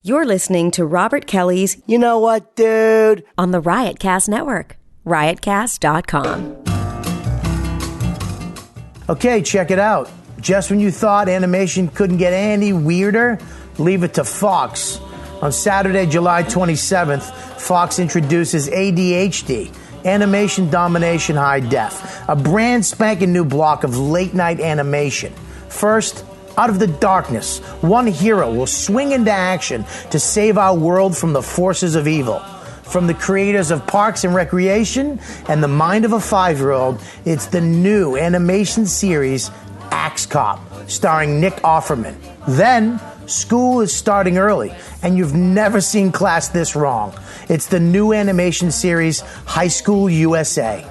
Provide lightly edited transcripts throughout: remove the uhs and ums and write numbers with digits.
You're listening to Robert Kelly's You Know What, Dude? On the Riotcast Network, riotcast.com. Okay, check it out. Just when you thought animation couldn't get any weirder, leave it to Fox. On Saturday, July 27th, Fox introduces ADHD, Animation Domination High Def, a brand spanking new block of late-night animation. First, out of the darkness, one hero will swing into action to save our world from the forces of evil. From the creators of Parks and Recreation and The Mind of a 5-Year-Old, it's the new animation series Axe Cop, starring Nick Offerman. Then, school is starting early, and you've never seen class this wrong. It's the new animation series High School USA.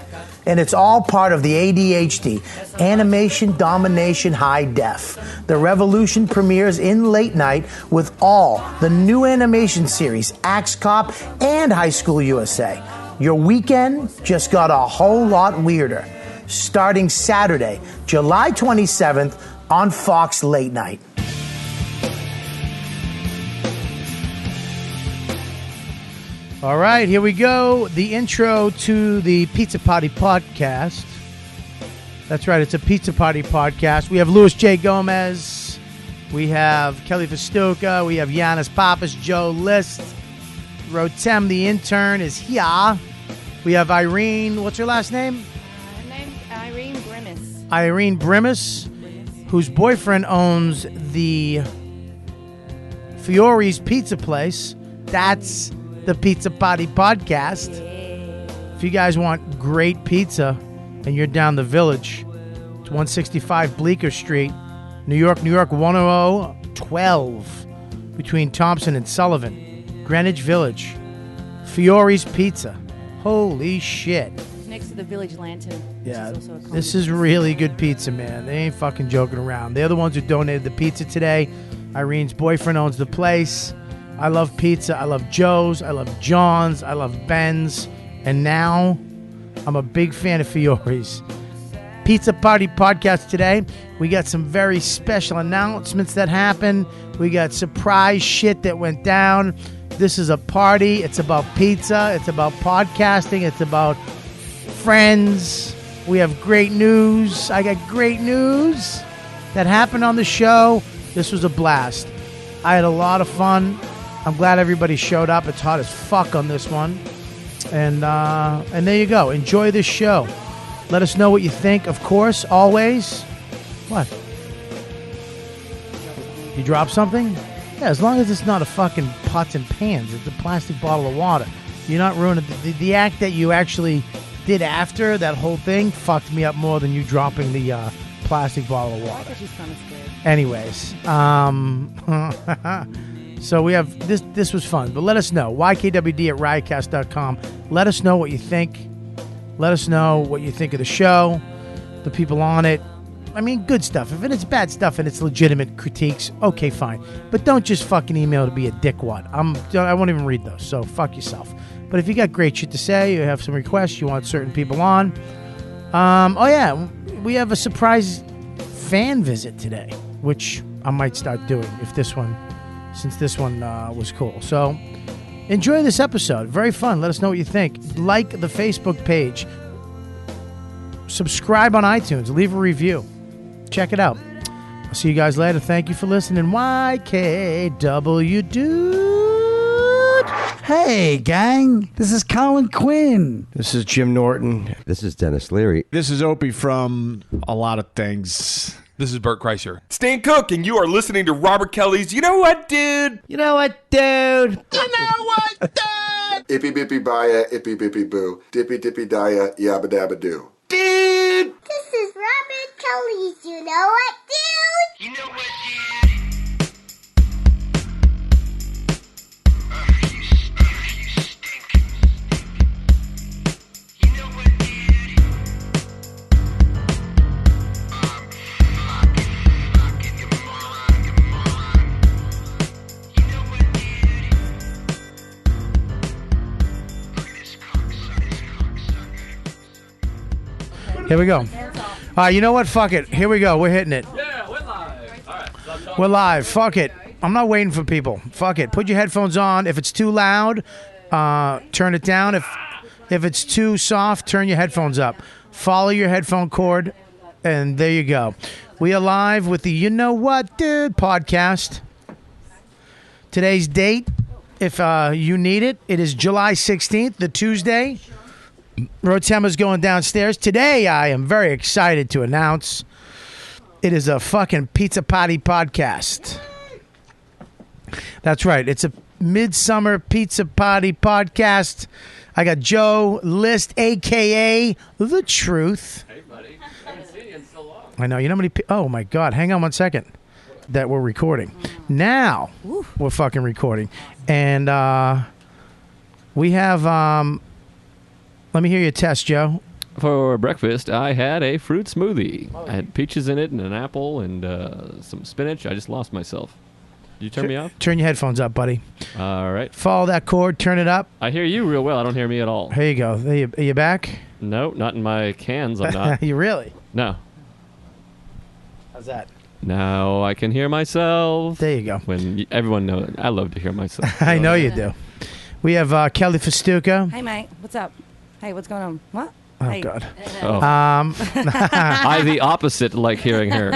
And it's all part of the ADHD, Animation Domination High Def. The revolution premieres in late night with all the new animation series, Axe Cop and High School USA. Your weekend just got a whole lot weirder. Starting Saturday, July 27th on Fox Late Night. All right, here we go. The intro to the Pizza Party podcast. That's right, it's a Pizza Party podcast. We have Louis J. Gomez. We have Kelly Fastuca. We have Yannis Pappas, Joe List. Rotem, the intern, is here. We have Irene. What's her last name? Her name's Irene Bremis. Irene Bremis, whose boyfriend owns the Fiore's Pizza Place. That's the Pizza Party podcast. If you guys want great pizza and you're down the Village, it's 165 Bleecker Street, New York, 10012, between Thompson and Sullivan, Greenwich Village. Fiore's Pizza. Holy shit. Next to the Village Lantern. Yeah, Is also a this is really good pizza, man. They ain't fucking joking around. They're the ones who donated the pizza today. Irene's boyfriend owns the place. I love pizza. I love Joe's. I love John's. I love Ben's. And now I'm a big fan of Fiore's. Pizza Party podcast today. We got some very special announcements that happened. We got surprise shit that went down. This is a party. It's about pizza. It's about podcasting. It's about friends. We have great news. I got great news that happened on the show. This was a blast. I had a lot of fun. I'm glad everybody showed up. It's hot as fuck on this one. And there you go. Enjoy this show. Let us know what you think, of course, always. What? You drop something? Yeah, as long as it's not a fucking pots and pans. It's a plastic bottle of water. You're not ruining the act that you actually did after that whole thing fucked me up more than you dropping the plastic bottle of water. Anyways, so we have this. This was fun, but let us know. YKWD at riotcast.com. Let us know what you think. Let us know what you think of the show, the people on it. I mean, good stuff. If it's bad stuff and it's legitimate critiques, okay, fine. But don't just fucking email to be a dickwad. I won't even read those, so fuck yourself. But if you got great shit to say, you have some requests, you want certain people on. Oh yeah, we have a surprise fan visit today, which I might start doing since this one was cool. So enjoy this episode. Very fun. Let us know what you think. Like the Facebook page. Subscribe on iTunes. Leave a review. Check it out. I'll see you guys later. Thank you for listening. YKW dude. Hey, gang. This is Colin Quinn. This is Jim Norton. This is Dennis Leary. This is Opie from a lot of things. This is Bert Kreischer. Stan Cook, and you are listening to Robert Kelly's You Know What, Dude? You know what, dude? You know what, dude? Ippy bippy baya, ippy bippy boo. Dippy dippy dia, yabba dabba doo. Dude! This is Robert Kelly's You Know What, Dude? You know what, dude? Here we go. All right, you know what? Fuck it. Here we go. We're hitting it. Yeah, we're live. All right. We're live. Fuck it. I'm not waiting for people. Fuck it. Put your headphones on. If it's too loud, turn it down. If it's too soft, turn your headphones up. Follow your headphone cord, and there you go. We are live with the You Know What Dude podcast. Today's date, if you need it, it is July 16th, the Tuesday. Rotema's going downstairs. Today, I am very excited to announce it is a fucking pizza party podcast. That's right. It's a midsummer pizza party podcast. I got Joe List, a.k.a. The Truth. Hey, buddy. I haven't seen you in so long. I know. You know how many... Oh, my God. Hang on one second. That we're recording. Now, we're fucking recording. And we have... let me hear your test, Joe. For breakfast, I had a fruit smoothie. I had peaches in it and an apple and some spinach. I just lost myself. Did you turn me off? Turn your headphones up, buddy. All right. Follow that cord. Turn it up. I hear you real well. I don't hear me at all. Here you go. Are you back? No, not in my cans. I'm not. You really? No. How's that? Now I can hear myself. There you go. When everyone knows, I love to hear myself. I know you do. We have Kelly Fastuca. Hey, mate. What's up? Hey, what's going on? What? Oh, Hey. God. Oh. I the opposite like hearing her.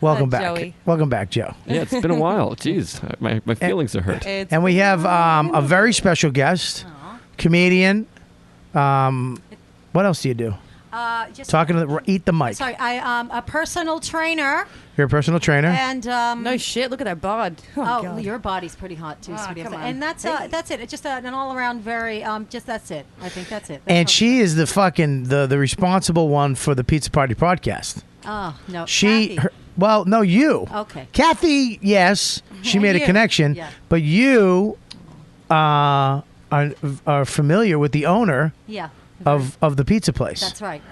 Welcome back. Joey. Welcome back, Joe. Yeah, it's been a while. Jeez, my feelings are hurt. And we have a very special guest, comedian. What else do you do? Just Talking to eat the mic. Sorry, I a personal trainer. You're a personal trainer. And No shit, look at that bod. oh, God. your body's pretty hot too, sweetie. come on. And that's it. It's just an all around very just that's it. I think that's it. And she is the fucking the responsible one for the Pizza Party podcast. Oh no, She, Kathy. well, no, you. Okay. Kathy, yes, she made a You. connection, Yeah. but you are familiar with the owner Yeah. of the pizza place. That's right.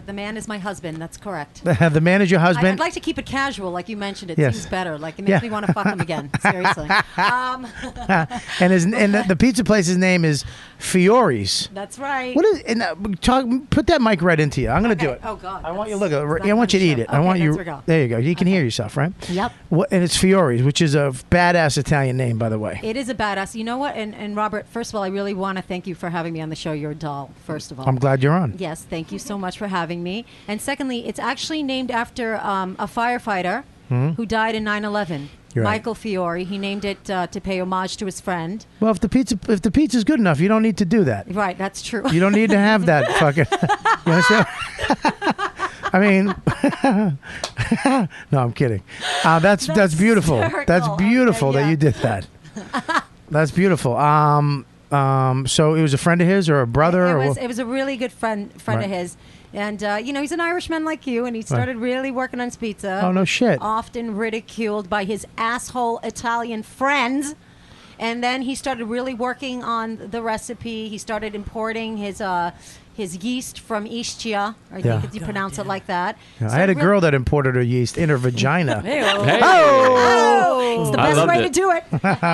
The man is my husband. That's correct. The man is your husband. I'd like to keep it casual, like you mentioned. It Yes. seems better. Like it Yeah. makes me want to fuck him again. Seriously. and the pizza place's name is Fiore's. That's right. What is put that mic right into you. I'm going to do it. Oh God. I want you to look at. I want you to eat it. I Okay, want you. let's go. There you go. You can hear yourself, right? Yep. And it's Fiore's, which is a badass Italian name, by the way. It is a badass. You know what? And Robert, first of all, I really want to thank you for having me on the show. You're a doll, first of all. I'm glad you're on. Yes, thank you so much for having me. And secondly, it's actually named after a firefighter who died in 9/11. You're right. Michael Fiore. He named it to pay homage to his friend. Well, if the pizza's good enough, you don't need to do that. Right, that's true. You don't need to have that fucking. You understand? I mean, no, I'm kidding. That's beautiful. That's hysterical. beautiful Okay, that yeah. you did that. That's beautiful. So it was a friend of his or a brother? It was a really good friend Right. of his. And, he's an Irishman like you, and he started really working on his pizza. Oh, no shit. Often ridiculed by his asshole Italian friends. And then he started really working on the recipe. He started importing his yeast from Ischia. I Yeah. think you pronounce it like that. Yeah, So I had a really- girl that imported her yeast in her vagina. Hey. Oh, it's the I best loved way it. to do it.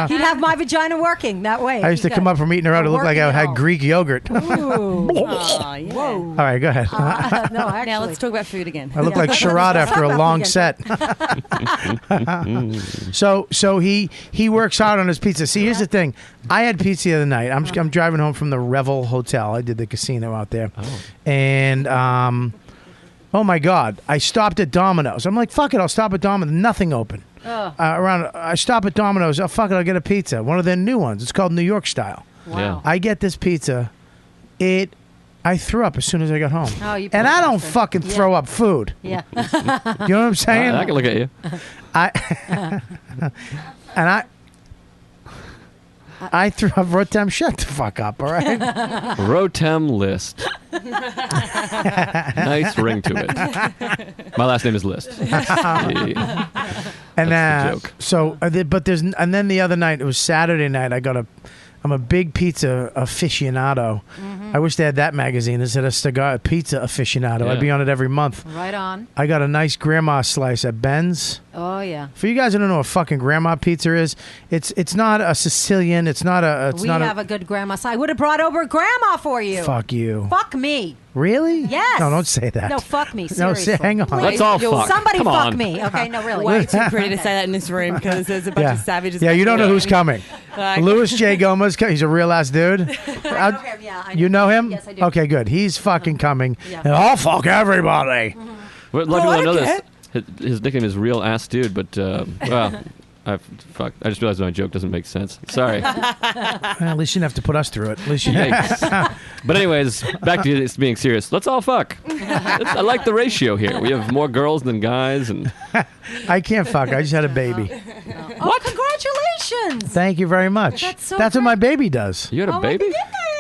He'd have my vagina working that way. I used to come up from eating her out. It looked like I had Greek yogurt. All Aw, yeah. Whoa. right, go ahead. No, actually. Now let's talk about food again. I look like Sherrod Let's after talk a about long food set. So he works hard on his pizza. See, here's the thing. I had pizza the other night. I'm driving home from the Revel Hotel. I did the casino out there. Oh. And oh my God, I stopped at Domino's. I'm like, fuck it, I'll stop at Domino's. Nothing open. I stop at Domino's. Oh, fuck it, I'll get a pizza. One of their new ones. It's called New York style. Wow. I get this pizza. I threw up as soon as I got home. Oh, you poor and I don't bastard. fucking throw up food. Yeah. You know what I'm saying? I can look at you. I threw up. Rotem, shut the fuck up, all right? Rotem List. Nice ring to it. My last name is List. Yeah. And That's the joke. so, and then the other night, it was Saturday night. I'm a big pizza aficionado. I wish they had that magazine instead of Pizza Aficionado. Yeah. I'd be on it every month. Right on. I got a nice grandma slice at Ben's. Oh yeah. For you guys who don't know what fucking grandma pizza is, it's not a Sicilian. It's not a. We have a good grandma. So I would have brought over grandma for you. Fuck you. Fuck me. Really? Yes. No, don't say that. No, fuck me. No, Seriously. hang on. Please. Let's all fuck. Somebody Come fuck on. me. Okay, no, really. Way too pretty to say that in this room because there's a bunch of savages. Yeah, back you don't know here. who's coming. Like- Louis J. Gomez. He's a real ass dude. I know him, yeah. I know You know him? Yes, I do. Okay, good. He's fucking coming. Yeah. And I'll fuck everybody. Well, a lot of people don't know this. His nickname is Real Ass Dude, but well, I just realized my joke doesn't make sense. Sorry. Well, at least you didn't have to put us through it. At least you Yikes. But anyways, back to this being serious. Let's all fuck. I like the ratio here. We have more girls than guys, and I can't fuck. I just had a baby. Oh, congratulations. Thank you very much. That's so what my baby does. you had a baby?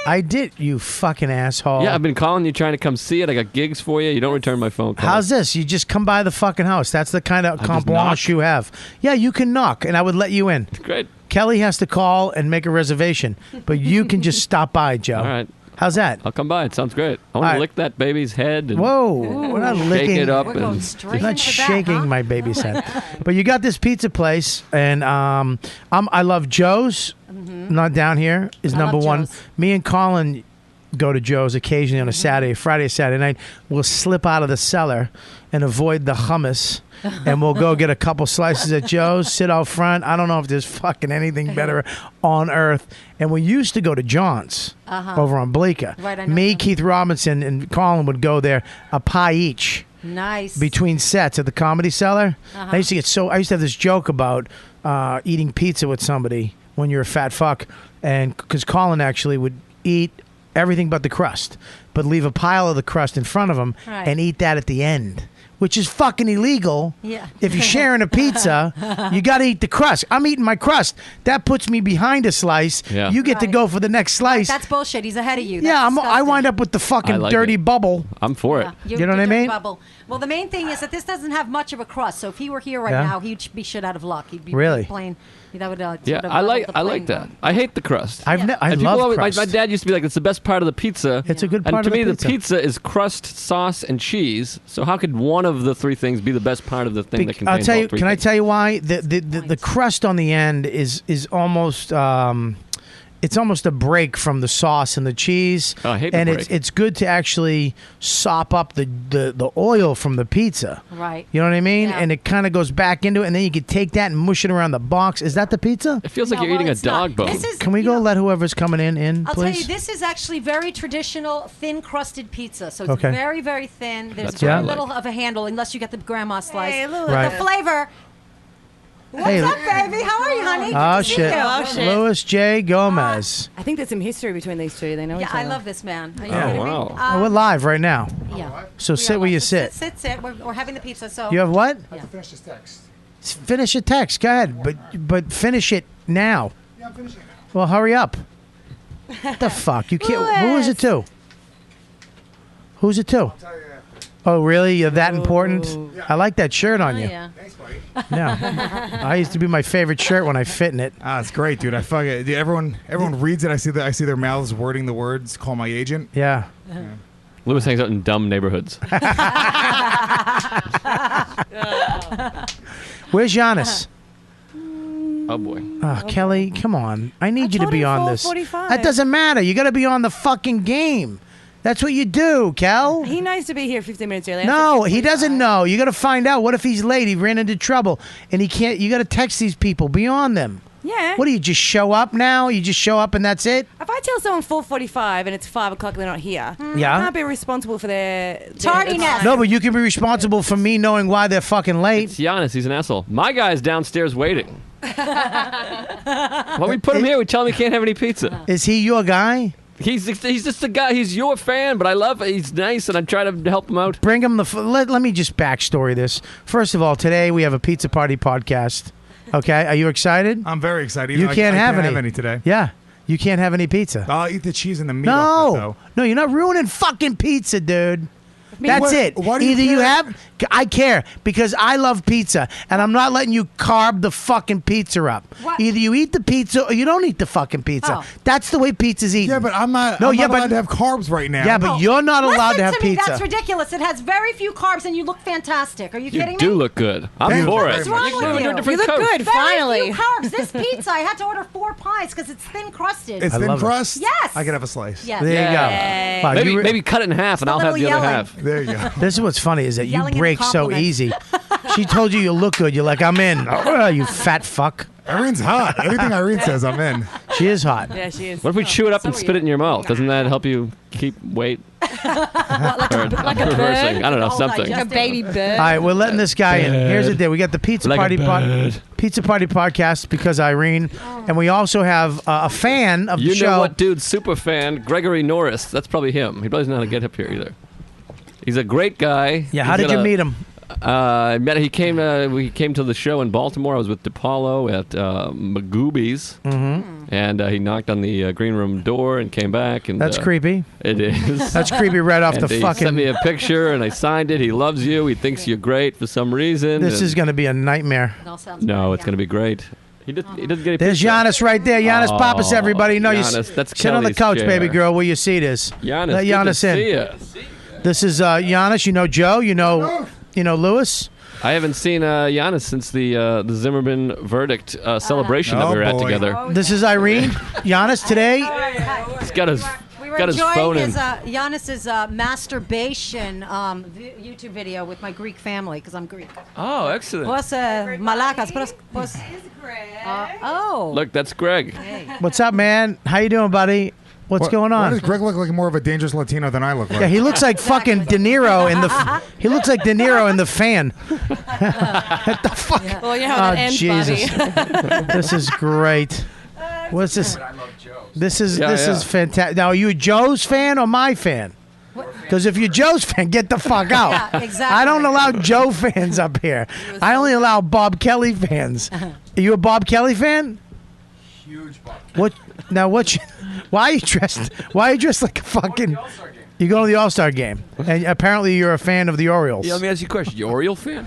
I did, you fucking asshole. Yeah, I've been calling you, trying to come see it. I got gigs for you. You don't return my phone calls. How's this? You just come by the fucking house. That's the kind of just carte blanche knock? you have. Yeah, you can knock, and I would let you in. Great. Kelly has to call and make a reservation, but you can just stop by, Joe. All right. How's that? I'll come by. It sounds great. I want All to right. lick that baby's head. And Whoa, we're not shake licking it up. We're going And straight I'm not into shaking that, huh? my baby's head. But you got this pizza place, and I love Joe's. Not down here is I number love one. Joe's. Me and Colin go to Joe's occasionally on a Saturday, Friday, Saturday night. We'll slip out of the cellar and avoid the hummus, and we'll go get a couple slices at Joe's, sit out front. I don't know if there's fucking anything better on earth. And we used to go to John's over on Bleecker. Right, I know Me, them. Keith Robinson, and Colin would go there, a pie each. Nice. Between sets at the Comedy Cellar. I used to have this joke about eating pizza with somebody when you're a fat fuck, and because Colin actually would eat everything but the crust, but leave a pile of the crust in front of him Right. and eat that at the end, which is fucking illegal. Yeah. If you're sharing a pizza, you got to eat the crust. I'm eating my crust. That puts me behind a slice. Yeah. You get to Right. go for the next slice. That's bullshit. He's ahead of you. yeah, That's I disgusting. wind up with the fucking I like dirty it. bubble. I'm for it. You know what I dirty mean? Bubble. Well, the main thing is that this doesn't have much of a crust. So if he were here right Yeah. now, he'd be shit out of luck. He'd be Really? plain. That would. Yeah, sort of I like level the that. playing I hate the crust. I And people love always, crust. my dad used to be like, "It's the best part of the pizza." It's a good And part to of the me, pizza. the pizza is crust, sauce, and cheese. So how could one of the three things be the best part of the thing that contains I'll tell all you. three Can I things? tell you why the crust on the end is almost it's almost a break from the sauce and the cheese. Oh, I hate the and break. it's good to actually sop up the oil from the pizza. Right. You know what I mean? Yeah. And it kind of goes back into it, and then you can take that and mush it around the box. Is that the pizza? It feels like No, you're eating well, a it's not. dog bone. This is- Can we you go know- let whoever's coming in, I'll tell you, please? this is actually very traditional, thin crusted pizza. So it's Okay. very, very thin. There's That's very what I little like. of a handle, unless you get the grandma slice. Hey, Louis. But Right. the flavor. What's Hey. up, baby? How are you, honey? Good Oh to see shit. you. Oh, shit. Louis J. Gomez. I think there's some history between these two. They know Yeah, each I other. love this man. Are you Yeah. kidding Oh, me? wow. Oh, we're live right now. Yeah. So We sit are where you live. sit. Sit. We're having the pizza. So You have what? Yeah. Finish this text. Finish a text. Go ahead, but finish it now. Yeah, I'm finishing now. Well, hurry up. What the fuck? You can't. Who is it to? Who's it to? Tell you after. Oh, really? You're that important? I like that shirt on Oh, you. yeah. Thanks, buddy. Yeah. I used to be my favorite shirt when I fit in it. Ah, it's great, dude. I fuck it. Dude, everyone reads it. I see their mouths wording the words. Call my agent. Yeah. Louis hangs out in dumb neighborhoods. Where's Giannis? Oh boy. Oh, Kelly, come on. I need you to told be him on this. 4:45. That doesn't matter. You got to be on the fucking game. That's what you do, Kel. He knows to be here 15 minutes early. No, he doesn't know. You got to find out. What if he's late? He ran into trouble, and he can't. You got to text these people. Be on them. Yeah. What do you just show up now? You just show up and that's it? If I tell someone 4:45 and it's 5 o'clock and they're not here, Yeah. I can't be responsible for their Tardiness. No, but you can be responsible for me knowing why they're fucking late. It's Giannis. He's an asshole. My guy's downstairs waiting. When we put him here, we tell him he can't have any pizza. Is he your guy? He's just a guy. He's your fan, but I love it. He's nice, and I try to help him out. Bring him let me just backstory this. First of all, today we have a pizza party podcast. Okay, are you excited? I'm very excited. You can't I have can't any. have any today. Yeah, you can't have any pizza. I'll eat the cheese and the meat off it, No, though. no, you're not ruining fucking pizza, dude. That's it. Why do you Either you care? have, I care because I love pizza, and I'm not letting you carb the fucking pizza up. What? Either you eat the pizza or you don't eat the fucking pizza. Oh. That's the way pizza's eaten. Yeah, but I'm not. No, I'm yeah, not but- allowed to have carbs right now. Yeah, but you're not allowed to have Listen to me, pizza. that's ridiculous. It has very few carbs, and you look fantastic. Are you You kidding do me? look good. I'm Thank you for very it. What's wrong with You're you? a different You look coach. good, Very finally. few carbs. This pizza, I had to order 4 pies because it's thin crusted. It's I thin love it. crust. Yes. I can have a slice. Yes. There you Yay. go. Wow, Maybe you re- maybe cut it in half, and a I'll have the little other yelling. half. There you go. This is what's funny is that you Yelling in a break so compliment. easy. She told you look good. You're like, I'm in. You fat fuck. Irene's hot. Everything Irene says, I'm in. She is hot. Yeah, she is. What if we chew it up and So spit it in your mouth? Doesn't that help you keep weight? like Or a reversing? bird? I don't know, Whole something. Like a baby bird. All right, we're letting this guy in. Here's the deal: we got the Pizza Like a Party bird. Pizza Party podcast because Irene, and we also have a fan of the You show. know what, dude? Super fan Gregory Norris. That's probably him. He probably doesn't know how to get up here either. He's a great guy. Yeah, how He's did you got a- meet him? I met. He came. We came to the show in Baltimore. I was with DePaulo at Magoobies, and he knocked on the green room door and came back. And That's creepy. It is. That's creepy right off And the he fucking. sent me a picture, and I signed it. He loves you. He thinks you're great for some reason. This and- is going to be a nightmare. It all sounds No, great, it's yeah. going to be great. He doesn't get a There's picture. Yannis right there. Yannis Pappas, everybody. You know you Giannis, that's sit on the Kelly's couch, chair. baby girl, where your seat is. Giannis, Let good Yannis to in. see ya. This is Giannis. You know Joe. You know Lewis. I haven't seen Giannis since the Zimmerman verdict celebration that we were at boy. together. This is Irene. Giannis today. He's got his We were got his enjoying phone in. his, Giannis's masturbation YouTube video with my Greek family because I'm Greek. Oh, excellent. Pos malakas. Pos. Oh. Look, that's Greg. What's up, man? How you doing, buddy? What's going Why on? does Greg look like more of a dangerous Latino than I look like? Yeah, he looks like fucking De Niro in the. He looks like De Niro in The Fan. What the fuck? Well, you know how that Oh, ends, Jesus. buddy. This is great. What's this? This is Yeah, yeah. fantastic. Now, are you a Joe's fan or my fan? Because if you're Joe's fan, get the fuck out. Yeah, exactly. I don't allow Joe fans up here. I only allow Bob Kelly fans. Are you a Bob Kelly fan? Huge Bob. What? Now, why are you dressed? Why are you dressed like a fucking? You go to the All-Star game, and apparently you're a fan of the Orioles. Yeah, let me ask you a question. You Oriole fan?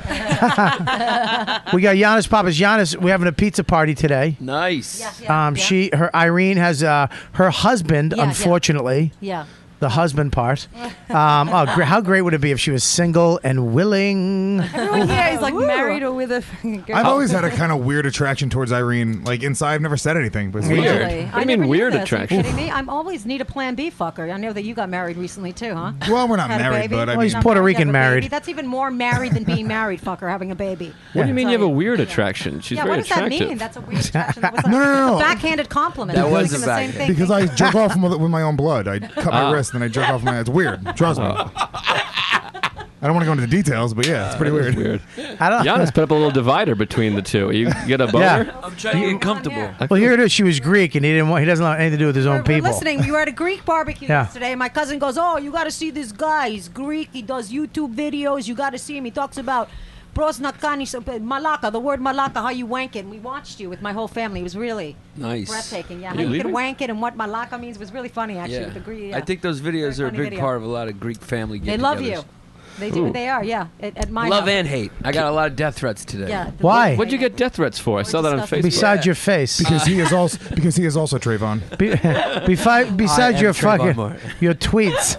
We got Yannis Pappas. Yannis, we're having a pizza party today. Nice. Irene has her husband. Yeah, yeah. Unfortunately, Yeah. the husband part. How great would it be if she was single and willing? Everyone here is like married or with a fucking girl. I've always had a kind of weird attraction towards Irene. Like inside, I've never said anything, but it's Weird. Really? What do I you mean never knew weird this. attraction? Are you kidding me? I'm always need a plan B fucker. I know that you got married recently too, huh? Well, we're not Had a married, baby? but I Well, he's mean, Not Puerto married, Rican have a baby? married. That's even more married than being married, fucker, having a baby. What do you mean you have a Tell you. weird attraction? She's Yeah, very what does that attractive. mean? That's a weird attraction. That was No. a backhanded compliment. That I was was thinking a the same backhand. thing. because I jerk off with my own blood. I cut my wrist and I jerk off my. It's weird. Trust me. I don't want to go into the details, but yeah, it's pretty That is weird. I don't. Giannis put up a little divider between the two. You get a boner? Yeah. I'm trying to get comfortable. Well, here it is. She was Greek, and he doesn't have anything to do with his own We're people. listening. We were at a Greek barbecue Yeah. yesterday, and my cousin goes, "Oh, you got to see this guy. He's Greek. He does YouTube videos. You got to see him. He talks about prosnakani, malaka, the word malaka, how you wank it." And we watched you with my whole family. It was really Nice. breathtaking. Yeah, You how you leaving? can wank it and what malaka means was really funny, actually. Yeah. With the Greek, I think those videos Very are a funny big video. part of a lot of Greek family they get-togethers. love you. They do. Ooh. They are. Yeah. At my Love house. and hate. I got a lot of death threats today. Yeah. Why? What'd you get death threats for? I saw that on disgusting. Facebook. Besides your face. Because he is also Trayvon. Besides am your Trayvon fucking Martin. your tweets.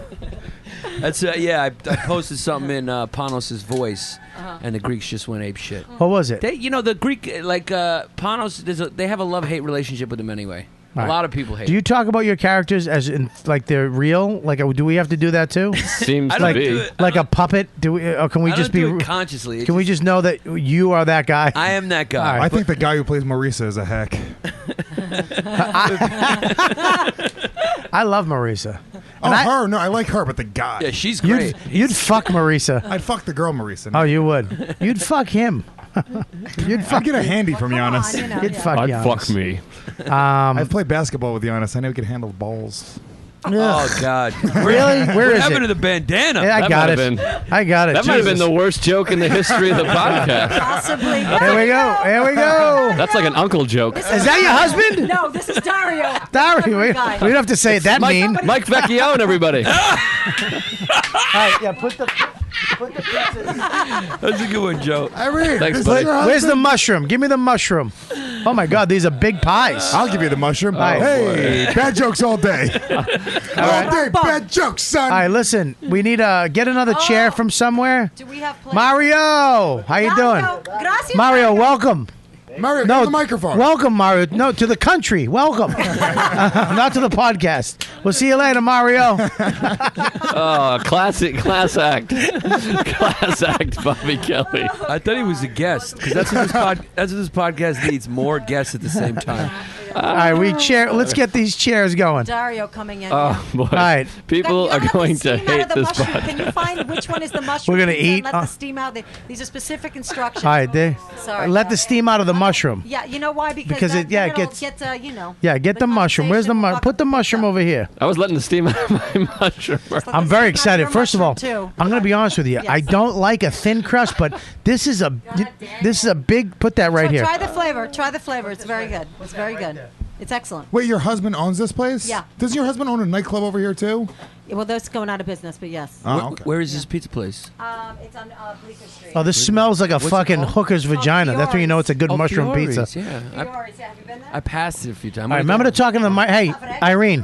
That's I posted something in Panos' voice, and the Greeks just went ape shit. What was it? They, the Greek, Panos, they have a love-hate relationship with him anyway. Right. A lot of people hate Do you talk about your characters as in like they're real? Like, do we have to do that too? Seems I to don't be. do it. Like a puppet? Do we? Or can we I just don't do be? it consciously. It Can we just know that you are that guy? I am that guy. All I think the guy who plays Marisa is a hack. I love Marisa. Oh, And I- her? No, I like her, but the guy. Yeah, she's great. You'd fuck Marisa. I'd fuck the girl Marisa. Oh, you would. You'd fuck him. You'd I'd fuck. get a handy from Giannis. You'd fuck I'd Giannis. fuck me. I've played basketball with Giannis. I know he could handle balls. Oh God! Really? Where what is happened it? to the bandana? Yeah, I That got might it. have been- I got it. That might have been Jesus. the worst joke in the history of the podcast. Possibly. Here we go. Here we go. That's like an uncle joke. Is that your husband? No, this is Dario. Dario, we don't have to say it that mean. Mike Vecchione, everybody. All right, yeah, put the pizza. That's a good one, Joe. Irene, Thanks, this buddy. is your Where's the husband? mushroom? Give me the mushroom. Oh my God, these are big pies. I'll give you the mushroom. right. Hey, bad jokes all day. All day, bad jokes, son. All right, listen, we need to get another chair from somewhere. Do we have plates? Mario, how you doing? Gracias, Mario, welcome. Mario, No, get the microphone. Welcome, Mario. No, to the country. Welcome. Not to the podcast. We'll see you later, Mario. Oh, class act. Class act, Bobby Kelly. I thought he was a guest because that's what this podcast needs, more guests at the same time. All right, let's get these chairs going. Dario coming in. Oh, boy. All right. People are going to hate this mushroom. podcast. Can you find which one is the mushroom? We're gonna pizza and eat, Let the steam out. These are specific instructions. All right, Sorry. let the steam out of the mushroom. Yeah, you know why? Because it gets. Yeah, Get the mushroom. Where's the mushroom? Put the mushroom over here. I was letting the steam out of my mushroom. I'm very excited. your First of all, mushroom, too. I'm going to be honest with you. I don't like a thin crust, but this is a big. Put that right here. Try the flavor. Try the flavor. It's very good. It's very good. It's excellent. Wait, your husband owns this place? Yeah. Doesn't your husband own a nightclub over here too? Well, that's going out of business, but yes. Oh, okay. Where is this pizza place? It's on Bleecker Street. Oh, this smells like a What's it fucking called? hooker's vagina. That's when you know it's a good mushroom Fiori's, pizza. Yeah, Have you been there? I passed it a few times. All right, remember to talk in the mic. Hey, Irene,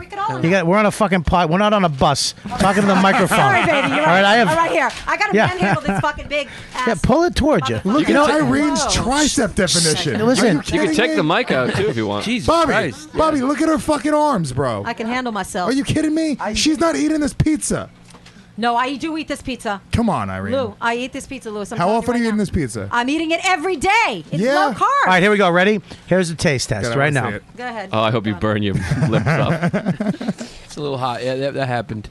we're on a fucking pod. We're not on a bus. Talking to the microphone. Sorry, baby. You're All right, I have. All right, here. I got to Yeah. manhandle this fucking big ass. Yeah, pull it towards you. Look at Irene's tricep definition. Listen, You can take the mic out, too, if you want. Jesus Bobby, Christ. Bobby, look at her fucking arms, bro. I can handle myself. Are you kidding me? She's not eating this pizza. No, I do eat this pizza. Come on, Irene. Lou, I eat this pizza, Louis. How often are you eating this pizza? I'm eating it every day. It's Yeah. low carb. All right, here we go. Ready? Here's the taste test God, I right wanna now. see it. Go ahead. Oh, I hope you burn your lips up. It's a little hot. Yeah, that happened.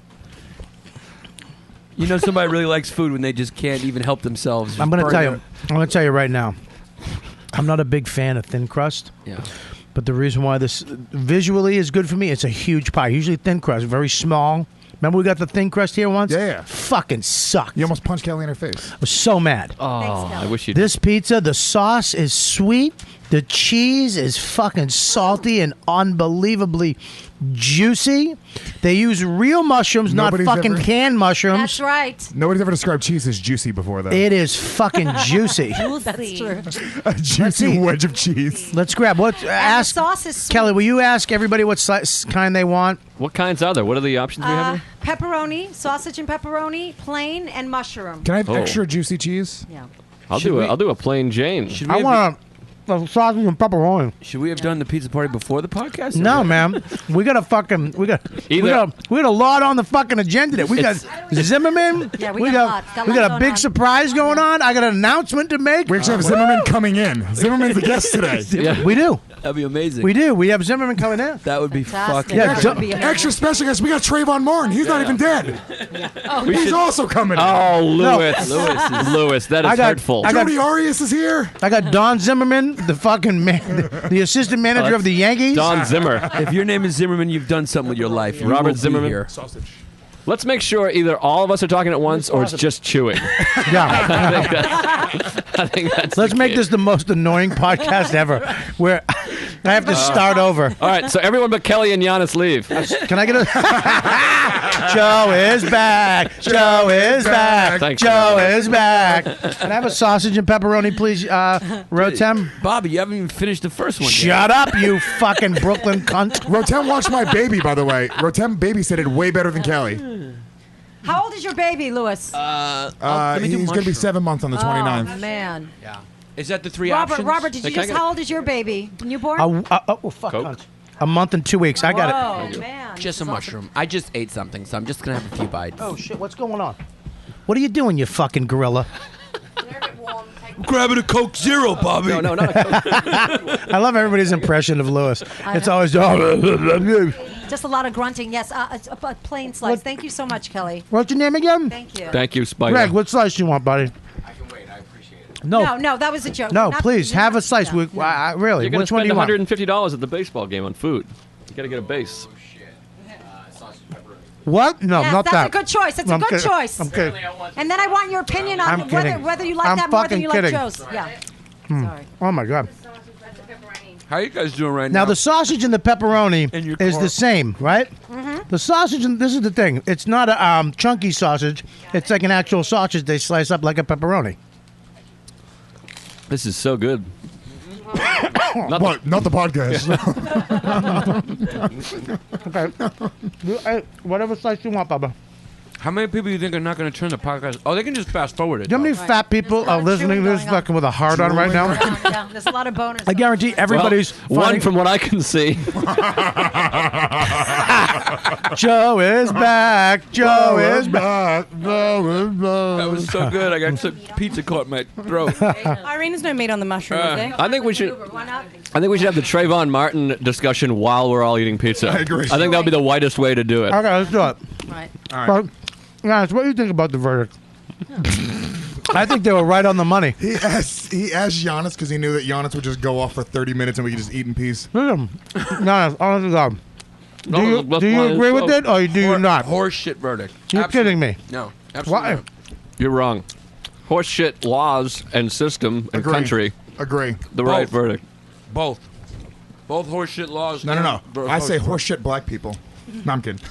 You know, somebody really likes food when they just can't even help themselves. I'm going to Burn tell their- you. I'm going to tell you right now. I'm not a big fan of thin crust. Yeah. But the reason why this visually is good for me, it's a huge pie. Usually thin crust, very small. Remember we got the thin crust here once? Yeah. Fucking sucked. You almost punched Kelly in her face. I was so mad. Oh, I wish you. This pizza, the sauce is sweet. The cheese is fucking salty and unbelievably juicy. They use real mushrooms, Nobody's not fucking ever- canned mushrooms. That's right. Nobody's ever described cheese as juicy before, though. It is fucking juicy. That's true. A juicy wedge of cheese. Let's grab what. Ask sauce is sweet. Kelly. Will you ask everybody what kind they want? What kinds are there? What are the options we have here? Pepperoni, sausage and pepperoni, plain, and mushroom. Can I have Oh. extra juicy cheese? Yeah. I'll do a plain Jane. Should we I have- want a sausage and pepperoni. Should we have done the pizza party before the podcast? No, man. We got a lot on the fucking agenda today. We got Zimmerman. Yeah, we got lots. Got we lots got a going big on. surprise going on. I got an announcement to make. We actually have Zimmerman coming in. Zimmerman's the guest today. Yeah. We do. That'd be amazing. We do. We have Zimmerman coming in. That would be Fantastic. fucking. Yeah, That Jo- would be amazing. Extra special guest. We got Trayvon Martin. He's not even dead. We He's should- also coming in. Oh, Lewis. Lewis Lewis, that is I got- hurtful. I got- Jody Arias is here. I got Don Zimmerman, the fucking man, the assistant manager of the Yankees. Don Zimmer. If your name is Zimmerman, you've done something with your life. You Robert will be Zimmerman. here. Let's make sure either all of us are talking at once or it's just chewing. Yeah. I think that's Let's the make key. this the most annoying podcast ever, where I have to start over. All right, so everyone but Kelly and Yannis leave. Can I get a? Joe is back. Joe is back. Thanks, Joe Joe. is back. Can I have a sausage and pepperoni, please, Rotem? Bobby, you haven't even finished the first one. Shut up, you fucking Brooklyn cunt. Rotem watched my baby, by the way. Rotem babysitted way better than Kelly. How old is your baby, Louis? Let me do He's going to be mushroom. 7 months on the 29th. Oh, man. Yeah. Is that the three Robert, options? Robert, did you Can I just? get How old is your baby? Newborn? Oh, fuck. Coke? Cunt. A month and 2 weeks. I got it. Oh man. Just a mushroom. I just ate something, so I'm just gonna have a few bites. Oh, shit. What's going on? What are you doing, you fucking gorilla? I'm grabbing a Coke Zero, Bobby. No, not a Coke. I love everybody's impression of Lewis. It's always. Just a lot of grunting. Yes, a plain slice. Thank you so much, Kelly. What's your name again? Thank you. Thank you, Spider. Greg, what slice do you want, buddy? I can wait. I appreciate it. No, that was a joke. No, Not- please, have a slice. Yeah. Really, You're going to which one do spend you want? $150 at the baseball game on food. You got to get a base. Sausage pepperoni. What? No, Yes, not that's that. a good choice. That's I'm a good kidding. choice. I'm kidding. And then I want your opinion I'm on kidding. whether you like I'm that more fucking than you kidding. like Joe's. Yeah. Sorry. Oh, my God. How you guys doing right Now now? the sausage and the pepperoni In your is car. the same, right? The sausage, and this is the thing. It's not a chunky sausage. It's like an actual sausage they slice up like a pepperoni. This is so good. What? Not the podcast. Okay. Whatever slice you want, Bubba. How many people do you think are not going to turn the podcast? Oh, they can just fast forward it. Do you know how many though. fat people are listening to this fucking with a heart on right now? Yeah, there's a lot of boners. I guarantee everybody's Well, one finding- from what I can see. Joe is back. Joe is back. That was so good. I got some pizza caught in my throat. Irene, there's no meat on the mushroom, is there? I think we should. I think we should have the Trayvon Martin discussion while we're all eating pizza. I agree. I think that would be the whitest way to do it. Okay, let's do it. Right. Well, guys, what do you think about the verdict? I think they were right on the money. He asked Giannis because he knew that Giannis would just go off for 30 minutes and we could just eat in peace. Listen, Giannis, honest to God. No, Do that's you why agree it's with so- it, or do you not? Horse shit verdict. You're Absolutely. kidding me. No, absolutely. Why? not. You're wrong. Horseshit laws and system and Agree. country. Agree. The right Both. verdict. Both horse shit laws. No. and I say horseshit black people. No, I'm kidding.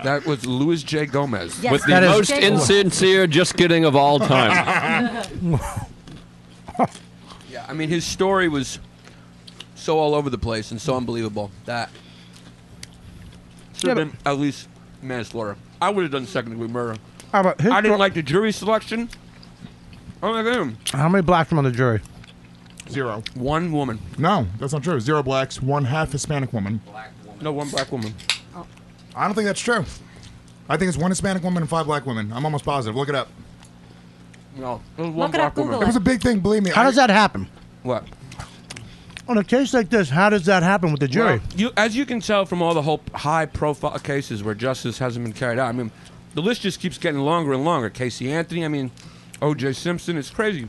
That was Louis J. Gomez. Yes, With the that is- most insincere just kidding of all time. Yeah, I mean his story was so all over the place and so unbelievable that should have been at least manslaughter. I would have done second-degree murder. How about his I didn't story- like the jury selection. Oh my god. How many blacks from on the jury? 0. One woman. No, that's not true. 0 blacks, 1 half Hispanic woman. No, one black woman. I don't think that's true. I think it's 1 Hispanic woman and 5 black women. I'm almost positive. Look it up. No, it was one Look it up, black woman. Google It was a big thing, believe me. How does that happen? What? On a case like this, how does that happen with the jury? Well, as you can tell from all the whole high-profile cases where justice hasn't been carried out, I mean, the list just keeps getting longer and longer. Casey Anthony, I mean, O.J. Simpson, it's crazy.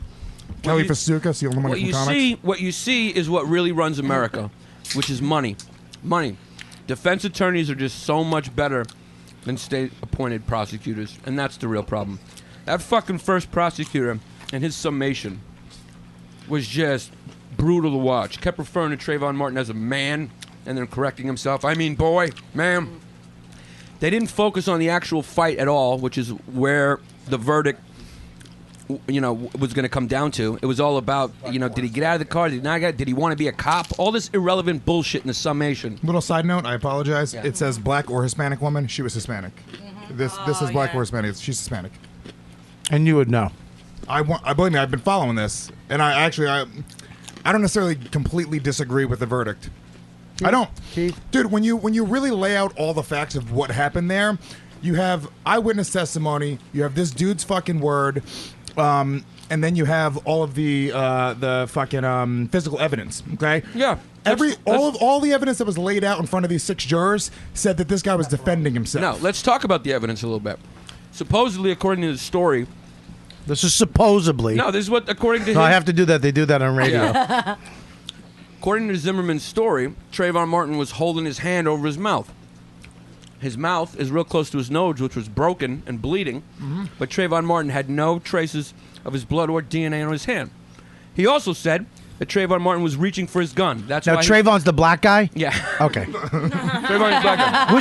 Kelly Fastuca, the only one What from you comics. what you see is what really runs America, which is money. Money. Defense attorneys are just so much better than state-appointed prosecutors, and that's the real problem. That fucking first prosecutor and his summation was just brutal to watch. Kept referring to Trayvon Martin as a man, and then correcting himself. I mean, boy, ma'am. They didn't focus on the actual fight at all, which is where the verdict, was going to come down to. It was all about, did he get out of the car? Did he not get? Did he want to be a cop? All this irrelevant bullshit in the summation. Little side note, I apologize. It says black or Hispanic woman. She was Hispanic. This is black or Hispanic. She's Hispanic. And you would know. I believe me. I've been following this, and I don't necessarily completely disagree with the verdict. I don't, dude. When you really lay out all the facts of what happened there, you have eyewitness testimony. You have this dude's fucking word. And then you have all of the fucking physical evidence. Okay. Yeah. All the evidence that was laid out in front of these 6 jurors said that this guy was defending himself. Now, let's talk about the evidence a little bit. Supposedly, according to the story. This is supposedly. No, this is what, according to No, him. I have to do that. They do that on radio. Yeah. According to Zimmerman's story, Trayvon Martin was holding his hand over his mouth. His mouth is real close to his nose, which was broken and bleeding, but Trayvon Martin had no traces of his blood or DNA on his hand. He also said that Trayvon Martin was reaching for his gun. That's Now why Trayvon's the black guy. Yeah. Okay. Trayvon is black guy.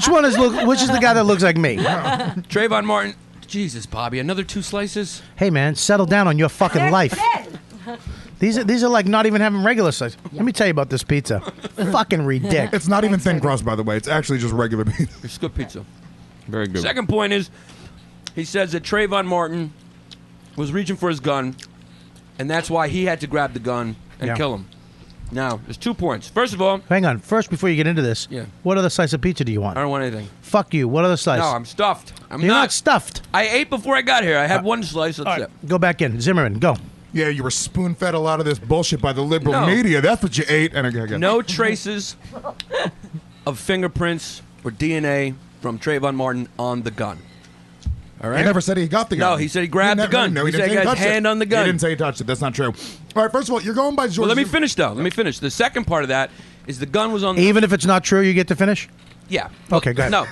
Which is the guy that looks like me? Trayvon Martin. Jesus, Bobby, another 2 slices? Hey man, settle down on your fucking life. These are like not even having regular size. Let me tell you about this pizza. Fucking ridiculous. It's not even thin crust, by the way. It's actually just regular pizza. It's good pizza. Very good. Second point is, he says that Trayvon Martin was reaching for his gun, and that's why he had to grab the gun and kill him. Now, there's 2 points. First of all, Hang on. First, before you get into this, what other slice of pizza do you want? I don't want anything. Fuck you. What other slice? No, I'm stuffed. You're not stuffed. I ate before I got here. I had 1 slice. That's it. Go back in. Zimmerman, go. Yeah, you were spoon-fed a lot of this bullshit by the liberal No. media. That's what you ate. And again, No traces of fingerprints or DNA from Trayvon Martin on the gun. All right. He never said he got the gun. No, he said he grabbed the gun. No, He he didn't said say he he got his touched hand it. on the gun. He didn't say he touched it. That's not true. All right, first of all, you're going by George. Well, let me finish, though. Let me finish. The second part of that is the gun was on... Even if it's not true, you get to finish? Yeah. Okay, go ahead. No.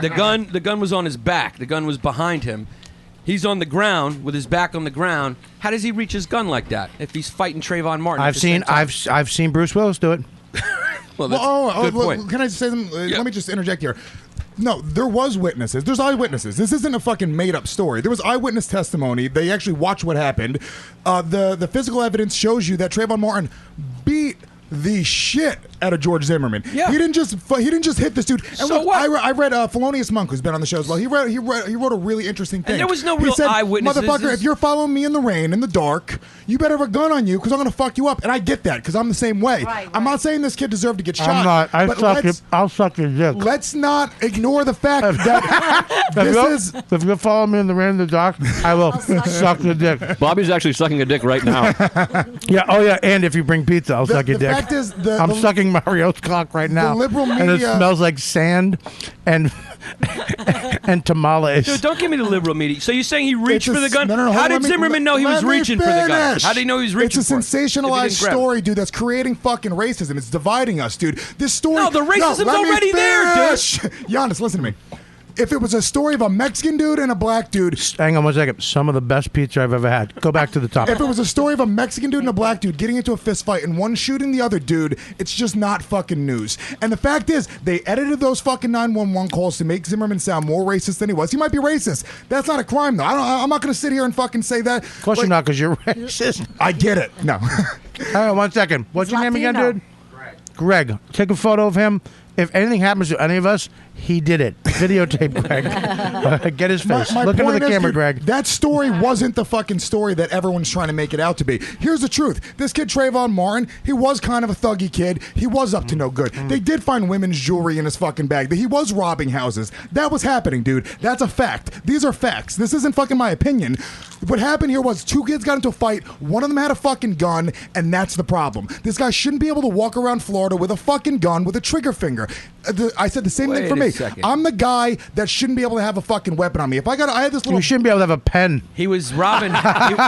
The gun was on his back. The gun was behind him. He's on the ground with his back on the ground. How does he reach his gun like that if he's fighting Trayvon Martin? I've seen Bruce Willis do it. Well, that's good point. Can I just say something? Let me just interject here. No, there was witnesses. There's eyewitnesses. This isn't a fucking made-up story. There was eyewitness testimony. They actually watched what happened. The physical evidence shows you that Trayvon Martin beat the shit out of George Zimmerman. Yeah. He didn't just hit this dude. And So look, what? I read Felonious Monk, who's been on the show as well. He wrote a really interesting thing. And there was no He real said, eyewitnesses. Motherfucker, if you're following me in the rain, in the dark, you better have a gun on you because I'm going to fuck you up. And I get that because I'm the same way. I'm not saying this kid deserved to get shot. I'm not. but I'll suck your dick. let's not ignore the fact that If you follow me in the rain in the dark, I will suck your dick. Bobby's actually sucking a dick right now. Yeah. Oh yeah. And if you bring pizza, I'll suck your the dick. fact is I'm sucking Mario's cock right now. liberal and it media- smells like sand and and tamales. Dude, don't give me the liberal media. So you're saying he reached It's for a- the gun? no, no, How hold on, did let me- Zimmerman know he let was me reaching for the gun? finish. How did he know he was reaching It's a for it? sensationalized If he didn't grab it? story, dude, that's creating fucking racism. It's dividing us, dude. This story... No, the racism's let me already there, dude. finish. Giannis, listen to me. If it was a story of a Mexican dude and a black dude... Hang on 1 second. Some of the best pizza I've ever had. Go back to the top. If it was a story of a Mexican dude and a black dude getting into a fist fight and one shooting the other dude, it's just not fucking news. And the fact is, they edited those fucking 911 calls to make Zimmerman sound more racist than he was. He might be racist. That's not a crime, though. I'm not going to sit here and fucking say that. Of course you're not, because you're racist. I get it. No. Hang on 1 second. What's your name again, dude? Greg. Take a photo of him. If anything happens to any of us, he did it. Videotape Greg. Get his face. My Look into point the is, camera, dude, Greg. That story wasn't the fucking story that everyone's trying to make it out to be. Here's the truth. This kid, Trayvon Martin, he was kind of a thuggy kid. He was up to no good. They did find women's jewelry in his fucking bag. He was robbing houses. That was happening, dude. That's a fact. These are facts. This isn't fucking my opinion. What happened here was two kids got into a fight. One of them had a fucking gun, and that's the problem. This guy shouldn't be able to walk around Florida with a fucking gun with a trigger finger. I said the same thing for me. I'm the guy that shouldn't be able to have a fucking weapon on me. If I had this little... You shouldn't be able to have a pen. He was robbing...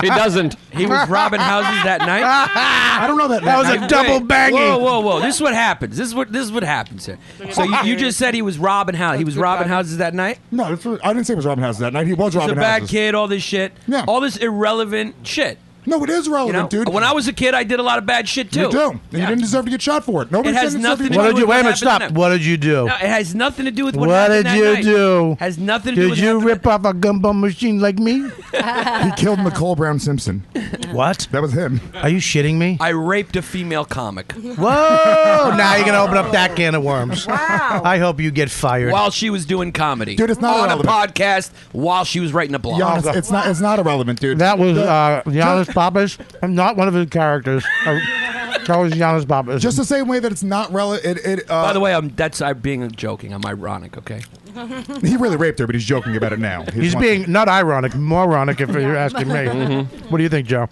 He doesn't. He was robbing houses that night? I don't know that. That was a double banging. Whoa. This is what happens. This is what happens here. So you just said he was robbing houses. He was robbing houses that night? No, I didn't say he was robbing houses that night. He was robbing He's a bad houses. kid, all this shit. Yeah. All this irrelevant shit. No, it is relevant, dude. When I was a kid, I did a lot of bad shit, too. You do. And you didn't deserve to get shot for it. Nobody It has said you deserved nothing to to get do shot with for what Wait a minute, happened stop. that night. What did you do? No, it has nothing to do with what What happened did that you night. do? Has nothing to do Did with you what rip off a gumball machine like me? He killed Nicole Brown Simpson. What? That was him. Are you shitting me? I raped a female comic. Whoa! Now you're gonna open up that can of worms. Wow. I hope you get fired. While she was doing comedy. Dude, it's not on irrelevant. a podcast while she was writing a blog. Giannis, it's not irrelevant, dude. That was Yannis Pappas. I'm not one of his characters. That was Yannis Pappas. Just the same way that it's not relevant. By the way, I'm being joking. I'm ironic, okay? He really raped her, but he's joking about it now. He's being not ironic, moronic if you're asking me. What do you think, Joe?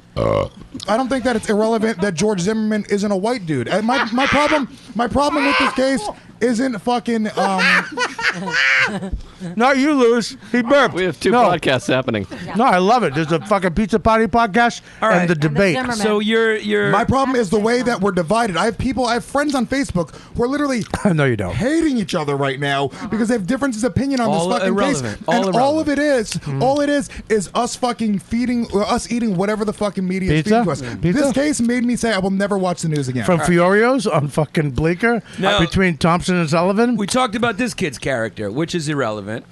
I don't think that it's irrelevant that George Zimmerman isn't a white dude. My problem with this case isn't fucking. Not you, Lewis. He burped. We have two podcasts happening. No, I love it. There's a fucking pizza party podcast and the debate. So you're. My problem is the way that we're divided. I have friends on Facebook who are literally no, you don't. hating each other right now because they have differences of opinion on All this fucking irrelevant. case. All And all of irrelevant. it is us fucking us eating whatever the fucking media is Pizza? feeding to us. Pizza? This case made me say I will never watch the news again. From Fiorio's on fucking Bleecker No. between Thompson and Sullivan. We talked about this kid's character, which is irrelevant.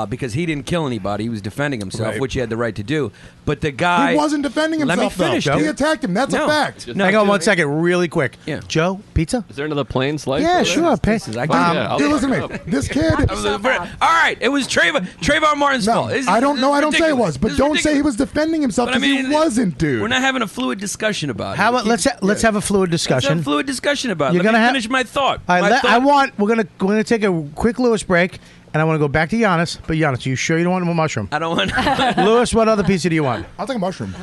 Because he didn't kill anybody, he was defending himself, Right. which he had the right to do. But the guy He wasn't defending Let himself. me finish, though. dude. He attacked him. That's No. a fact. No, Hang on dude. 1 second, really quick. Yeah. Joe, pizza? Is there another plain slice? Yeah, over sure. there? Dude, listen to me. This kid. All right, it was Trayvon Martin's fault. This is- I don't know. this is I don't say it ridiculous. was, but This is don't say ridiculous. he was defending himself But I because mean, he wasn't, dude. We're not having a fluid discussion about How it. about let's have a fluid Let's discussion. have a fluid discussion about it. You're Let me gonna finish my thought. All right, My thought- we're gonna take a quick Lewis break, and I want to go back to Giannis. But Giannis, are you sure you don't want a mushroom? I don't want. Lewis, what other pizza do you want? I'll take a mushroom.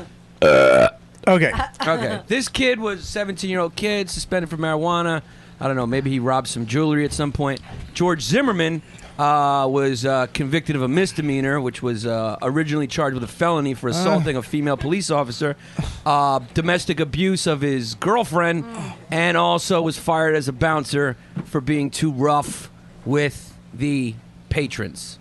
Okay. Okay. This kid was a 17-year-old kid suspended for marijuana. I don't know. Maybe he robbed some jewelry at some point. George Zimmerman was convicted of a misdemeanor, which was originally charged with a felony for assaulting a female police officer, domestic abuse of his girlfriend, and also was fired as a bouncer for being too rough with the patrons.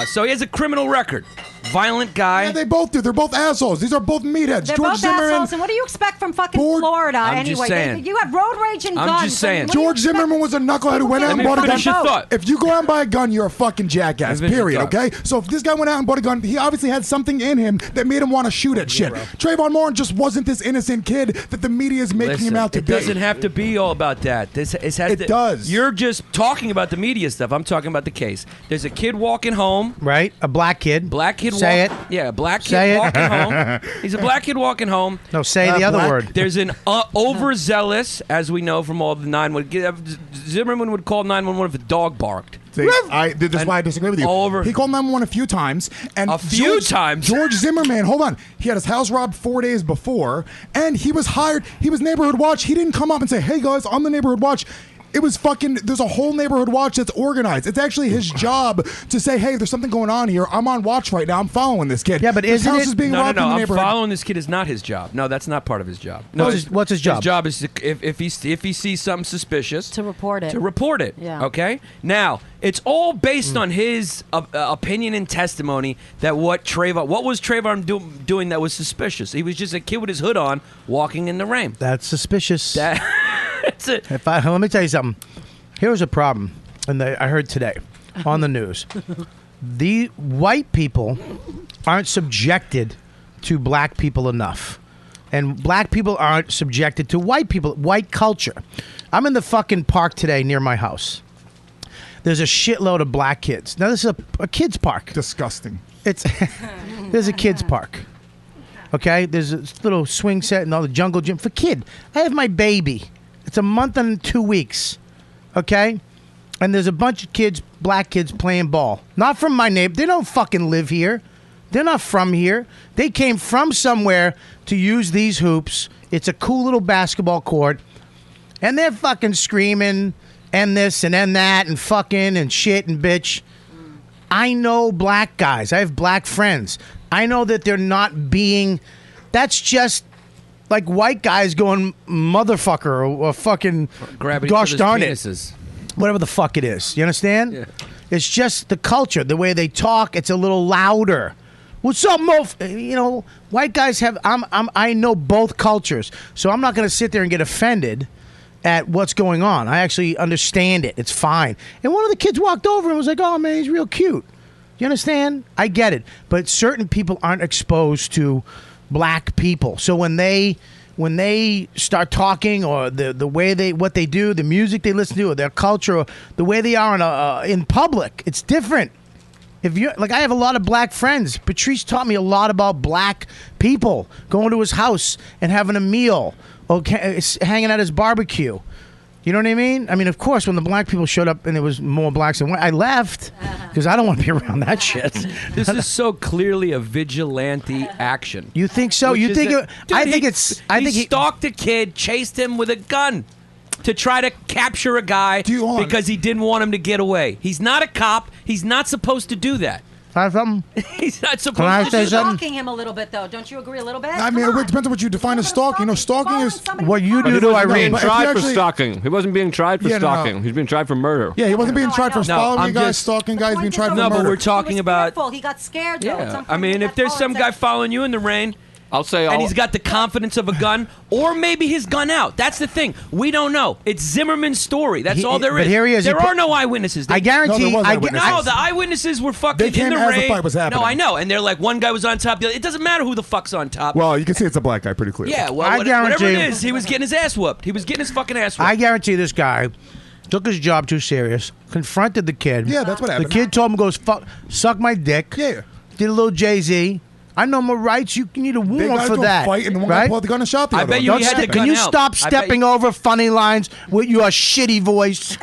So he has a criminal record. Violent guy. Yeah, they both do. They're both assholes. These are both meatheads. They're George both Zimmerman. assholes, and what do you expect from fucking Florida I'm just anyway? saying. You have road rage and guns. I'm just saying. What do you George Zimmerman was a knucklehead who went out and bought a gun. Finish your thought. If you go out and buy a gun, you're a fucking jackass, Finish your period, thought. okay? So if this guy went out and bought a gun, he obviously had something in him that made him want to shoot at shit. Trayvon Martin just wasn't this innocent kid that the media is making him out to it be. doesn't have to be all about that. It does. You're just talking about the media stuff. I'm talking about the case. There's a kid walking home. Right? A black kid. Say it. Yeah, a black kid Say it. walking home. He's a black kid walking home. No, say the other word. There's an overzealous, as we know from all the 911. Zimmerman would call 911 if a dog barked. See, this is why I disagree with you. He called 911 a few times. And George Zimmerman, hold on. He had his house robbed 4 days before, and he was hired. He was neighborhood watch. He didn't come up and say, hey, guys, I'm the neighborhood watch. It was fucking, there's a whole neighborhood watch that's organized. It's actually his job to say, hey, there's something going on here. I'm on watch right now. I'm following this kid. Yeah, but his house is being robbed in the neighborhood. Following this kid is not his job. No, that's not part of his job. No, What's his job? His job is to, if he sees something suspicious, to report it. To report it. Yeah. Okay. Now it's all based on his opinion and testimony that what was Trayvon doing that was suspicious. He was just a kid with his hood on, walking in the rain. That's suspicious. That's it. Let me tell you something. Here's a problem, and I heard today on the news. The white people aren't subjected to black people enough. And black people aren't subjected to white people, white culture. I'm in the fucking park today near my house. There's a shitload of black kids. Now, this is a kids' park. Disgusting. There's a kids' park. Okay? There's a little swing set and all the jungle gym for kid. I have my baby. It's a month and 2 weeks. Okay? And there's a bunch of kids, black kids, playing ball. Not from my neighborhood. They don't fucking live here. They're not from here. They came from somewhere to use these hoops. It's a cool little basketball court. And they're fucking screaming and this and then that and fucking and shit and bitch. I know black guys. I have black friends. I know that they're not being... That's just... like white guys going motherfucker or fucking gosh darn it, whatever the fuck it is. You understand? Yeah. It's just the culture, the way they talk. It's a little louder. What's up, Mof? You know, white guys have. I know both cultures, so I'm not going to sit there and get offended at what's going on. I actually understand it. It's fine. And one of the kids walked over and was like, "Oh man, he's real cute." You understand? I get it, but certain people aren't exposed to black people, so when they start talking, or the way what they do, the music they listen to, or their culture, or the way they are in public, it's different. If you like, I have a lot of black friends. Patrice taught me a lot about black people, going to his house and having a meal, okay, hanging at his barbecue. You know what I mean? I mean, of course, when the black people showed up and there was more blacks than white, I left because I don't want to be around that shit. This is so clearly a vigilante action. You think so? You think it? Dude, I think it's. I think he stalked a kid, chased him with a gun to try to capture a guy because he didn't want him to get away. He's not a cop. He's not supposed to do that. He's not supposed to. You're stalking him a little bit, though. Don't you agree a little bit? I mean, it depends on what you define as stalking. You know, stalking is what you do to Irene. He wasn't being tried for stalking. He wasn't being tried for stalking. He's being tried for murder. Yeah, he wasn't being tried for following guys, stalking guys, being tried for murder. No, but we're talking about. He got scared, though. Yeah, I mean, if there's some guy following you in the rain. I'll say, and he's got the confidence of a gun, or maybe his gun out. That's the thing. We don't know. It's Zimmerman's story. That's all there is. But here he is. There are no eyewitnesses. I guarantee. No, the eyewitnesses were fucking they in the came as rain. the fight was happening. No, I know. And they're like, one guy was on top. The other. It doesn't matter who the fuck's on top. Well, you can see it's a black guy pretty clearly. Yeah, well, whatever it is, he was getting his ass whooped. He was getting his fucking ass whooped. I guarantee this guy took his job too serious, confronted the kid. Yeah, that's what happened. The kid told him, "Goes fuck, suck my dick." Yeah. Did a little Jay-Z. I know my rights. You need a warrant for that. Fight and the one guy right? pulled the gun and shot the I other bet one. you he had the Can gun you out. stop stepping over funny lines with your shitty voice?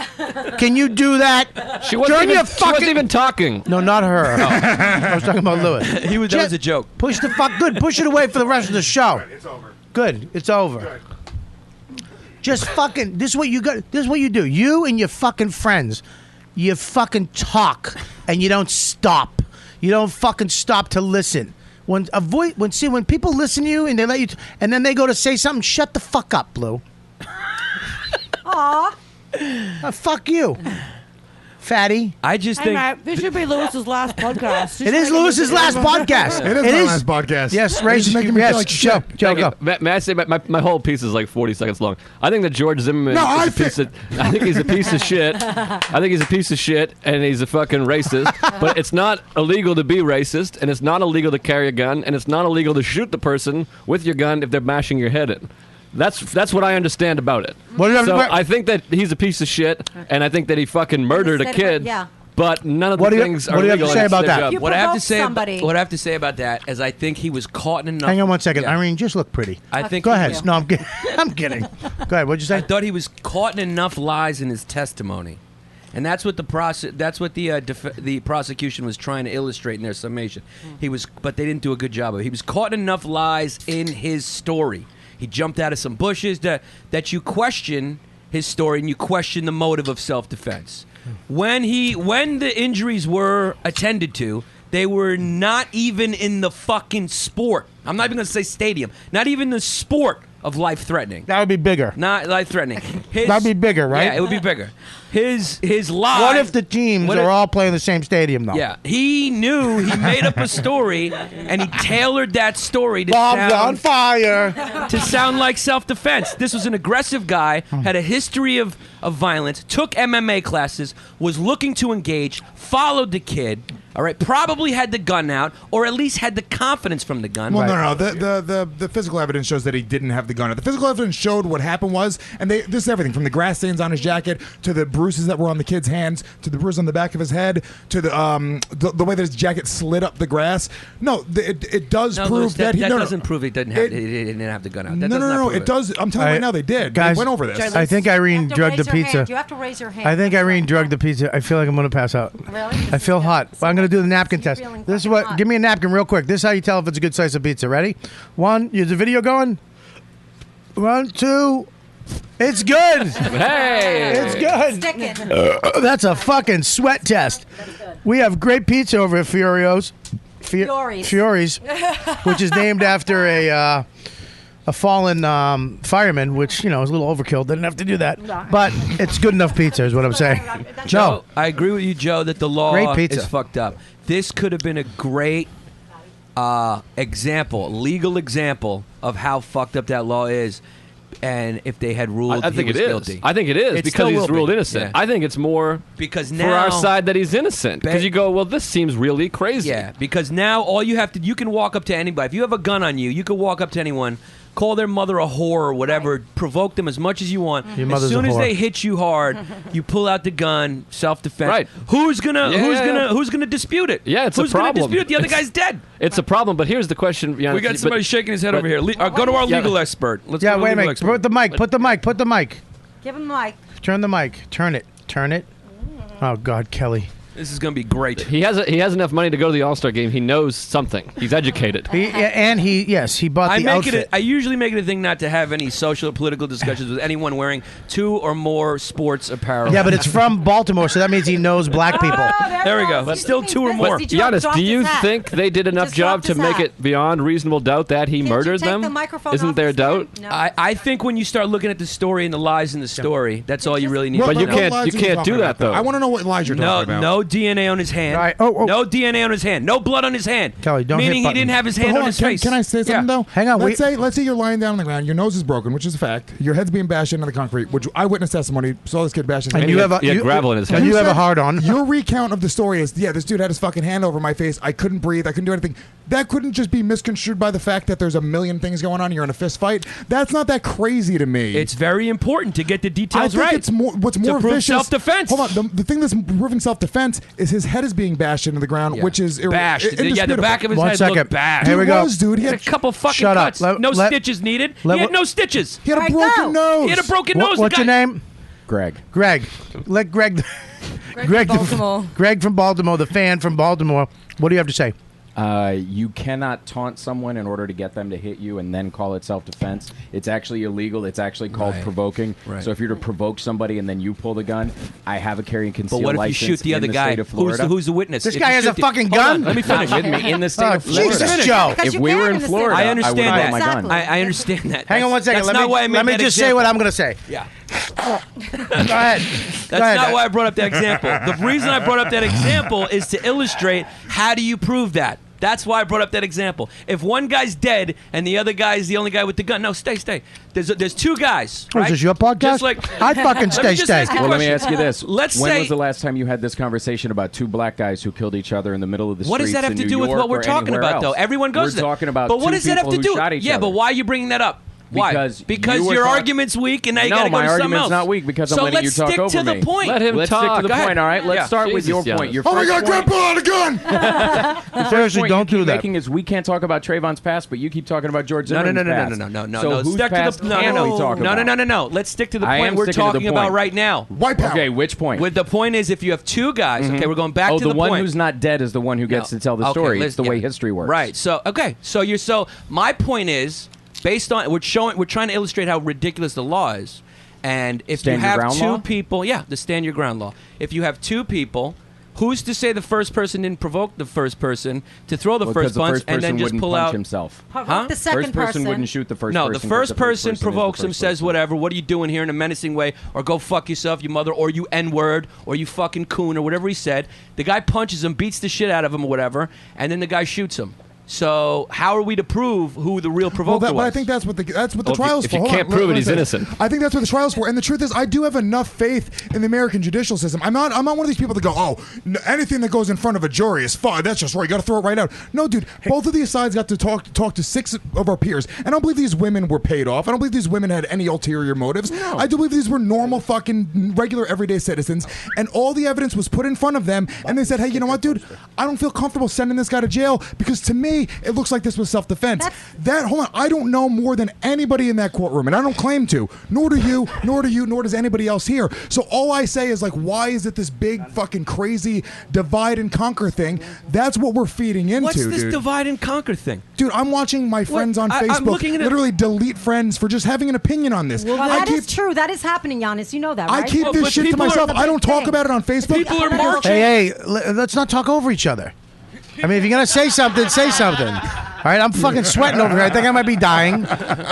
Can you do that? She wasn't even talking. No, not her. I was talking about Lewis. That was a joke. Push the fuck. Good. Push it away for the rest of the show. It's over. Good. It's over. Good. Just fucking. This is what you got. This is what you do. You and your fucking friends. You fucking talk and you don't stop. You don't fucking stop to listen. When people listen to you and they let you, and then they go to say something, shut the fuck up, Blue. Aw. Fuck you. fatty. I just think this should be Lewis's last podcast. It is Lewis's last podcast. It is my last podcast. Yes, Ray. making me feel like Joe, shit. go. May I say my whole piece is like 40 seconds long. I think that George Zimmerman is a piece of. I think he's a piece of shit. I think he's a piece of shit, and he's a fucking racist. But it's not illegal to be racist, and it's not illegal to carry a gun, and it's not illegal to shoot the person with your gun if they're bashing your head in. That's what I understand about it. So I think that he's a piece of shit, and I think that he fucking murdered a kid. Yeah. But none of the things are what do you have legal. to say about that? What I have to say, somebody. what I have to say about that is, I think he was caught in enough. Hang on one second, Yeah. Irene. Just look pretty. I think. Go ahead. No, I'm kidding. I'm kidding. Go ahead. What'd you say? I thought he was caught in enough lies in his testimony, and that's what the prosecution was trying to illustrate in their summation. But they didn't do a good job of it. He was caught in enough lies in his story. He jumped out of some bushes that you question his story and you question the motive of self-defense. When the injuries were attended to, they were not even in the fucking sport. I'm not even going to say stadium. Not even the sport of life-threatening. That would be bigger. Not life-threatening. That'd be bigger, right? Yeah, it would be bigger. His lie. What if the teams are all playing the same stadium, though? Yeah, he knew. He made up a story, and he tailored that story to Bob's on fire. to sound like self-defense. This was an aggressive guy, had a history of violence, took MMA classes, was looking to engage, followed the kid. All right, probably had the gun out, or at least had the confidence from the gun. Well, no. The physical evidence shows that he didn't have the gun. The physical evidence showed what happened was, and this is everything from the grass stains on his jacket to the bruises that were on the kid's hands to the bruise on the back of his head to the way that his jacket slid up the grass. No, it does prove that he doesn't prove he didn't have the gun out. That does not prove it does. I'm telling you right now, they did. Guys, they went over this. I think Irene drugged the pizza. You have to raise your hand. I think Irene drugged the pizza. I feel like I'm going to pass out. Really? I feel hot. But I'm going to do the napkin test. This is what. hot. Give me a napkin real quick. This is how you tell if it's a good slice of pizza. Ready? One. Is the video going? 1, 2. It's good. Hey. It's good. Stick it. That's a fucking sweat test. We have great pizza over at Fiore's. Fiore's, which is named after a fallen fireman, which, is a little overkill. Didn't have to do that. But it's good enough pizza is what I'm saying. Joe, I agree with you, Joe, that the law Great pizza. is fucked up. This could have been a great legal example of how fucked up that law is. And if they had ruled I think he was it is. guilty. I think it is It because still he's will be. ruled innocent. Yeah. I think it's more because for now our side that he's innocent. Because you go, well, this seems really crazy. Yeah, because now all you have to you can walk up to anybody. If you have a gun on you, you can walk up to anyone, call their mother a whore or whatever, provoke them as much as you want. Your As mother's soon a as whore. they hit you hard, you pull out the gun, self-defense. Right. Who's gonna Yeah. who's gonna dispute it? Yeah, it's who's a problem. gonna dispute it? The other guy's dead. It's a problem, but here's the question. We got somebody shaking his head over here. Go to our legal expert. Let's Yeah, go to wait a legal minute. expert. Put the mic. Put the mic. Give him the mic. Turn the mic. Turn it. Oh, God, Kelly. This is going to be great. He has enough money to go to the All-Star game. He knows something. He's educated. He bought the outfit. I usually make it a thing not to have any social or political discussions with anyone wearing 2 or more sports apparel. Yeah, but it's from Baltimore, so that means he knows black people. There we go. But still 2 or more. Giannis, do you think they did enough Just job dropped to his make hat. it beyond reasonable doubt that he murdered take them? the microphone Isn't off there his doubt? stand? No. I think when you start looking at the story and the lies in the story, that's all you really need. But to you know. can't do that though. I want to know what lies you're talking about. No DNA on his hand. Right. Oh. No DNA on his hand. No blood on his hand. Kelly, don't hit Meaning he buttons. didn't have his But hand hold on on, his can, face. can I say something though? Hang on, Let's say you're lying down on the ground. Your nose is broken, which is a fact. Your head's being bashed into the concrete, which eyewitness testimony saw this kid bash his head. And you have gravel in his head. And you have a hard on. Your recount of the story is, this dude had his fucking hand over my face. I couldn't breathe. I couldn't do anything. That couldn't just be misconstrued by the fact that there's a million things going on. You're in a fist fight. That's not that crazy to me. It's very important to get the I details think right. it's what's more prove vicious. self-defense. Hold on. The thing that's proving self-defense is his head is being bashed into the ground, which is bashed. The back of his 1 head second. looked bashed. Here we go. Dude, he He had had a couple fucking Shut up. cuts. Let- no let- stitches needed. let- He had no stitches. He had a Right, broken go. nose. He had a broken nose. What's your name? Greg. Greg. Let Greg. Greg from Baltimore. Greg from Baltimore, the fan from Baltimore. What do you have to say? You cannot taunt someone in order to get them to hit you and then call it self-defense. It's actually illegal. It's actually called provoking. Right. So if you're to provoke somebody and then you pull the gun, I have a carry and conceal But what if you license shoot the other in guy? state of Florida. Who's the witness? This If guy you has shoot a the- fucking Hold gun? on, let me finish. Not with me. In the state of Florida. Jesus, Joe. If we were in Florida, I understand I would that. have my gun. I understand that. Hang on one second. That's not why I made let me that just say example. what I'm going to say. Yeah. Go ahead. That's not why I brought up that example. The reason I brought up that example is to illustrate how do you prove that. That's why I brought up that example. If one guy's dead and the other guy is the only guy with the gun, no, stay. There's two guys. Oh, Right? is this your podcast? Just like, I'd fucking Let me just stay. ask you a Well, let me question. ask you this. Let's when say was the last time you had this conversation about two black guys who killed each other in the middle of the what streets does that have in to New do with York what we're or talking anywhere about, though? else? Everyone goes We're there. talking about but what two does that have people to who do? shot each Yeah, other. but why are you bringing that up? Why? Because Because you were your talk- argument's weak, and now you No, got to go my to something argument's else. not weak because so I'm letting you let's talk stick over to the me. point. Let him Let's talk. stick to the Go ahead. point, all right? Let's Yeah. start with your Jesus, point. Yannis. Your Oh my first God, point- Grandpa on a gun! Seriously, point don't you keep do that. making is we can't talk about Trayvon's past, but you keep talking about George No. Zimmerman's past. So whose Stick past to the can we talk about? No. Let's stick to the I point am we're sticking to the talking about point. right now. White power. Okay, which point? With the point is, if you have two guys, okay, we're going back Oh, to the the one point. who's not dead is the one who gets to tell the Okay, story. It's listen, the way yeah. history works. Right. So my point is, based on we're trying to illustrate how ridiculous the law is. And if Stand you your have ground two law? people, the stand your ground law. If you have two people, who's to say the first person didn't provoke the first person to throw the Well, first 'cause the punch first and then person just wouldn't pull punch out himself. Provoke the second First person wouldn't shoot the first No, person. the 'cause first person is the provokes him, first says person. whatever. What are you doing here in a menacing way? Or go fuck yourself, you mother, or you N-word, or you fucking coon, or whatever he said. The guy punches him, beats the shit out of him, or whatever, and then the guy shoots him. So how are we to prove who the real provoker was? But I think that's what the trial's if for. you Hold can't on, prove let it, me he's say innocent. I think that's what the trial's for. And the truth is, I do have enough faith in the American judicial system. I'm not one of these people that go, anything that goes in front of a jury is fine. That's just right. You got to throw it right out. No, dude. Both of these sides got to talk to 6 of our peers. And I don't believe these women were paid off. I don't believe these women had any ulterior motives. No. I do believe these were normal, fucking, regular, everyday citizens. And all the evidence was put in front of them. And they said, hey, you know what, dude? I don't feel comfortable sending this guy to jail because to me, it looks like this was self-defense. Hold on. I don't know more than anybody in that courtroom, and I don't claim to. Nor do you, nor does anybody else here. So all I say is, like, why is it this big fucking crazy divide and conquer thing? That's what we're feeding into, What's this dude. divide and conquer thing? Dude, I'm watching my friends on I'm Facebook looking at it- literally delete friends for just having an opinion on this. Well, I that keep, is true. That is happening, Giannis. You know that, right? I keep Well, this but shit to people are- myself. I don't talk about it on Facebook. People are marching. Hey, let's not talk over each other. I mean, if you're going to say something, say something. All right, I'm fucking sweating over here. I think I might be dying.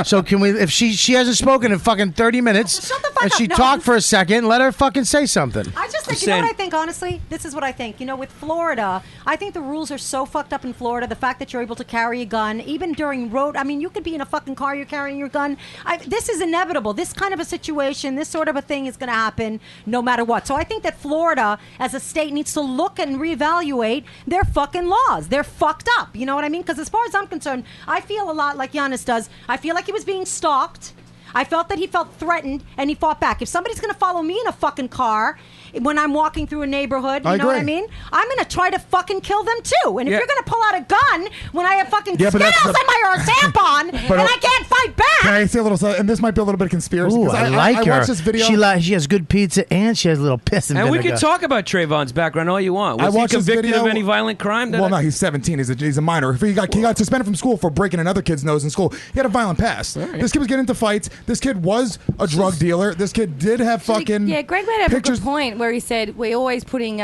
So can we, if she hasn't spoken in fucking 30 minutes, Shut the fuck and up. she No. talked for a second, let her fucking say something. I just think, you know what I think, honestly? This is what I think. You know, with Florida, I think the rules are so fucked up in Florida. The fact that you're able to carry a gun, even during road, I mean, you could be in a fucking car, you're carrying your gun. This is inevitable. This kind of a situation, this sort of a thing is going to happen no matter what. So I think that Florida, as a state, needs to look and reevaluate their fucking laws. They're fucked up. You know what I mean? Because as far as I'm concerned, I feel a lot like Yannis does. I feel like he was being stalked. I felt that he felt threatened, and he fought back. If somebody's going to follow me in a fucking car when I'm walking through a neighborhood, you know what I mean? I'm going to try to fucking kill them too. And if you're going to pull out a gun when I have fucking Skittles in my or a tampon and I can't fight back. Can I say a little? And this might be a little bit of conspiracy. Ooh, 'cause I like I her. watched this video. She has good pizza and she has a little piss and And we vinegar. can talk about Trayvon's background all you want. Was I he watched this convicted video- of any violent crime? Well, no, he's 17. He's a minor. He got suspended from school for breaking another kid's nose in school. He had a violent past. This kid was getting into fights. This kid was a drug dealer. This kid did have fucking Yeah, Greg made up a pictures. good point where he said we're always putting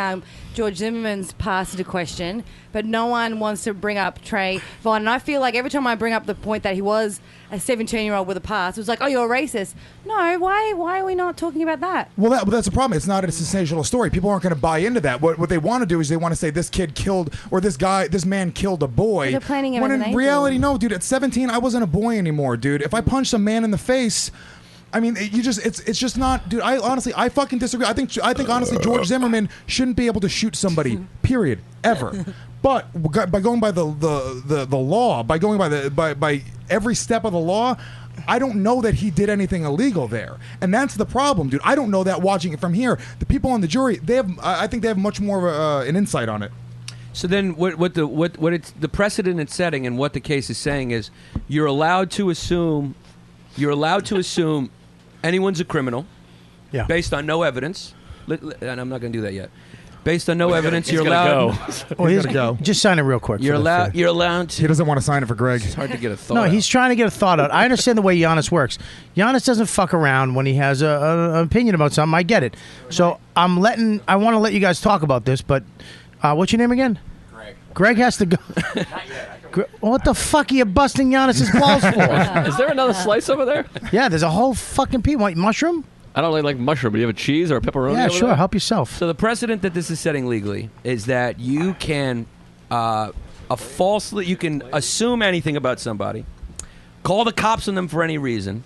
George Zimmerman's past into question, but no one wants to bring up Trayvon. And I feel like every time I bring up the point that he was a 17-year-old with a past, it was like, oh, you're a racist. No, why are we not talking about that? Well, that's the problem. It's not a sensational story. People aren't going to buy into that. What they want to do is they want to say this kid killed, or this man killed a boy. They're planning him when as in an angel. reality, no, dude. At 17, I wasn't a boy anymore, dude. If I punched a man in the face, I mean, it's just not, dude. I fucking disagree. I think honestly, George Zimmerman shouldn't be able to shoot somebody. Period. Ever. But by going by the law, by going by every step of the law, I don't know that he did anything illegal there, and that's the problem, dude. I don't know that watching it from here. The people on the jury, I think they have much more of an insight on it. So then, what it's the precedent it's setting and what the case is saying is, you're allowed to assume anyone's a criminal, based on no evidence, and I'm not going to do that yet. Based on no evidence, you're gonna allowed. Well, He's gotta go. Just sign it real quick. You're for the- allowed. You're allowed. He doesn't want to sign it for Greg. It's hard to get a thought. No, out. he's trying to get a thought out. I understand the way Giannis works. Giannis doesn't fuck around when he has an opinion about something. I get it. So I want to let you guys talk about this, but what's your name again? Greg. Greg has to go. What the fuck are you busting Giannis's balls for? Is there another slice over there? Yeah, there's a whole fucking piece. What, mushroom? I don't really like mushroom, but you have a cheese or a pepperoni? Yeah, over sure. there? Help yourself. So the precedent that this is setting legally is that you can you can assume anything about somebody, call the cops on them for any reason,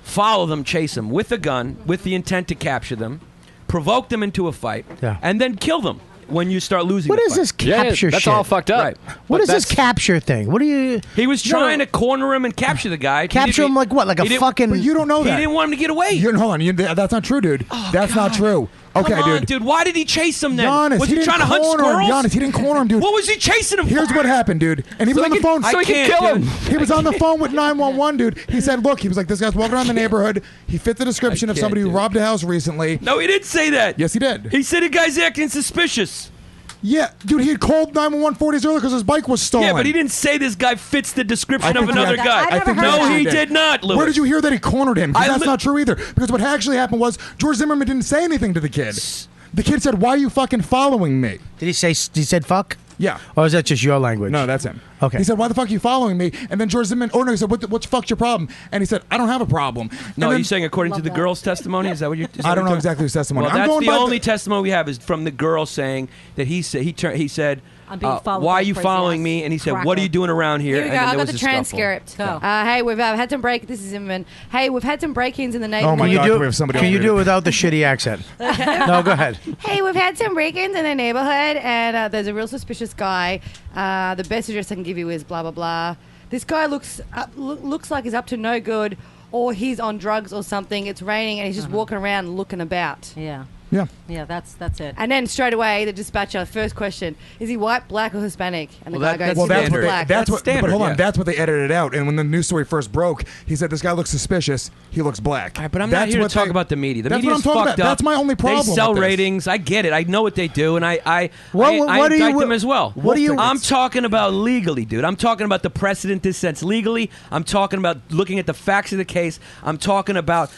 follow them, chase them with a gun with the intent to capture them, provoke them into a fight, and then kill them when you start losing. What the is fight. this capture that's shit? all fucked up. Right. What is this capture thing? What do you? He was trying to corner him and capture the guy. Capture him like what? Like a fucking? But you don't know that. He didn't want him to get away. Hold on. That's not true, dude. That's not true. Okay, Come on, dude. Why did he chase him then? Giannis, was he didn't trying to hunt corner him. squirrels? Giannis, he didn't corner him, dude. What was he chasing him Here's for? what happened, dude. And he was on the phone. So he could kill him. He was on the phone with 911, dude. He said, look, he was like, this guy's walking around the neighborhood. He fit the description of somebody who robbed a house recently. No, he didn't say that. Yes, he did. He said the guy's acting suspicious. Yeah, dude, he had called 911 4 days earlier because his bike was stolen. Yeah, but he didn't say this guy fits the description of think another he- guy. I think No, actually he did not, Louis. Where did you hear that he cornered him? 'Cause I that's li- not true either. Because what actually happened was George Zimmerman didn't say anything to the kid. The kid said, why are you fucking following me? Did he say? He said fuck? Yeah. Or is that just your language? No, that's him. Okay. He said, why the fuck are you following me? And then George Zimmerman, he said, what the fuck's your problem? And he said, I don't have a problem. No, And then- you're saying according to the girl's testimony? Is that what you're I don't know exactly whose testimony. Well, I'm that's going the by only testimony we have is from the girl saying that he said, I'm being followed why by are you crazy following ass me? And he said, cracker. what are you doing around here? Here we And go. then I there got was the a scuffle. transcript. Hey, we've had some this is Zimmerman. Hey, we've had some break-ins in the Oh neighborhood. my Can God, you we have somebody Can else you read do it. it without the shitty accent? No, go ahead. Hey, we've had some break-ins in the neighborhood, and there's a real suspicious guy. The best address I can give you is blah blah blah. This guy looks like he's up to no good, or he's on drugs or something. It's raining, and he's just walking around looking about. Yeah. Yeah. Yeah, that's it. And then straight away, the dispatcher, first question, is he white, black, or Hispanic? And the Well, guy goes, Well, that's what standard. they, black. that's what. standard, But hold on, yeah. that's what they edited out. And when the news story first broke, he said this guy looks suspicious. He looks black. All right, but I'm That's not here to what talk they- about the media. The That's media's what I'm talking fucked about. up. That's my only problem. They sell with this. ratings. I get it. I know what they do, and I What do you- indict them as well. what do you- I'm talking about legally, dude. I'm talking about the precedent this sets legally. I'm talking about looking at the facts of the case. I'm talking about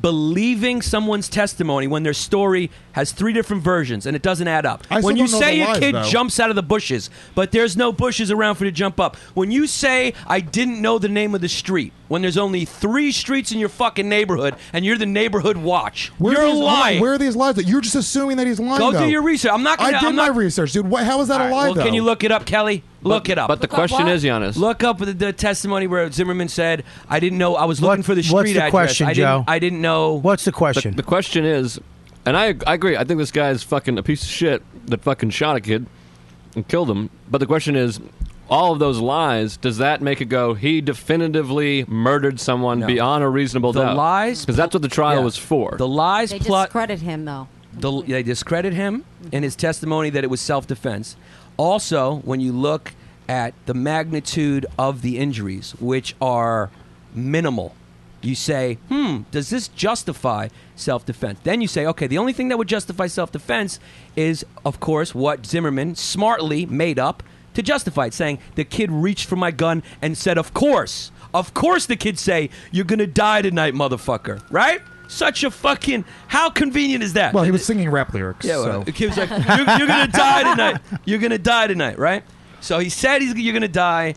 believing someone's testimony when their story has 3 different versions and it doesn't add up. I When still you don't know say the a lies, kid though. jumps out of the bushes, but there's no bushes around for you to jump up. When you say I didn't know the name of the street, when there's only 3 streets in your fucking neighborhood and you're the neighborhood watch, Where are you're these- hold on, lying. Where are these lies? That you're just assuming that he's lying. Go though. do your research. I'm not gonna. I did I'm my not, research, dude. How is that a lie? well, though? can you look it up, Kelly? Look it up. But the question is, Giannis. Look up the testimony where Zimmerman said, "I didn't know. I was looking for the street what's the address. question, Joe? I didn't know." What's the question? The question is, and I agree. I think this guy's fucking a piece of shit that fucking shot a kid and killed him. But the question is, all of those lies, does that make it go, he definitively murdered someone No. beyond a reasonable The doubt? lies, Because that's what the trial yeah. was for. The lies They plot. discredit him though. They discredit him in his testimony that it was self-defense. Also, when you look at the magnitude of the injuries, which are minimal, you say, does this justify self-defense? Then you say, okay, the only thing that would justify self-defense is, of course, what Zimmerman smartly made up to justify it, saying the kid reached for my gun and said, of course the kid say, you're going to die tonight, motherfucker, right? Such a fucking, how convenient is that? Well, he was singing rap lyrics. Yeah, well, so. the kid was like, you're going to die tonight. You're going to die tonight, right? So he said you're going to die.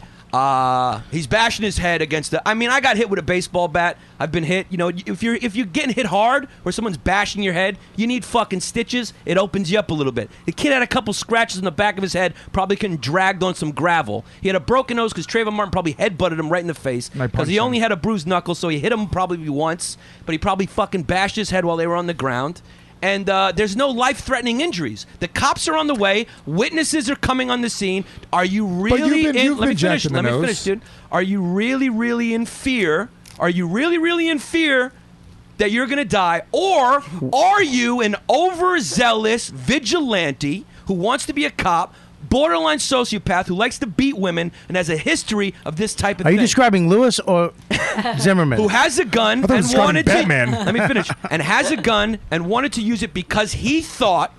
He's bashing his head against the. I mean, I got hit with a baseball bat. I've been hit. You know, if you're getting hit hard or someone's bashing your head, you need fucking stitches. It opens you up a little bit. The kid had a couple scratches on the back of his head, probably getting dragged on some gravel. He had a broken nose because Trayvon Martin probably headbutted him right in the face because he only had a bruised knuckle, so he hit him probably once, but he probably fucking bashed his head while they were on the ground. And there's no life-threatening injuries. The cops are on the way. Witnesses are coming on the scene. Are you really Let me finish, dude. Are you really, really in fear? Are you really, really in fear that you're going to die? Or are you an overzealous vigilante who wants to be a cop, borderline sociopath who likes to beat women and has a history of this type of Are thing? you describing Lewis or Zimmerman? Who has a gun I thought he and was describing wanted Batman. to let me finish. And has a gun and wanted to use it because he thought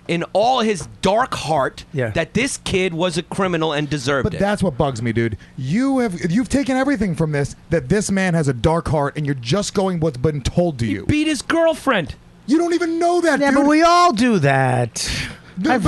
in all his dark heart Yeah. that this kid was a criminal and deserved But it. that's what bugs me, dude. You've taken everything from this, that this man has a dark heart, and you're just going what's been told to you. Beat his girlfriend. You don't even know that, Yeah, dude. but we all do that. I've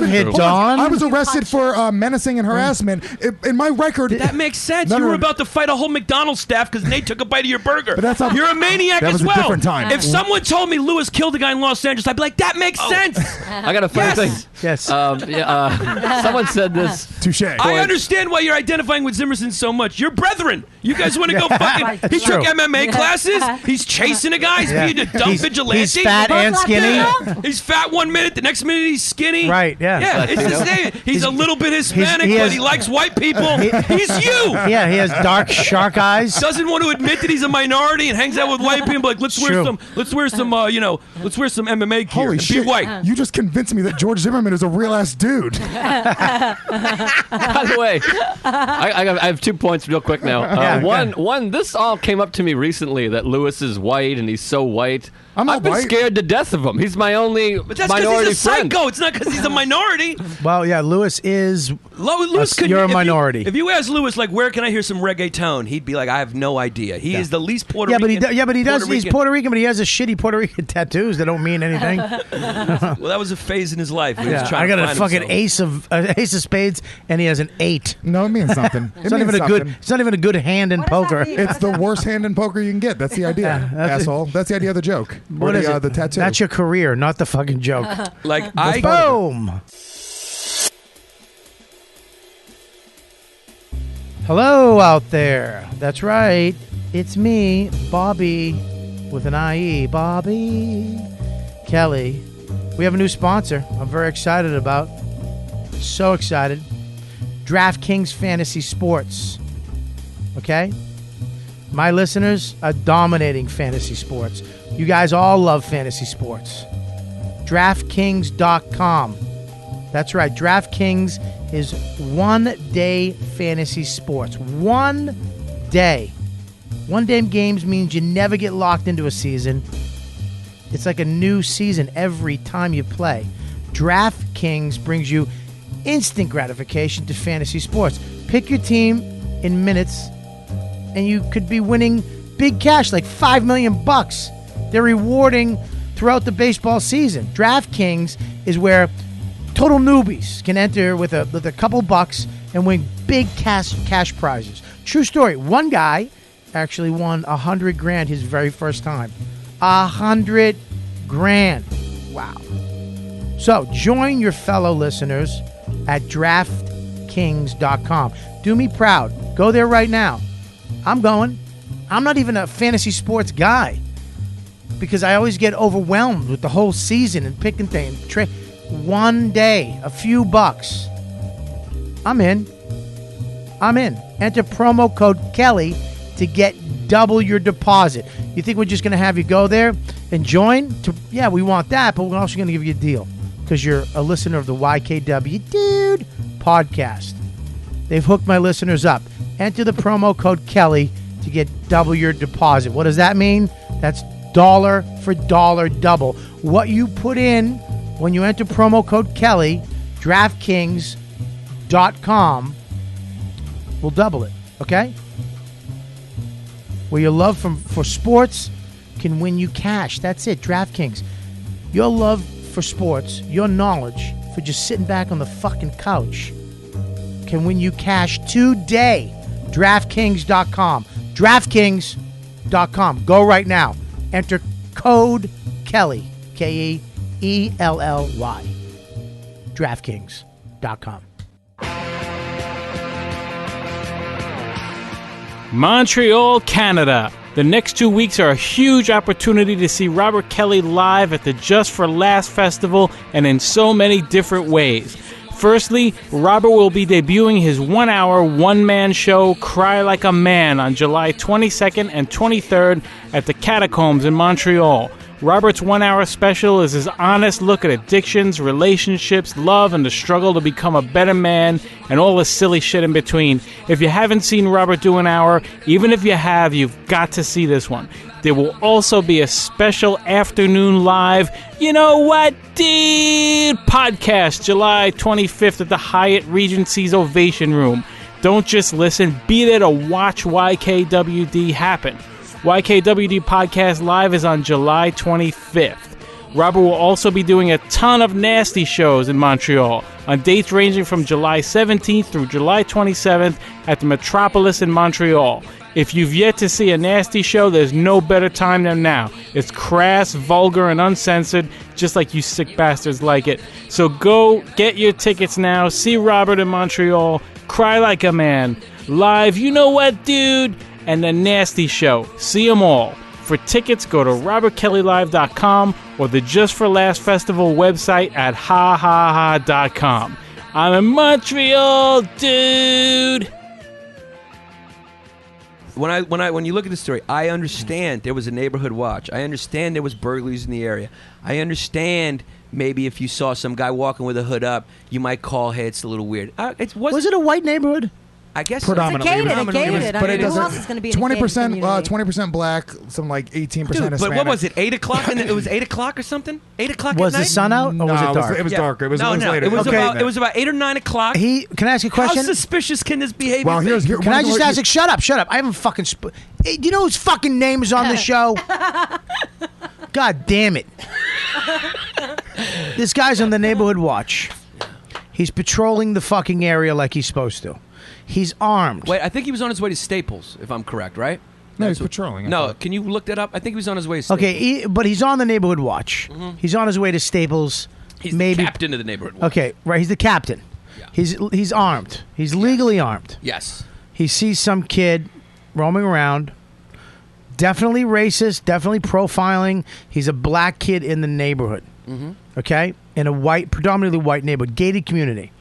hit Dawn. I was arrested for menacing and harassment. In my record, That makes sense. No, you no, were no. about to fight a whole McDonald's staff because Nate took a bite of your burger. But that's not- You're a maniac that was as a well. different time. If someone told me Lewis killed a guy in Los Angeles, I'd be like, that makes sense. I got a funny Yes. thing. Yes. Someone said this. Touche. I understand why you're identifying with Zimmerson so much. You're brethren. You guys want to go fucking... He It's took true. MMA classes. He's chasing a guy. He's Yeah. being a dumb He's vigilante. fat and skinny. He's fat 1 minute. The next minute he's skinny. Right, yeah. Yeah, it's the same. He's a little bit Hispanic, he but has- he likes white people. He's you. Yeah, he has dark shark eyes. Doesn't want to admit that he's a minority and hangs out with white people. Like, let's wear True. some MMA gear. Holy and shit! Be white. You just convinced me that George Zimmerman is a real ass dude. By the way, I have 2 points real quick now. One. This all came up to me recently that Lewis is white and he's so white. I've been white. scared to death of him. He's my only But that's because minority he's a friend. psycho. It's not because he's a minority. Well, yeah, Lewis is. Lewis could. You're a if you- minority. If you ask Lewis, like, where can I hear some reggaeton? He'd be like, I have no idea. He is the least Puerto Yeah, Rican. but he does. He's Rican. Puerto Rican, but he has a shitty Puerto Rican tattoos that don't mean anything. Well, that was a phase in his life. He was Yeah, trying I got to a find fucking himself. ace of spades, and he has an 8. No, it means something. It's not even a good. It's not even a good hand in poker. It's the worst hand in poker you can get. That's the idea, that's asshole. That's the idea of the joke. What Or is the, it? the tattoo. That's your career, not the fucking joke. Like Boom. Hello out there. That's right. It's me, Bobby, with an IE. Bobby Kelly. We have a new sponsor I'm very excited about. So excited. DraftKings Fantasy Sports. Okay? My listeners are dominating fantasy sports. You guys all love fantasy sports. DraftKings.com. That's right. DraftKings is one-day fantasy sports. 1 day. One-day games means you never get locked into a season. It's like a new season every time you play. DraftKings brings you instant gratification to fantasy sports. Pick your team in minutes, and you could be winning big cash, like $5 million. They're rewarding throughout the baseball season. DraftKings is where total newbies can enter with a couple bucks and win big cash prizes. True story. One guy actually won $100,000 his very first time. $100,000. Wow. So join your fellow listeners at DraftKings.com. Do me proud. Go there right now. I'm going. I'm not even a fantasy sports guy because I always get overwhelmed with the whole season and picking things. 1 day, a few bucks. I'm in. Enter promo code Kelly to get double your deposit. You think we're just going to have you go there and join? Yeah, we want that, but we're also going to give you a deal because you're a listener of the YKWD Dude podcast. They've hooked my listeners up. Enter the promo code Kelly to get double your deposit. What does that mean? That's dollar for dollar double. What you put in when you enter promo code Kelly, DraftKings.com will double it, okay? Where your love for sports can win you cash. That's it, DraftKings. Your love for sports, your knowledge for just sitting back on the fucking couch can win you cash today. DraftKings.com. DraftKings.com. Go right now. Enter code Kelly, Kelly. DraftKings.com. Montreal, Canada. The next 2 weeks are a huge opportunity to see Robert Kelly live at the Just for Laughs Festival and in so many different ways. Firstly, Robert will be debuting his 1-hour, one-man show, Cry Like a Man, on July 22nd and 23rd at the Catacombs in Montreal. Robert's 1-hour special is his honest look at addictions, relationships, love, and the struggle to become a better man, and all the silly shit in between. If you haven't seen Robert do an hour, even if you have, you've got to see this one. There will also be a special afternoon live, you know what, dude, podcast July 25th at the Hyatt Regency's Ovation Room. Don't just listen, be there to watch YKWD happen. YKWD Podcast Live is on July 25th. Robert will also be doing a ton of nasty shows in Montreal on dates ranging from July 17th through July 27th at the Metropolis in Montreal. If you've yet to see a nasty show, there's no better time than now. It's crass, vulgar, and uncensored, just like you sick bastards like it. So go get your tickets now. See Robert in Montreal. Cry like a man. Live, you know what, dude? And the nasty show. See them all. For tickets, go to robertkellylive.com or the Just for Last Festival website at hahaha.com. I'm in Montreal, dude. When you look at the story, I understand there was a neighborhood watch. I understand there was burglaries in the area. I understand maybe if you saw some guy walking with a hood up, you might call, hey, it's a little weird. Was it a white neighborhood? I guess predominantly. It's a gated. But it who doesn't. else is going to be in a gated 20%, community? 20% black, some like 18% Dude, Hispanic. but what was it? 8 o'clock? And it was 8 o'clock or something? 8 o'clock. Was at the night? sun out or was it dark? It was darker. It was later. It was Okay. about. It was about 8 or 9 o'clock. Can I ask you a question? How suspicious can this behavior Well, be? Can I just ask you? Shut up. I haven't fucking. Hey, do you know whose fucking name is on the show? God damn it. This guy's on the neighborhood watch. He's patrolling the fucking area like he's supposed to. He's armed. Wait, I think he was on his way to Staples, if I'm correct, right? No, he's patrolling. No, can you look that up? I think he was on his way to Staples. Okay, but he's on the neighborhood watch. He's on his way to Staples. He's maybe the captain of the neighborhood watch. Okay, right. He's the captain. Yeah. He's armed. He's legally armed. Yes. He sees some kid roaming around. Definitely racist. Definitely profiling. He's a black kid in the neighborhood. Okay, in a predominantly white neighborhood, gated community.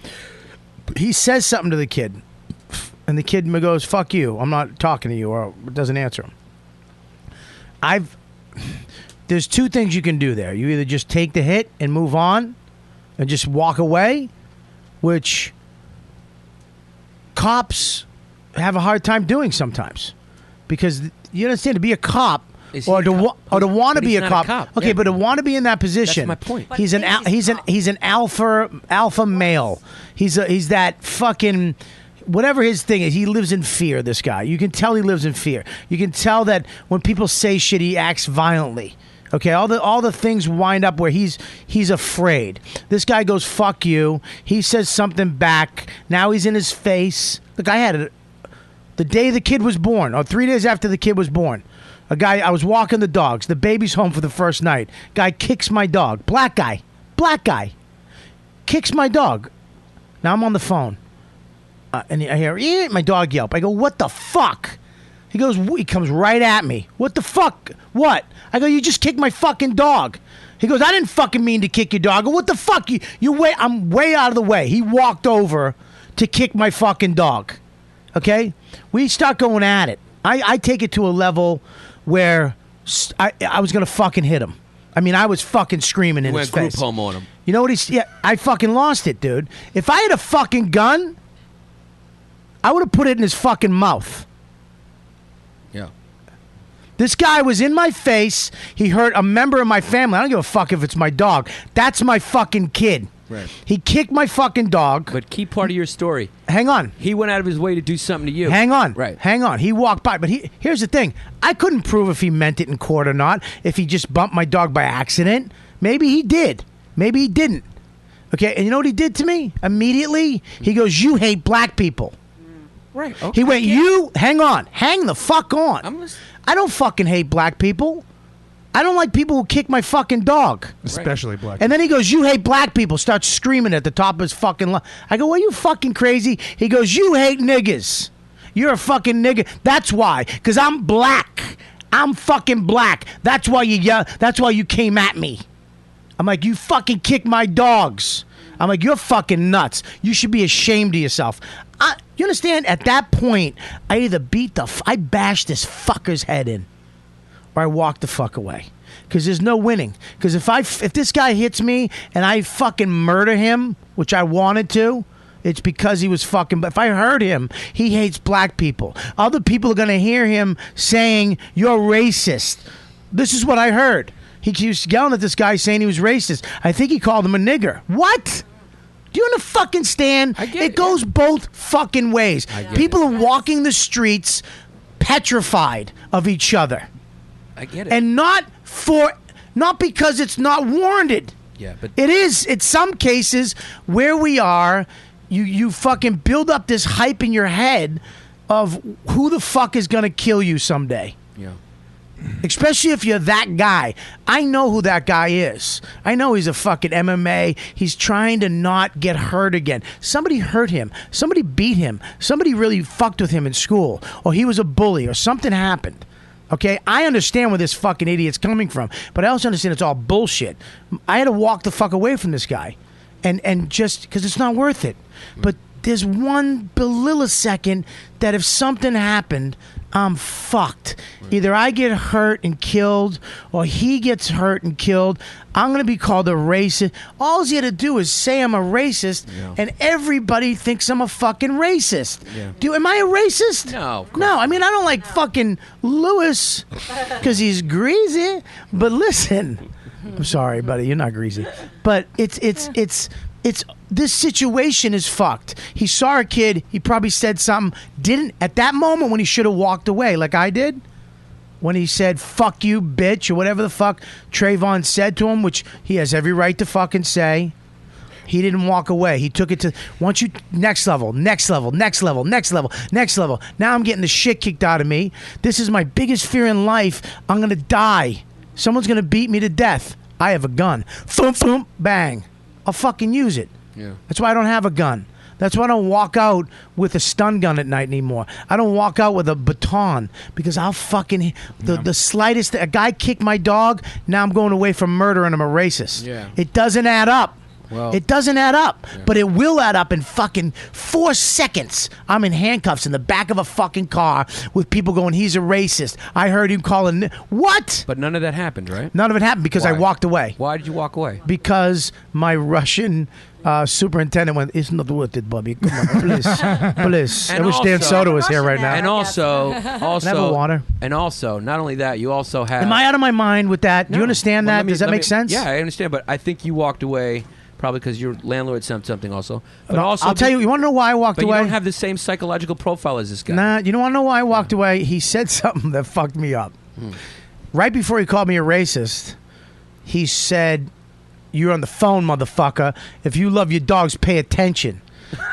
He says something to the kid, and the kid goes, "Fuck you! I'm not talking to you," or doesn't answer him. There's two things you can do there. You either just take the hit and move on, and just walk away, which cops have a hard time doing sometimes, because you understand, to be a cop. Or to want to be a cop. Okay, but to want to be in that position. That's my point. He's an alpha male. He's that fucking whatever his thing is. He lives in fear. This guy. You can tell he lives in fear. You can tell that when people say shit, he acts violently. Okay, all the things wind up where he's afraid. This guy goes, "Fuck you." He says something back. Now he's in his face. Look, I had it the day the kid was born, or 3 days after the kid was born. I was walking the dogs. The baby's home for the first night. Guy kicks my dog. Black guy. Kicks my dog. Now I'm on the phone. And I hear, my dog yelp. I go, "What the fuck?" He comes right at me. "What the fuck? What?" I go, "You just kicked my fucking dog." He goes, "I didn't fucking mean to kick your dog." I go, "What the fuck? I'm way out of the way." He walked over to kick my fucking dog. Okay? We start going at it. I take it to a level where I was going to fucking hit him. I mean, I was fucking screaming in his face. Went group home on him. You know what I fucking lost it, dude. If I had a fucking gun, I would have put it in his fucking mouth. Yeah. This guy was in my face. He hurt a member of my family. I don't give a fuck if it's my dog. That's my fucking kid. Right. He kicked my fucking dog. But key part of your story. Hang on. He went out of his way to do something to you. Hang on. Right. Hang on. He walked by. But here's the thing. I couldn't prove if he meant it in court or not. If he just bumped my dog by accident. Maybe he did. Maybe he didn't. Okay. And you know what he did to me? Immediately, he goes, "You hate black people." Right. Okay. He went, hang on. Hang the fuck on. I don't fucking hate black people. I don't like people who kick my fucking dog. Especially black. And then he goes, "You hate black people." Starts screaming at the top of his fucking lungs. I go, "Are you fucking crazy?" He goes, "You hate niggas. You're a fucking nigga." That's why. Because I'm black. I'm fucking black. That's why you came at me. I'm like, "You fucking kicked my dogs." I'm like, "You're fucking nuts. You should be ashamed of yourself." You understand? At that point, I either I bashed this fucker's head in, or I walk the fuck away. Because there's no winning. Because if this guy hits me and I fucking murder him, which I wanted to, It's because he was fucking. But if I heard him, he hates black people. Other people are gonna hear him saying you're racist. This is what I heard. He was yelling at this guy saying he was racist. I think he called him a nigger. What? Do you understand? It goes both fucking ways. People are walking the streets petrified of each other. I get it. And not because it's not warranted. Yeah, but it is. In some cases where we are, you fucking build up this hype in your head of who the fuck is gonna kill you someday. Yeah. Especially if you're that guy. I know who that guy is. I know he's a fucking MMA. He's trying to not get hurt again. Somebody hurt him. Somebody beat him. Somebody really fucked with him in school. Or he was a bully or something happened. Okay? I understand where this fucking idiot's coming from. But I also understand it's all bullshit. I had to walk the fuck away from this guy. And just because it's not worth it. But there's one millisecond that if something happened, I'm fucked. Either I get hurt and killed or he gets hurt and killed. I'm going to be called a racist. All he had to do is say I'm a racist and everybody thinks I'm a fucking racist. Yeah. Am I a racist? No. No, I mean, I don't like fucking Lewis because he's greasy. But listen, I'm sorry, buddy, you're not greasy. But it's this situation is fucked. He saw a kid. He probably said something. Didn't at that moment when he should have walked away, like I did. When he said "fuck you, bitch" or whatever the fuck Trayvon said to him, which he has every right to fucking say. He didn't walk away. He took it to once you next level, next level, next level, next level, next level. Now I'm getting the shit kicked out of me. This is my biggest fear in life. I'm gonna die. Someone's gonna beat me to death. I have a gun. Boom, boom, bang. I'll fucking use it. Yeah. That's why I don't have a gun. That's why I don't walk out with a stun gun at night anymore. I don't walk out with a baton because I'll fucking the slightest. A guy kicked my dog. Now I'm going away from murder and I'm a racist. Yeah. It doesn't add up. Well, it doesn't add up, but it will add up in fucking 4 seconds. I'm in handcuffs in the back of a fucking car with people going, he's a racist. I heard him calling. What? But none of that happened, right? None of it happened because I walked away. Why did you walk away? Because my Russian superintendent went, it's not worth it, Bobby. Come on, please. Please. I wish Dan Soda was here right now. And also, Have a water. And also, not only that, you also have. Am I out of my mind with that? Do you understand that? Does that make sense? Yeah, I understand, but I think you walked away probably because your landlord sent something also. But No, also, I'll tell you, you want to know why I walked but away? you don't have the same psychological profile as this guy. Nah, you don't want to know why I walked away? He said something that fucked me up. Right before he called me a racist, he said, "You're on the phone, motherfucker. If you love your dogs, pay attention."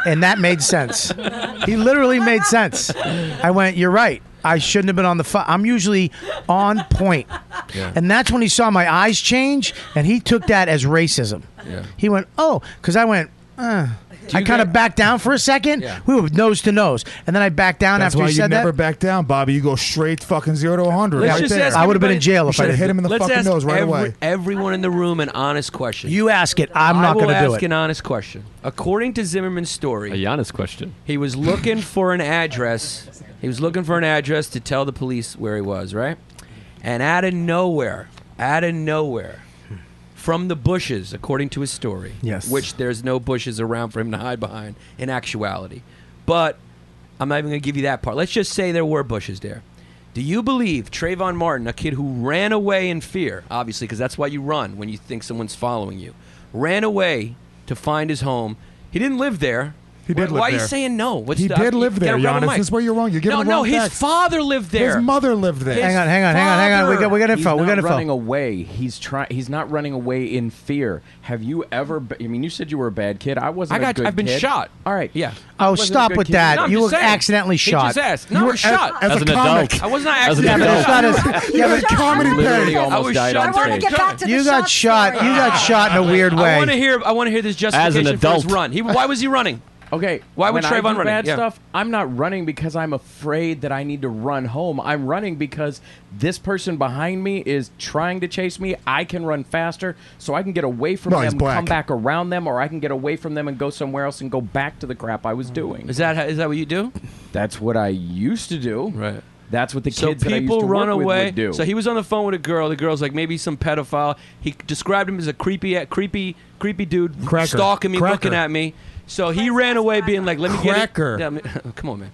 And that made sense. He literally made sense. I went, "You're right. I shouldn't have been on the phone." I'm usually on point. Yeah. And that's when he saw my eyes change, and he took that as racism. Yeah. He went, "Oh," because I went, I kind of backed down for a second. Yeah. We were nose to nose, and then I backed down That's after why he you said never that. back down, Bobby. You go straight fucking 0 to 100. Let's Right just there. ask I would have been in everybody- jail You if I should have did. hit him in the Let's fucking ask nose right away. everyone in the room an honest question. You ask it. I'm not going to do I will ask it. an honest question. According to Zimmerman's story, A Giannis question. he was looking for an address. He was looking for an address to tell the police where he was, right? And out of nowhere, from the bushes, according to his story, Yes. which there's no bushes around for him to hide behind in actuality. But I'm not even going to give you that part. Let's just say there were bushes there. Do you believe Trayvon Martin, a kid who ran away in fear, obviously, because that's why you run when you think someone's following you, ran away to find his home? He didn't live there. He did live Why are you there. saying no? He did live there, Giannis. This is where you're wrong. You're giving the No, wrong his facts. father lived there. His mother lived there. Hang on. We got info. He's We got not info. running away. He's not running away in fear. Have you ever? I mean, you said you were a bad kid. I wasn't. I've been kid. shot. All right. Yeah. Oh, wasn't a stop good with kid. that. No, I'm You just were saying. accidentally He shot. just asked. No, I was shot. As As a an comic. adult. I was not As an accidentally Yeah, but it's adult. not as. You have a comedy Literally peg. almost I was died shot on during stage. Get back to the You got shot shot. story. You got shot in a weird way. I want to hear this justification for his adult. run. Why was he running? Okay. Why would when I Trayvon do run? bad Yeah. stuff? I'm not running because I'm afraid that I need to run home. I'm running because this person behind me is trying to chase me. I can run faster, so I can get away from No, he's them, black. come back around them, or I can get away from them and go somewhere else and go back to the crap I was doing. Is that what you do? That's what I used to do. Right. That's what the So kids that I used people to run work with away. would do. So he was on the phone with a girl. The girl's like maybe some pedophile. He described him as a creepy dude Cracker. stalking me, Cracker. looking at me. So he ran away, being like, "Let me Cracker. get it." Come on, man.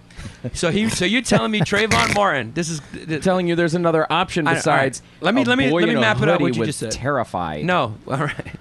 So you're telling me Trayvon Martin? This is telling you there's another option besides. Let me map it out. What you just said. Terrified. No. All right.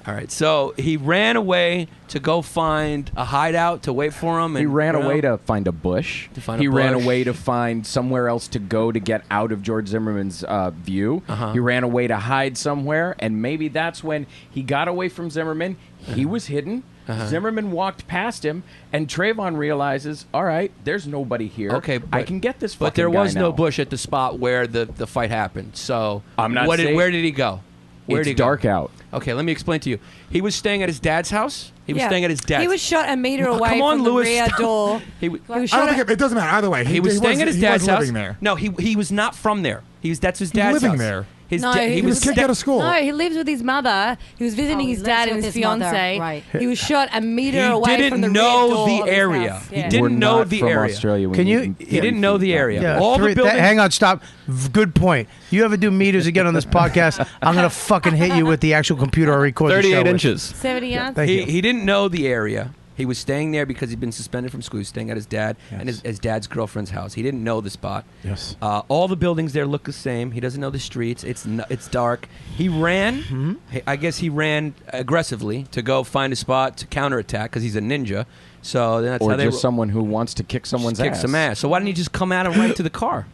All right. So he ran away to go find a hideout to wait for him. And, he ran away to find a bush. He ran away to find somewhere else to go to get out of George Zimmerman's view. He ran away to hide somewhere, and maybe that's when he got away from Zimmerman. He was hidden. Zimmerman walked past him, and Trayvon realizes, all right, there's nobody here. Okay, I can get this. But there fucking guy was no now. bush at the spot where the fight happened. So I'm not where saying- did he go? Where It's did he go? dark out. Okay, let me explain to you. He was staying at his dad's house. He was Yeah. staying at his dad's. He was shot a meter away Come on, from Lewis, the rear stop. door. He was I shot don't think it doesn't matter either way. He was staying at his dad's house. Living there. No, he was not from there. That's his dad's living house. there. He was kicked out of school. No, he lives with his mother. He was visiting his dad and his mother, fiance. right. He was shot a meter He away didn't from the know rear door the of his area. house. He Yeah. didn't We're know not the from area. Australia. Can you? He didn't know the area. Yeah, All the buildings. hang on, stop. Good point. You ever do meters again on this podcast? I'm gonna fucking hit you with the actual computer I record. 38 the show inches. 70 yards. Thank you. He didn't know the area. He was staying there because he'd been suspended from school. He was staying at his dad and his dad's girlfriend's house. He didn't know the spot. Yes. All the buildings there look the same. He doesn't know the streets. It's dark. He ran. I guess he ran aggressively to go find a spot to counterattack because he's a ninja. So that's Or how they just someone who wants to kick someone's kick ass. some ass. So why didn't he just come out and right to the car?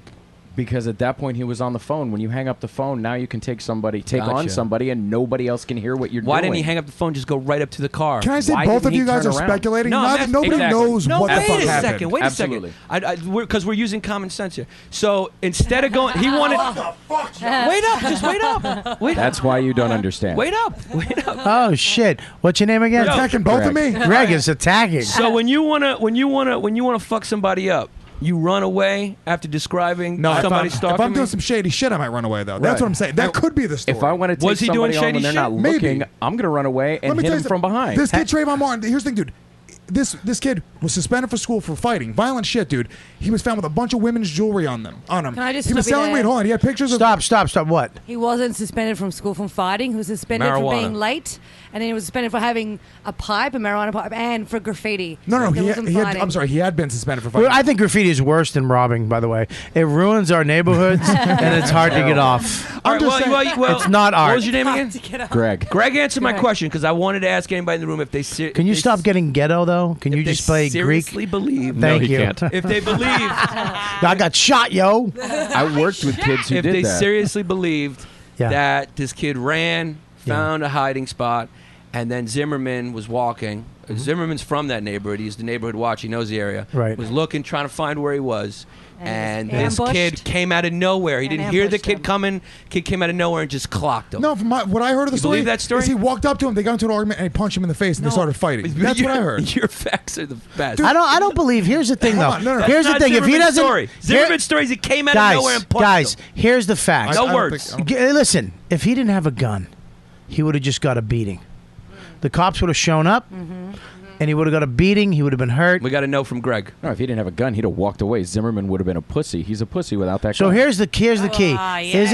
Because at that point he was on the phone. When you hang up the phone, now you can take on Gotcha. somebody, and nobody else can hear what you're Why doing. didn't he hang up the phone? Just go right up to the car. Can I say Why both didn't of he you guys are turn around? speculating? No, I'm Nobody asking- knows No, what the wait fuck a happened. second. Wait Absolutely. a second. Because we're using common sense here. So instead of going, he wanted. Wait up! Just wait up! Wait That's why you don't understand. Wait up! Wait up! Oh shit! What's your name again? Yo, Attacking both of me? Greg is attacking. So when you wanna fuck somebody up, you run away after describing No, somebody if stalking I'm doing me? some shady shit, I might run away though. That's Right. what I'm saying. That could be the story. If I want to take Was he doing somebody on shady when they're not shit? looking, Maybe. I'm going to run away and Let me hit tell him you from something. behind. This kid Trayvon Martin. Here's the thing, dude. This kid was suspended for school for fighting, violent shit, dude. He was found with a bunch of women's jewelry on him. Can I just He was stop you selling. there? Wait, hold on. He had pictures of. Stop. What? He wasn't suspended from school from fighting. He was suspended for Marijuana. being late, and then he was suspended for having a marijuana pipe, and for graffiti. No. It He wasn't had, fighting. I'm sorry. He had been suspended for fighting. Well, I think graffiti is worse than robbing. By the way, it ruins our neighborhoods, and it's hard to get off. All right, It's not What art. was your name again? Greg. Greg answered my question because I wanted to ask anybody in the room if they. Can you stop getting ghetto though? Can you they just play seriously Greek? believe? Thank he you. can't. If they believe, I got shot, yo. I worked with kids who if did they that. seriously believed Yeah. that this kid ran, found a hiding spot, and then Zimmerman was walking. Zimmerman's from that neighborhood. He's the neighborhood watch. He knows the area. Right. Was looking, trying to find where he was. And this ambushed. kid came out of nowhere. He And didn't hear the ambushed kid him. coming. Kid came out of nowhere and just clocked him. No, from what I heard of the You story, believe that story? is he walked up to him, they got into an argument, and he punched him in the face, and they started fighting. That's what I heard. Your facts are the best. I don't believe. Here's the thing, though. Hold on, no. Here's the That's thing. not If he Zimmerman's doesn't, story. Zimmerman's story is he came out of nowhere and punched guys, him. here's the facts. No I don't words. think- Listen, if he didn't have a gun, he would have just got a beating. The cops would have shown up, and he would have got a beating. He would have been hurt. We got to know from Greg. No, if he didn't have a gun, he'd have walked away. Zimmerman would have been a pussy. He's a pussy without that So gun. here's the key. Is yeah.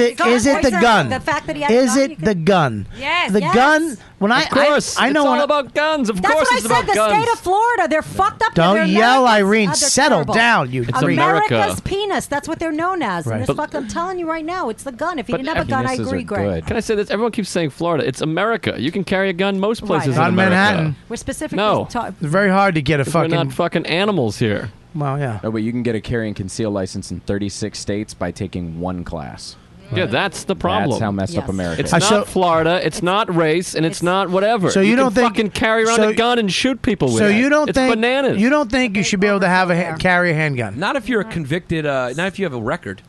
it It's not the poison. gun? The fact that he had a is gun, you it the gun? Yes. The Yes. gun. When Of course. I know it's all when about guns. Of That's course what I it's said. about The guns. state of Florida, they're fucked up. Don't They're yell, Americans. Irene. They're Settle terrible. down, you It's freak. America. America's penis. That's what they're known as. Right. And it's fucked. I'm telling you right now, it's the gun. If he But didn't have a gun, I penises agree, are Greg. good. Can I say this? Everyone keeps saying Florida. It's America. You can carry a gun most places Not in in America. Manhattan. We're specifically No. It's very hard to get a 'Cause we're fucking. not fucking animals here. Well, yeah. No, but you can get a carry and conceal license in 36 states by taking one class. Yeah, that's the problem. That's how messed up Yes. America It's is. not Florida. It's not race, and it's not whatever. So you don't can think- fucking carry around so- a gun and shoot people with So it. you don't it's think bananas. you don't think you should be able to have carry a handgun? Not if you're a convicted. Not if you have a record.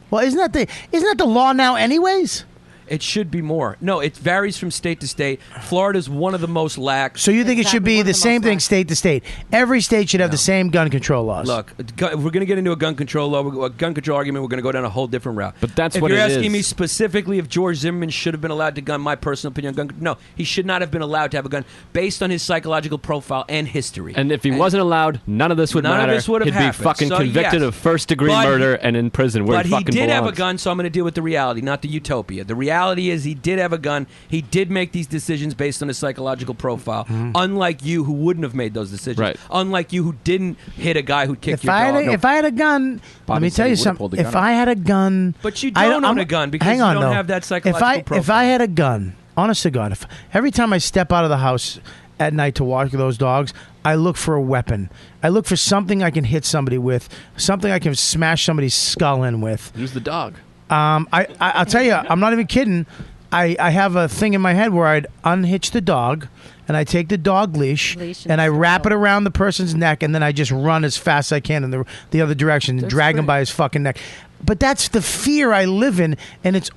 Well, isn't that the law now, anyways? It should be more. No, it varies from state to state. Florida's one of the most lax. So you think it should be the same thing state to state? Every state should have the same gun control laws. Look, if we're going to get into a gun control law, a gun control argument. We're going to go down a whole different route. But that's if what you're it asking is. me specifically if George Zimmerman should have been allowed to gun, my personal opinion on gun. No, he should not have been allowed to have a gun based on his psychological profile and history. And if he wasn't allowed, none of this would None of matter. this would have He'd be happened. fucking So, convicted yes. of first-degree But murder and in prison where But he he fucking did have a belongs. gun, so I'm going to deal with the reality, not the utopia. The reality reality is he did have a gun. He did make these decisions based on his psychological profile. Unlike you, who wouldn't have made those decisions. Right. Unlike you, who didn't hit a guy who kicked your dog. If I had a gun, let me tell you something. If I had a gun, but you don't own a gun because hang on, you don't though. have that psychological profile. If I had a gun, honest to God, every time I step out of the house at night to walk those dogs, I look for a weapon. I look for something I can hit somebody with, something I can smash somebody's skull in with. Use the dog. I'll tell you, I'm not even kidding. I have a thing in my head where I'd unhitch the dog, and I take the dog leash and I wrap it around the person's neck, and then I just run as fast as I can in the other direction and drag him by his fucking neck. But that's the fear I live in, and it's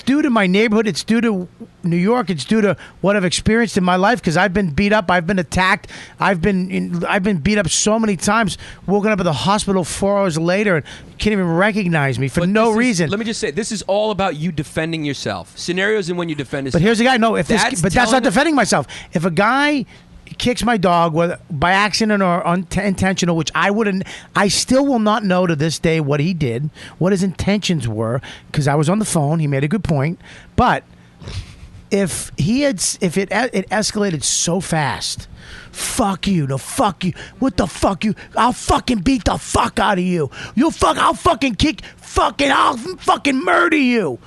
due to my neighborhood. It's due to New York. It's due to what I've experienced in my life because I've been beat up. I've been attacked. I've been beat up so many times. Woken up at the hospital 4 hours later and can't even recognize me for no reason. Let me just say, this is all about you defending yourself. Scenarios in when you defend yourself. But here's the guy. No, that's not defending myself. If a guy kicks my dog, whether by accident or intentional, which I still will not know to this day what he did, what his intentions were, because I was on the phone. He made a good point, but if it escalated so fast, fuck you, no fuck you, what the fuck you, I'll fucking beat the fuck out of you. I'll fucking kick, I'll fucking murder you.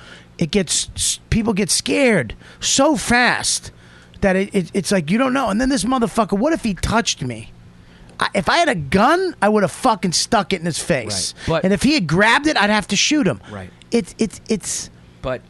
People get scared so fast that it's like you don't know. And then this motherfucker, what if he touched me? If I had a gun, I would have fucking stuck it in his face. Right. And if he had grabbed it, I'd have to shoot him. Right. It's. But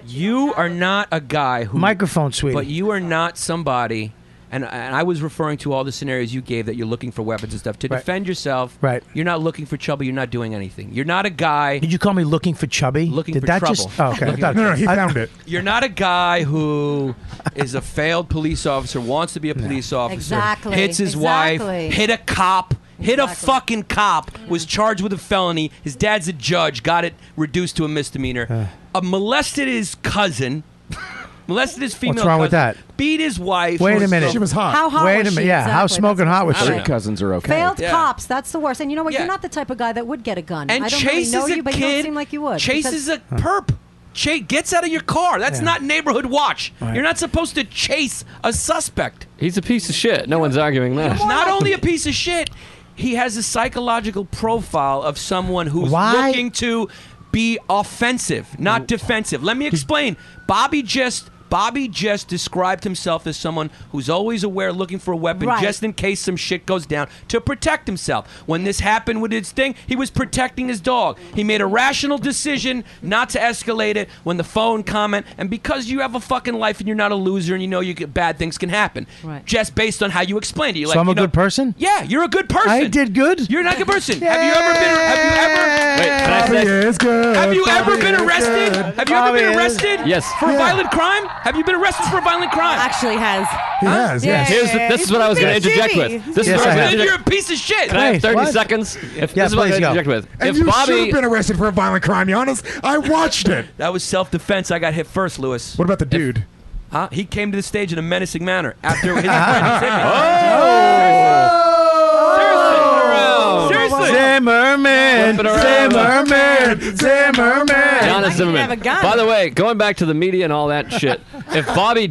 you are not a guy who microphone, sweetie. But you are not somebody. And I was referring to all the scenarios you gave that you're looking for weapons and stuff. To defend yourself, you're not looking for trouble. You're not doing anything. You're not a guy... Did you call me looking for chubby? Looking for trouble. Okay. No, he found it. You're not a guy who is a failed police officer, wants to be a police officer, Exactly. hits his wife, hit a cop, hit a fucking cop, was charged with a felony. His dad's a judge, got it reduced to a misdemeanor. Molested his cousin... Molested his female What's wrong with cousin, that? Beat his wife. Wait a minute. She was hot. How hot Wait was a minute. she? Yeah, how Exactly. smoking hot was she? Straight cousins are okay. Failed cops, that's the worst. And you know what? You're not the type of guy that would get a gun. And I don't chases really know a you, but kid, you don't seem like you would. chases a perp. Gets out of your car. That's not neighborhood watch. Right. You're not supposed to chase a suspect. He's a piece of shit. No one's arguing that. He's not only a piece of shit, he has a psychological profile of someone who's looking to be offensive, not defensive. Let me explain. Bobby just described himself as someone who's always aware, looking for a weapon just in case some shit goes down to protect himself. When this happened with his thing, he was protecting his dog. He made a rational decision not to escalate it when the phone comment, and because you have a fucking life and you're not a loser and you know bad things can happen. Right. Just based on how you explained it. You're So I'm a good person? Yeah, you're a good person. I did good? You're not a good person. Have you ever been arrested? Have you ever been arrested? Yes. For a violent crime? Have you been arrested for a violent crime? Actually has. He has, yes. This is what I was going to interject with. This is what I was going to You're interject. a piece of shit. Can I have 30 what? seconds? This is what I was please going to go. interject with. And If you should Bobby, have been arrested for a violent crime, Yannis. I watched it. That was self-defense. I got hit first, Lewis. What about the dude? Huh? He came to the stage in a menacing manner after his friend hit me. Seriously. Zimmerman. Giannis Zimmerman. By the way, going back to the media and all that shit, if Bobby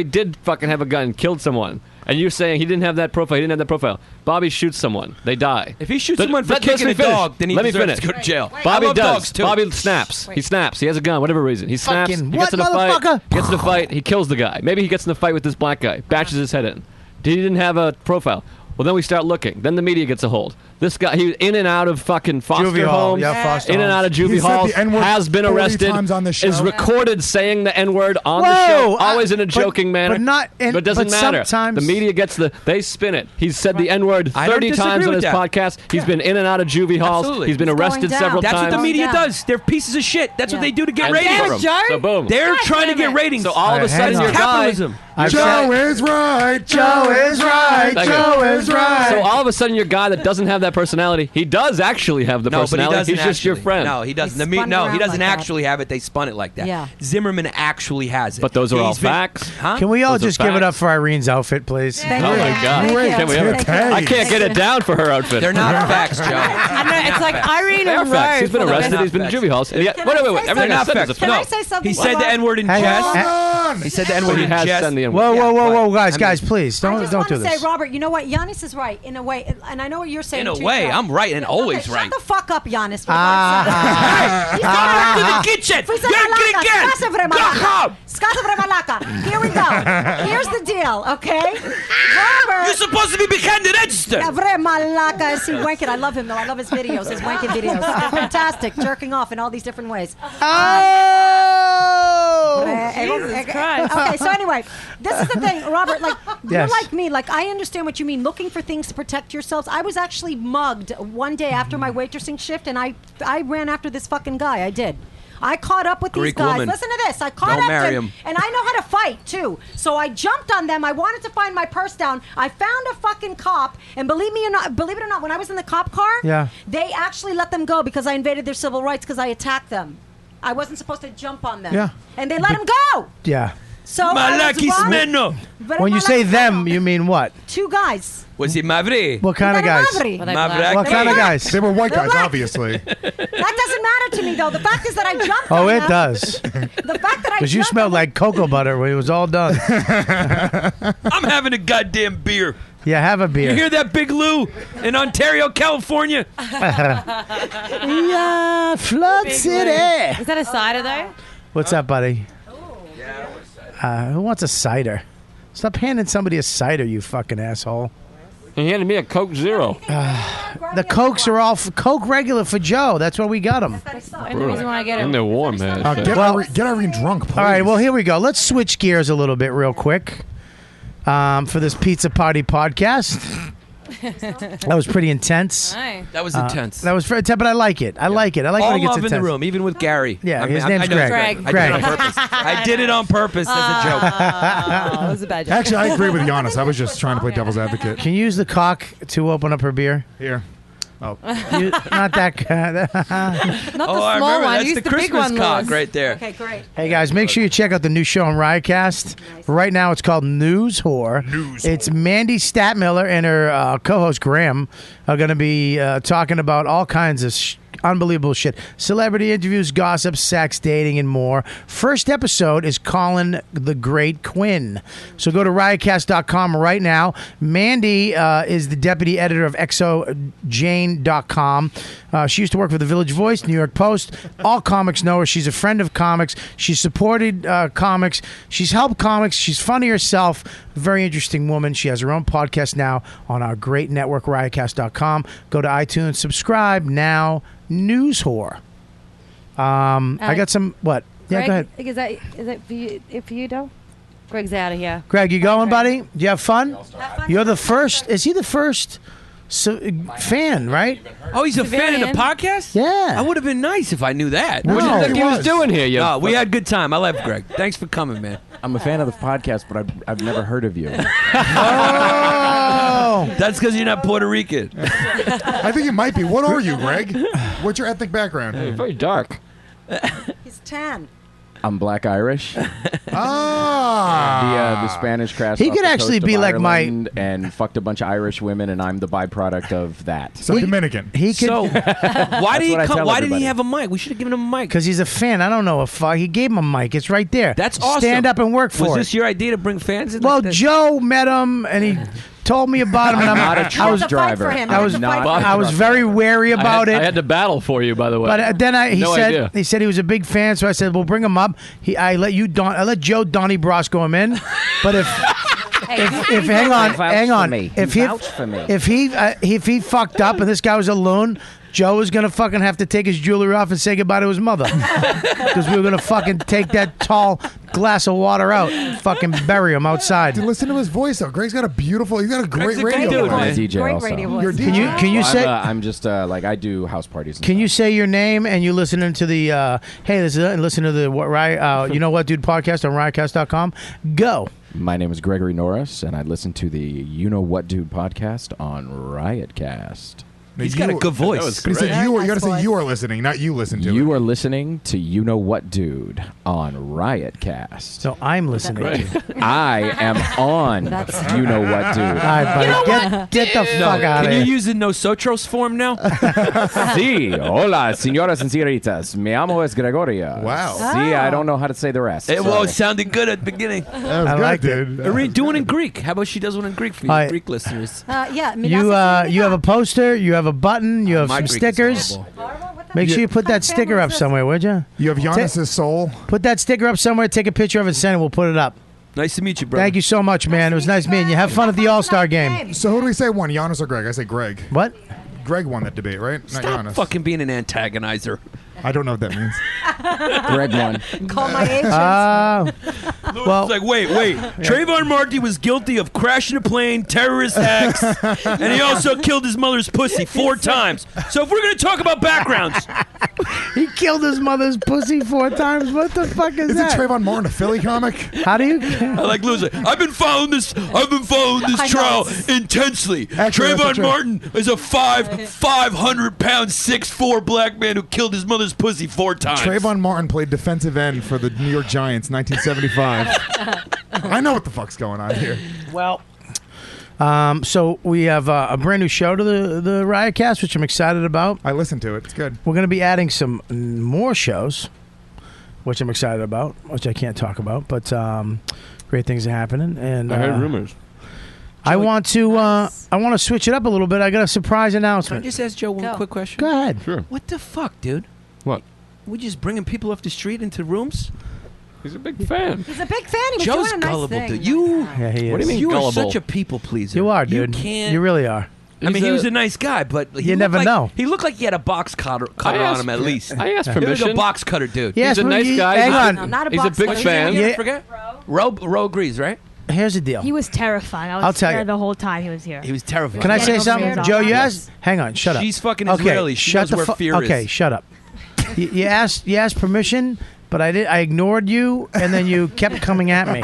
did fucking have a gun and killed someone, and you're saying he didn't have that profile, Bobby shoots someone, they die. If he shoots someone for kicking a dog, then he deserves to go to jail. Bobby I love does. dogs, too. Bobby snaps. He snaps. He has a gun, whatever reason. He snaps. Fucking He gets what, in a fight. motherfucker? Gets in a fight. He kills the guy. Maybe he gets in a fight with this black guy. Bashes his head in. He didn't have a profile. Well, then we start looking. Then the media gets a hold. This guy, he was in and out of fucking foster Juvie hall. homes, Yeah, foster in and out of He juvie said halls, the N-word has been 40 arrested, times on the show. is recorded saying the N-word on the Whoa, show, always in a joking manner. but it doesn't matter. Sometimes the media gets they spin it. He's said the N-word I don't 30 disagree times on with his that. podcast. He's been in and out of juvie halls. Absolutely. He's been It's arrested going down. several That's times. what the media Yeah. does. They're pieces of shit. That's what Yeah. they do to get And ratings. pay for 'em. So boom. They're trying to get ratings. So all of a sudden, hang your on. guy. Capitalism. Joe is right. Joe is right. Thank you. Joe is right. So all of a sudden, your guy that doesn't have that personality. He does actually have the personality. He's just your friend. No, he doesn't. He doesn't actually have it. They spun it like that. Yeah. Zimmerman actually has it. But those are all facts. Huh? Can we all Those are just give it up facts. for Irene's outfit, please? Oh my God! Can we ever? I can't get it down for her outfit. They're not facts, Joe. I know, it's like Irene They are and facts. He's been Rose. arrested. He's been in juvie halls. Wait. Everything I said is a Can I fact. say something? He said the N-word in jest. He said the N-word He in has jest. said the N-word. Whoa, guys, please I don't just do want to this. say, Robert, you know what? Giannis is right in a way, and I know what you're saying. In a too, way, Joe. I'm right and always right. Shut the fuck up, Giannis. Hey, back to the kitchen. You're getting again. Here we go. Here's the deal, okay? Robert. You're supposed to be behind the register. Wanking. I love him though. I love his videos, his wanking videos. They're fantastic, jerking off in all these different ways. Jesus Christ. Okay, so anyway, this is the thing, Robert. Like you're Yes. like me. Like I understand what you mean. Looking for things to protect yourselves. I was actually mugged one day after my waitressing shift, and I ran after this fucking guy. I did. I caught up with Greek these guys. woman. Listen to this. I caught Don't up marry to them, him. and I know how to fight too. So I jumped on them. I wanted to find my purse down. I found a fucking cop, and believe it or not, when I was in the cop car, they actually let them go because I invaded their civil rights because I attacked them. I wasn't supposed to jump on them. Yeah. And they let him go. Yeah. So I was wrong. When you say them, you mean what? Two guys. Was he Mavri? What kind of guys? What kind of guys? They were white They're guys, black. obviously. That doesn't matter to me though. The fact is that I jumped Oh, on it them. does. The fact that I Because you jumped smelled like cocoa butter when it was all done. I'm having a goddamn beer. Yeah, have a beer. You hear that, Big Lou in Ontario, California? Yeah, Flood City. Is that a cider though? What's up, buddy? Who wants a cider? Stop handing somebody a cider, you fucking asshole. He handed me a Coke Zero. The Cokes are all Coke regular for Joe. That's why we got them. And the reason why I get And it. they're warm, man. Get Irene drunk, please. All right, well, here we go. Let's switch gears a little bit real quick for this Pizza Party podcast. That was pretty intense. That was intense. That was very intense, but I like it. I like it. I like All when it gets love in intense. the room, even with Gary. Yeah, his I name's know it's Greg. I did it on purpose. I did it on purpose as a joke. That was a bad joke. Actually, I agree with Giannis. I was just trying to play devil's advocate. Can you use the cock to open up her beer? Here. Oh. Not that kind. Not the I small remember. one. That's Use the the Christmas big one, cock Lewis. right there. Okay, great. Hey guys, make sure you check out the new show on Riotcast. Right now, it's called News Whore. It's Mandy Statmiller and her co-host Graham are going to be talking about all kinds of unbelievable shit: celebrity interviews, gossip, sex, dating, and more. First episode is Colin the Great Quinn. So go to riotcast.com right now. Mandy is the deputy editor of exojane.com. She used to work for the Village Voice, New York Post. All comics know her. She's a friend of comics. She's supported comics. She's helped comics. She's funny herself. Very interesting woman. She has her own podcast now on our great network, riotcast.com. Go to iTunes, subscribe now. News Whore. I got some, what? Yeah, Greg, go ahead. Is that for you, Doe? Greg's out of here. Greg, you going, buddy? Do you have fun? You're the first. Is he the first fan, right? Oh, he's a fan of the podcast? Yeah. I would have been nice if I knew that. No, What did you think he he was was. doing here? No, we had a good time. I love Greg. Thanks for coming, man. I'm a fan of the podcast, but I've never heard of you. Oh! That's because you're not Puerto Rican. I think you might be. What are you, Greg? What's your ethnic background? Very dark. He's tan. I'm Black Irish. Ah. The Spanish crass. He off could the actually coast of be like my- Ireland and fucked a bunch of Irish women, and I'm the byproduct of that. So Dominican. He could. So, why did he what I come? tell Why did he everybody. have a mic? We should have given him a mic. Because he's a fan. I don't know if he gave him a mic. It's right there. That's awesome. Stand up and work for Was it. this your idea to bring fans in? Well, like this? Joe met him and he told me about him, and I'm not a I truck was driver. I was not. I was very wary about I it. had to battle for you, by the way. But then he No said idea. he said he was a big fan, so I said, "Well, bring him up." I let Joe Donnie Brasco him in, but if hang on, if he fucked up and this guy was a loon, Joe was gonna fucking have to take his jewelry off and say goodbye to his mother because we were gonna fucking take that tall glass of water out, and fucking bury him outside. Dude, listen to his voice though. He's got a great radio dude, voice. man. I'm a DJ Great also. radio voice. You're a DJ. Can you Well, say? I'm just like I do house parties. And Can you stuff. say your name and you listening to the hey, this is listen to the you know what dude podcast on riotcast.com? Go. My name is Gregory Norris, and I listen to the You Know What Dude podcast on Riotcast. He's got a good voice. But he said you got to say you are listening, not you listen to it. You are listening to You Know What Dude on Riotcast. So I'm listening to I am on You Know What Dude. All right, buddy. Get the fuck out of Can here. you use the Nosotros form now? Sí, hola, señoras and señoritas. Me amo es Gregoria. Wow. See, I don't know how to say the rest. It sounded good at the beginning. That was I good, liked dude. Irene, do it in Greek. How about she does one in Greek for you All right. Greek listeners? Yeah. You have a poster, you have a button, you have My some Greek is stickers. horrible. Make sure you put that sticker up somewhere, would you? You have Giannis' soul. Put that sticker up somewhere, take a picture of it, send it, we'll put it up. Nice to meet you, brother. Thank you so much, man. It was nice meeting you. Have fun at the All-Star game. So who do we say won, Giannis or Greg? I say Greg. What? Greg won that debate, right? Stop Not Giannis. fucking being an antagonizer. I don't know what that means. Greg won. Call my agent. Well, It's like, wait. Trayvon Martin was guilty of crashing a plane, terrorist acts, and he also killed his mother's pussy 4 times. So if we're going to talk about backgrounds, he killed his mother's pussy 4 times. What the fuck is Isn't that? Trayvon Martin a Philly comic? How do you? I like Lewis. I've been following this trial intensely. Actually, that's Trayvon true. Martin is a 500-pound, 6'4" black man who killed his mother's pussy 4 times. Trayvon Martin played defensive end for the New York Giants, 1975. I know what the fuck's going on here. Well, so we have a brand new show to the Riotcast, which I'm excited about. I listened to it. It's good. We're going to be adding some more shows, which I'm excited about, which I can't talk about, but great things are happening. And I heard rumors. I want to switch it up a little bit. I got a surprise Can I announcement. just ask Joe one quick question? Go ahead. Sure. What the fuck, dude? What? We just bringing people off the street into rooms? He's a big fan. He's a big fan. He was Joe's doing a nice gullible, thing. dude. You, Yeah, he is. What do you mean you are gullible? such a people pleaser. You are, dude. You can't. You really are. I mean, he was a nice guy, but he You looked never like, know. He looked like he had a box cutter on asked- him at least. I asked He was a permission. box cutter, dude. Yes, He's a but nice guy. Hang on. No, not a He's a box big cutter. fan. Yeah. Forget. Ro agrees, right? Here's the deal. He was terrifying. I was I'll tell scared you. the whole time he was here. He was terrifying. Can I say Yeah, something? nobody Joe, was you on. asked? Hang on, shut up. She's fucking Okay, Israeli. She shut knows the where fear is. Okay, shut up. You asked permission, but I ignored you, and then you kept coming at me.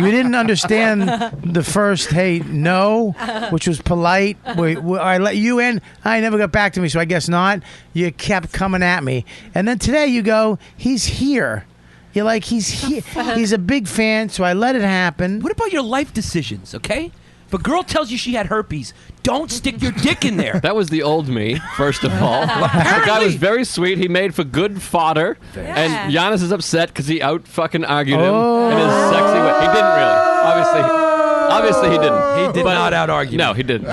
You didn't understand the first hey no, which was polite. I let you in. I never got back to me, so I guess not. You kept coming at me, and then today you go, he's here. You're like, he's here. He's a big fan, so I let it happen. What about your life decisions, okay? If a girl tells you she had herpes, don't stick your dick in there. That was the old me, first of all. The guy was very sweet. He made for good fodder. And Giannis is upset because he out-fucking argued him in his sexy way. He didn't really. Obviously, he didn't. He did not out-argue. No, he didn't.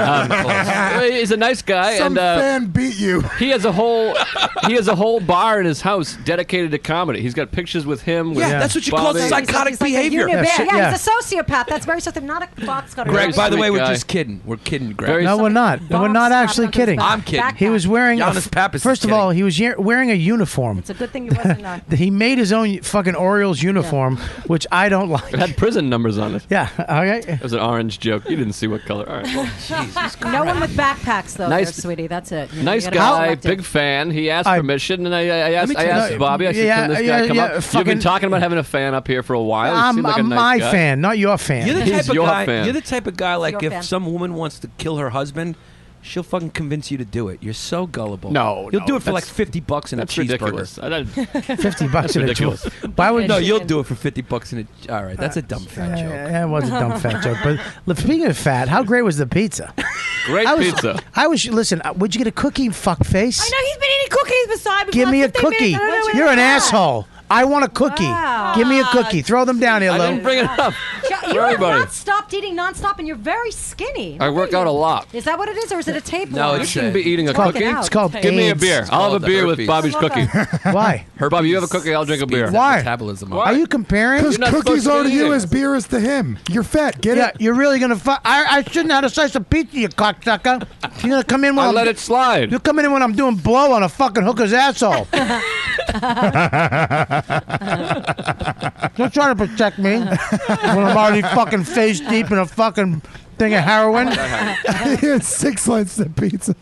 He's a nice guy. Some fan beat you. He has a whole bar in his house dedicated to comedy. He's got pictures with him. With that's what you call Bobby. psychotic He's like a behavior. unit bear. Yeah. He's a sociopath. That's very something. Not a box cutter. Greg, by the sweet way, we're guy. just kidding. We're kidding, Greg. Very No, we're not. We're not actually kidding. I'm kidding. He was wearing. Yannis Pappas is First of all, he was wearing a uniform. It's a good thing he wasn't. He made his own fucking Orioles uniform, which I don't like. It had prison numbers on it. Yeah. Okay. It was an orange joke. You didn't see what color. All right. Well, No one with backpacks, though, Nice- there, sweetie. That's it. You nice gotta guy, collect it. big fan. He asked permission, and I asked you- Bobby. I said, yeah, "Can this yeah, guy come yeah, up?" You've fucking- been talking about having a fan up here for a while. He I'm seemed like a nice my guy. fan, not your fan. You're the He's type of your guy. fan. You're the type of guy like your if fan. some woman wants to kill her husband, she'll fucking convince you to do it. You're so gullible. No, you'll no, do it for like that's- $50 in a That's cheeseburger. ridiculous. $50 That's in a ridiculous. Why would No, you'll do it for $50 in a. All right, that's a dumb fat joke. Yeah, it was a dumb fat joke. But speaking of fat, how great was the pizza? Great pizza. Listen. Would you get a cookie, fuckface? I know he's been eating cookies beside me. Give for me a 15 cookie. minutes. I don't know where You're an they're at. asshole. I want a cookie. Wow. Give me a cookie. Throw them down here, I Lou. didn't bring it up. You For have everybody. not stopped eating nonstop, and you're very skinny. I work out a lot. Is that what it is, or is it a tapeworm? No, You it's shouldn't be eating a It's called- cookie. it's called Give me a AIDS. beer. It's I'll have a called beer with herpes. Bobby's cookie. Why? Bobby, you have a cookie. I'll drink a beer. Why? Metabolism. Why? Are you comparing? Because You're not cookies supposed to are to be you eating. as beer is to him. You're fat. Get Yeah, it? you're really gonna. I shouldn't have a slice of pizza, you cocksucker. You're gonna come in when I I'm. let it slide. You're coming in when I'm doing blow on a fucking hooker's asshole. Don't try to protect me when I'm already fucking face deep in a fucking thing of heroin. He had 6 slices of pizza.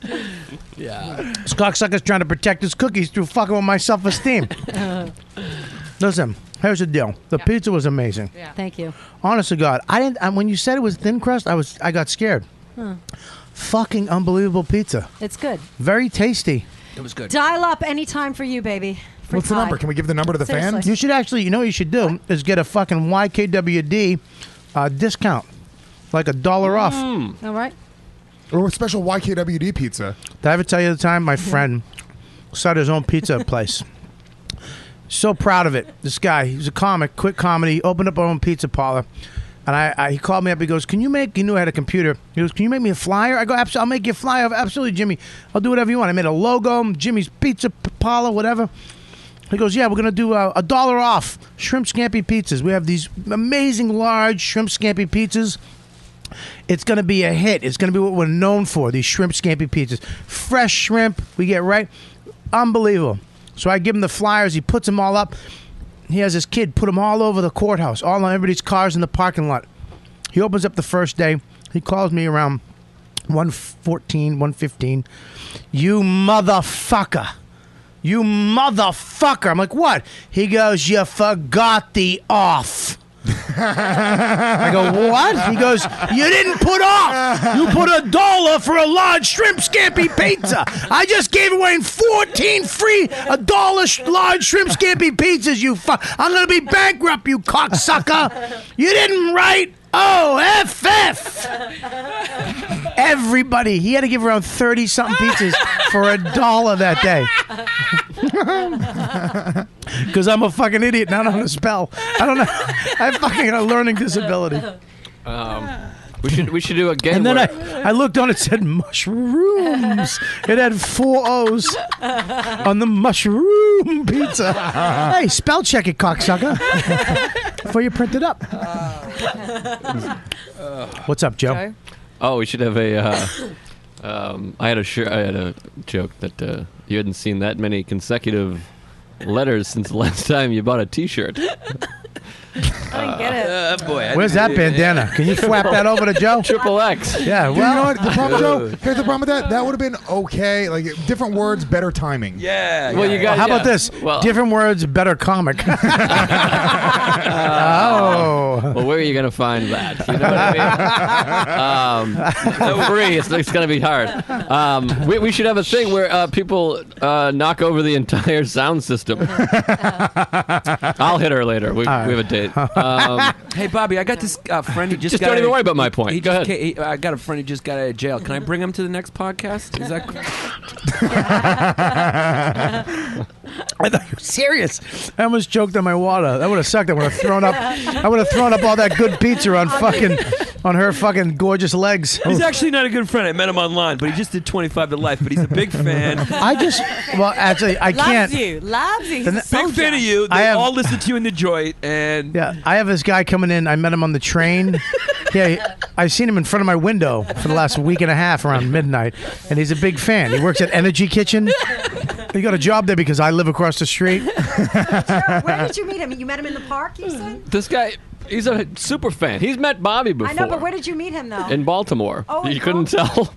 Yeah. This cocksucker's trying to protect his cookies through fucking with my self-esteem. Listen, here's the deal. The pizza was amazing. Thank you. Honest to God, I didn't. When you said it was thin crust, I got scared. Huh. fucking unbelievable pizza. It's good. Very tasty. It was good. Dial up anytime for you, baby. For What's the Ty. number? Can we give the number to the Seriously. fans? You should actually, what you should do is get a fucking YKWD discount. Like $1 off. All right. Or a special YKWD pizza. Did I ever tell you the time my friend started his own pizza place? So proud of it. This guy, he's a comic, quit comedy, opened up our own pizza parlor. And he called me up. He goes, he knew I had a computer. He goes, can you make me a flyer? I go, I'll make you a flyer. Absolutely, Jimmy. I'll do whatever you want. I made a logo, Jimmy's Pizza Parlor, whatever. He goes, yeah, we're going to do $1 off shrimp scampi pizzas. We have these amazing large shrimp scampi pizzas. It's going to be a hit. It's going to be what we're known for, these shrimp scampi pizzas. Fresh shrimp, we get right. Unbelievable. So I give him the flyers. He puts them all up. He has his kid put them all over the courthouse, all on everybody's cars in the parking lot. He opens up the first day. He calls me around 1:14, 1:15. You motherfucker. You motherfucker. I'm like, what? He goes, you forgot the off. I go, what? He goes, you didn't put off. You put $1 for a large shrimp scampi pizza. I just gave away 14 free $1 large shrimp scampi pizzas, you fuck. I'm going to be bankrupt, you cocksucker. You didn't write OFF. Everybody. He had to give around 30-something pizzas for $1 that day. Because I'm a fucking idiot and I don't know how to spell. I don't know. I fucking got a learning disability. We should do a game. And then I looked on it, said mushrooms. It had 4 O's on the mushroom pizza. Hey, spell check it, cocksucker. Before you print it up. What's up, Joe? Oh, we should have a. I had a joke that you hadn't seen that many consecutive letters since the last time you bought a T-shirt. I didn't get it. Boy, Where's that bandana? Can you flap that over to Joe? XXX. Yeah, Dude, you know what? The problem, Joe, here's the problem with that. That would have been okay. Like, different words, better timing. Yeah. Well, you got. How about this? Different words, better comic. Oh. Well, where are you going to find that? You know what I mean? Free. It's going to be hard. We should have a thing where people knock over the entire sound system. I'll hit her later. We have a date. Hey, Bobby, I got this friend who just got don't even worry about my point. Go ahead. I got a friend who just got out of jail. Can I bring him to the next podcast? Is that I thought you were serious. I almost choked on my water. That would have sucked. I would have thrown up. I would have thrown up all that good pizza on her fucking gorgeous legs. He's actually not a good friend. I met him online, but he just did 25 to life. But he's a big fan. Actually, I can't. Loves you. Big fan of you. They all listen to you in the joint, and yeah, I have this guy coming in. I met him on the train. Yeah, I've seen him in front of my window for the last week and a half around midnight, and he's a big fan. He works at Energy Kitchen. He got a job there because I live across the street. Where did you meet him? You met him in the park, you said? This guy, he's a super fan. He's met Bobby before. I know, but where did you meet him, though? In Baltimore. Oh, you couldn't tell.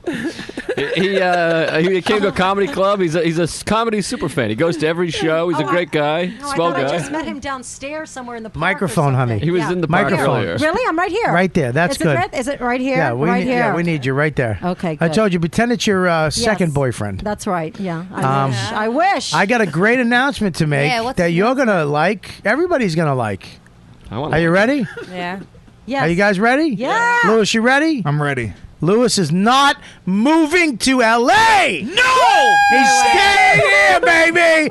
He came to a comedy club. He's a comedy super fan. He goes to every show. He's a great guy. No, swell I guy. just met him downstairs somewhere in the park. Microphone, honey. He was in the park earlier. Really? I'm right here. Right there. That's good. Is it right here? Yeah, right here. Yeah, we need you right there. Okay, I good. told you, pretend it's your second boyfriend. That's right. Yeah. I wish. I got a great announcement to make Yeah, that you're going to like. Everybody's going to like. Are you ready? Yeah. Yes. Are you guys ready? Yeah. Lewis, you ready? I'm ready. Lewis is not moving to L.A. No! He's staying here, baby!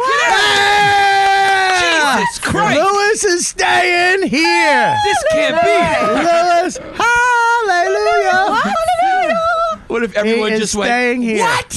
Jesus Christ! Lewis is staying here! This can't be! Lewis, hallelujah! Hallelujah! What if everyone He is just went, staying here. what?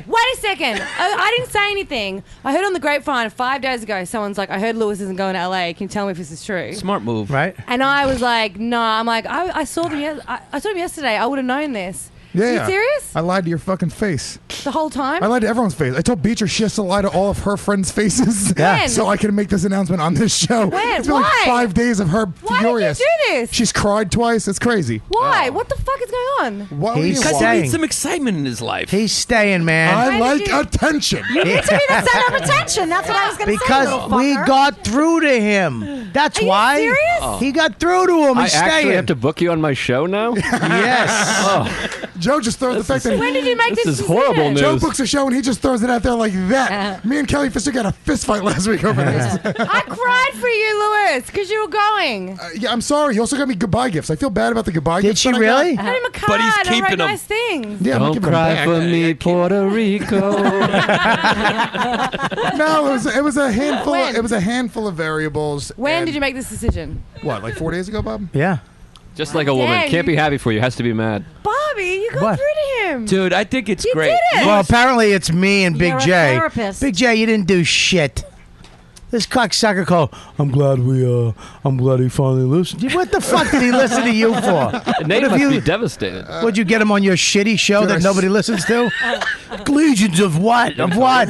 Wait a second. I didn't say anything. I heard on the grapevine 5 days ago, someone's like, I heard Lewis isn't going to LA. Can you tell me if this is true? Smart move. Right? And I was like, no. I'm like, I saw them. I saw him yesterday. I would have known this. Yeah. You serious? I lied to your fucking face. The whole time? I lied to everyone's face. I told Beecher she has to lie to all of her friends' faces When? so I can make this announcement on this show. When? It's been like Why? 5 days of her Why furious. did you do this? She's cried twice. It's crazy. Why? What the fuck is going on? What He's do you staying. want? He needs some excitement in his life. He's staying, man. I like attention. You need to be the center of attention. That's what I was going to say. Because little we fucker. got through to him. That's Are you why. serious? Oh. He got through to him. I He's actually staying. have to book you on my show now? Yes. Oh, Joe just throws the fact that When did you make this this is horrible news. Joe books a show and he just throws it out there like that. Me and Kelly Fister got a fist fight last week over this. I cried for you, Lewis, because you were going. Yeah, I'm sorry. You also got me goodbye gifts. I feel bad about the goodbye Did gifts. she that I really? got. I got him a card. But he's I keeping wrote them. nice things. Yeah, I'm Don't giving them cry back. for me, Puerto Rico. No, it was a handful. When? It was a handful of variables. When and- did you make this decision? What, like 4 days ago, Bob? Yeah. Just like a woman. Damn, Can't you- be happy for you. Has to be mad. Bobby, you got What? through to him. Dude, I think it's You great. did it. Well, apparently it's me and Big You're a J. therapist. Big J, you didn't do shit. This cocksucker called. I'm glad he finally listened. What the fuck did he listen to you for? Nate What must if be you? devastated. Would you get him on your shitty show that nobody listens to? Legions of what? Of what?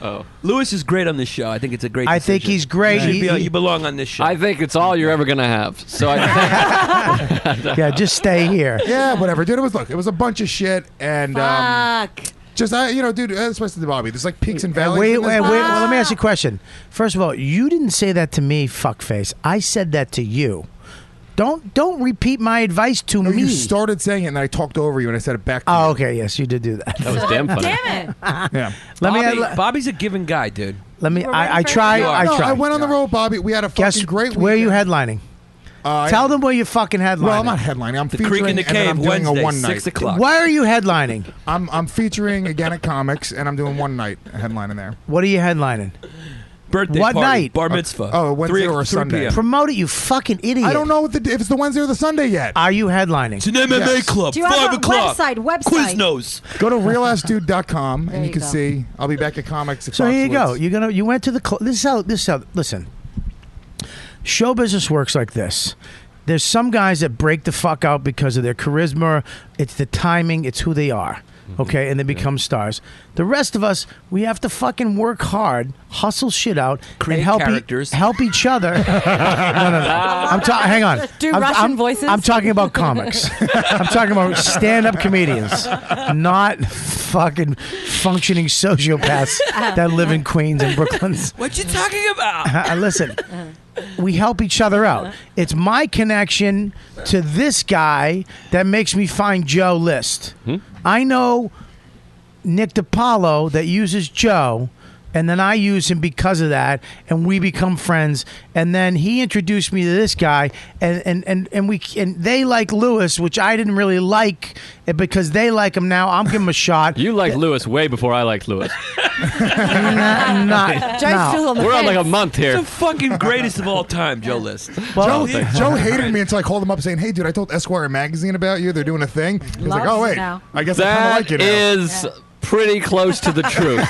Oh. Lewis is great on this show. I think it's a great I think decision. he's great. You belong on this show. I think it's all you're ever going to have. So I Yeah, just stay here. Yeah, whatever, dude. It was a bunch of shit, and Fuck. just dude, especially to Bobby. There's like peaks and valleys. Wait, in this. well, let me ask you a question. First of all, you didn't say that to me, fuckface. I said that to you. Don't repeat my advice to No, me. you started saying it, and then I talked over you, and I said it back to you. Oh, okay. Yes, you did do that. That was damn funny. Damn it. Yeah. Bobby's a giving guy, dude. Let me. We're ready I for it? tried. You are. I No, tried. I went on the road, Bobby. We had a fucking Guess great where are you weekend. headlining? Tell them where you fucking headlining. Well, I'm not headlining. I'm The featuring Creek in the and then I'm Cave, doing Wednesday, a one 6 night. o'clock. Why are you headlining? I'm featuring again at Comics, and I'm doing one night headlining there. What are you headlining? Birthday What party, night? bar mitzvah. Oh, Wednesday or 3 Sunday. p.m. Promote it, you fucking idiot. I don't know if it's the Wednesday or the Sunday yet. Are you headlining? It's an MMA Yes. club, Do you 5 have a o'clock. website? Quiznos. Go to realassdude.com There and you you can go. see. I'll be back at Comics. At So here you go. Foxwoods. You went to the. This is how. Listen. Show business works like this. There's some guys that break the fuck out because of their charisma. It's the timing. It's who they are. Okay, and they become stars. The rest of us, we have to fucking work hard, hustle shit out, Create and help characters. help each other. no. Hang on. Do I'm, Russian I'm- voices? I'm talking about comics. I'm talking about stand-up comedians, not fucking functioning sociopaths that live in Queens and Brooklyn. What you talking about? Listen, we help each other out. It's my connection to this guy that makes me find Joe List. I know Nick DiPaolo that uses Joe, and then I use him because of that, and we become friends. And then he introduced me to this guy, and they like Lewis, which I didn't really like, and because they like him now. I'm giving him a shot. You liked Lewis way before I liked Lewis. We're on like a month here. It's the fucking greatest of all time, Joe List. Joe hated me until I called him up saying, "Hey, dude, I told Esquire magazine about you. They're doing a thing." He was like, Loves "Oh you wait, now. I guess I kind of That like you now." is pretty close to the truth.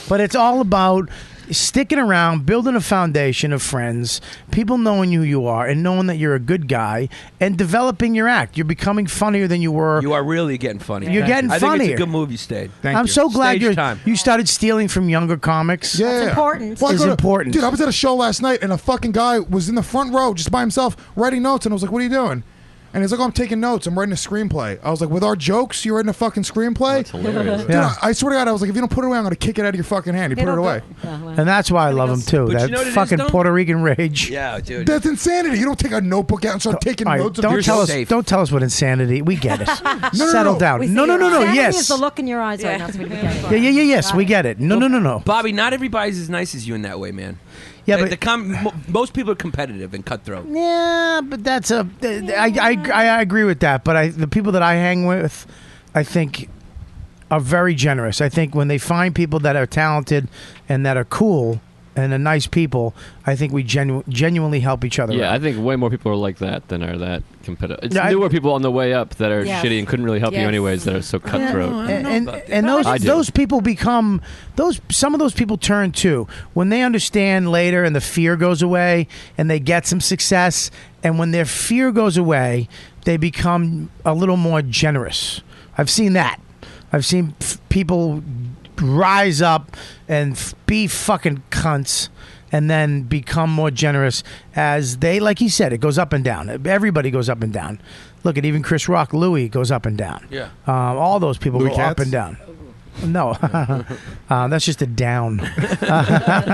But it's all about sticking around, building a foundation of friends, people knowing who you are and knowing that you're a good guy, and developing your act. You're becoming funnier than you were. You are really getting funny. You're getting I think funnier. it's a good move you stayed. I'm so glad Stage time. you started stealing from younger comics. Yeah. That's important. Well, I It's go to- important. Dude, I was at a show last night and a fucking guy was in the front row just by himself writing notes, and I was like, "What are you doing?" And he's like, "Oh, I'm taking notes. I'm writing a screenplay." I was like, "With our jokes, you're writing a fucking screenplay?" That's hilarious. Dude, Yeah. I swear to God, I was like, "If you don't put it away, I'm going to kick it out of your fucking hand." He put it away. And that's why I love him too. But That you know what it is, fucking though? Puerto Rican rage. Yeah, dude. That's insanity. You don't take a notebook out and start taking All right, notes. don't tell us. safe. Don't tell us what insanity. We get it. no, Settle no. down. We No, see no, it. no, no. Sanity Yes. is the look in your eyes right now. So we can get it. Yes. We get it. No, no. Bobby, not everybody's as nice as you in that way, man. Yeah, The- but most people are competitive and cutthroat. yeah, but that's a. I agree with that. But the people that I hang with, I think, are very generous. I think when they find people that are talented and that are cool, and are nice people, I think we genuinely help each other Yeah, out. I think way more people are like that than are that competitive. It's Yeah, newer people on the way up that are Yes. shitty and couldn't really help you Yes. anyways that are so cutthroat. And I do. those people become some of those people turn too when they understand later and the fear goes away and they get some success, and when their fear goes away they become a little more generous. I've seen that. I've seen people rise up and be fucking cunts and then become more generous as they, like he said, it goes up and down. Everybody goes up and down. Look at even Chris Rock, Louis goes up and down. Yeah. All those people Louis go up Katz? and down. No, that's just a down.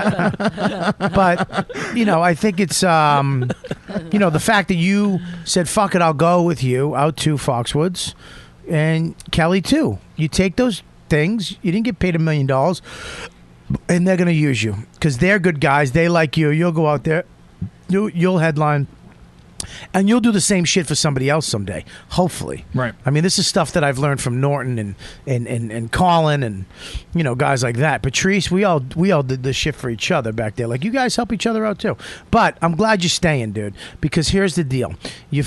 But I think it's the fact that you said fuck it, I'll go with you out to Foxwoods, and Kelly too. You take those things. You didn't get paid $1 million, and they're gonna use you because they're good guys. They like you. You'll go out there. You'll headline. And you'll do the same shit for somebody else someday, hopefully. Right. I mean, this is stuff that I've learned from Norton and Colin and guys like that. Patrice, we all did this shit for each other back there. Like, you guys help each other out too. But I'm glad you're staying, dude, because here's the deal: you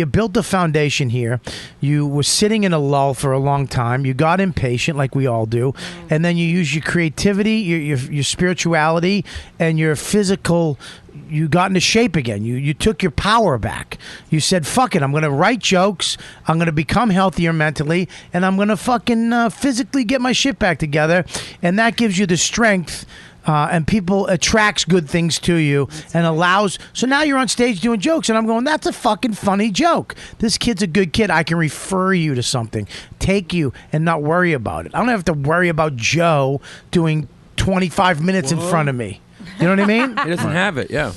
built the foundation here. You were sitting in a lull for a long time. You got impatient, like we all do, and then you use your creativity, your spirituality, and your physical. You got into shape again. You took your power back. You said, fuck it, I'm going to write jokes. I'm going to become healthier mentally. And I'm going to fucking physically get my shit back together. And that gives you the strength. And people attracts good things to you and allows. So now you're on stage doing jokes. And I'm going, that's a fucking funny joke. This kid's a good kid. I can refer you to something. Take you and not worry about it. I don't have to worry about Joe doing 25 minutes in front of me. You know what I mean? He doesn't have it, yeah.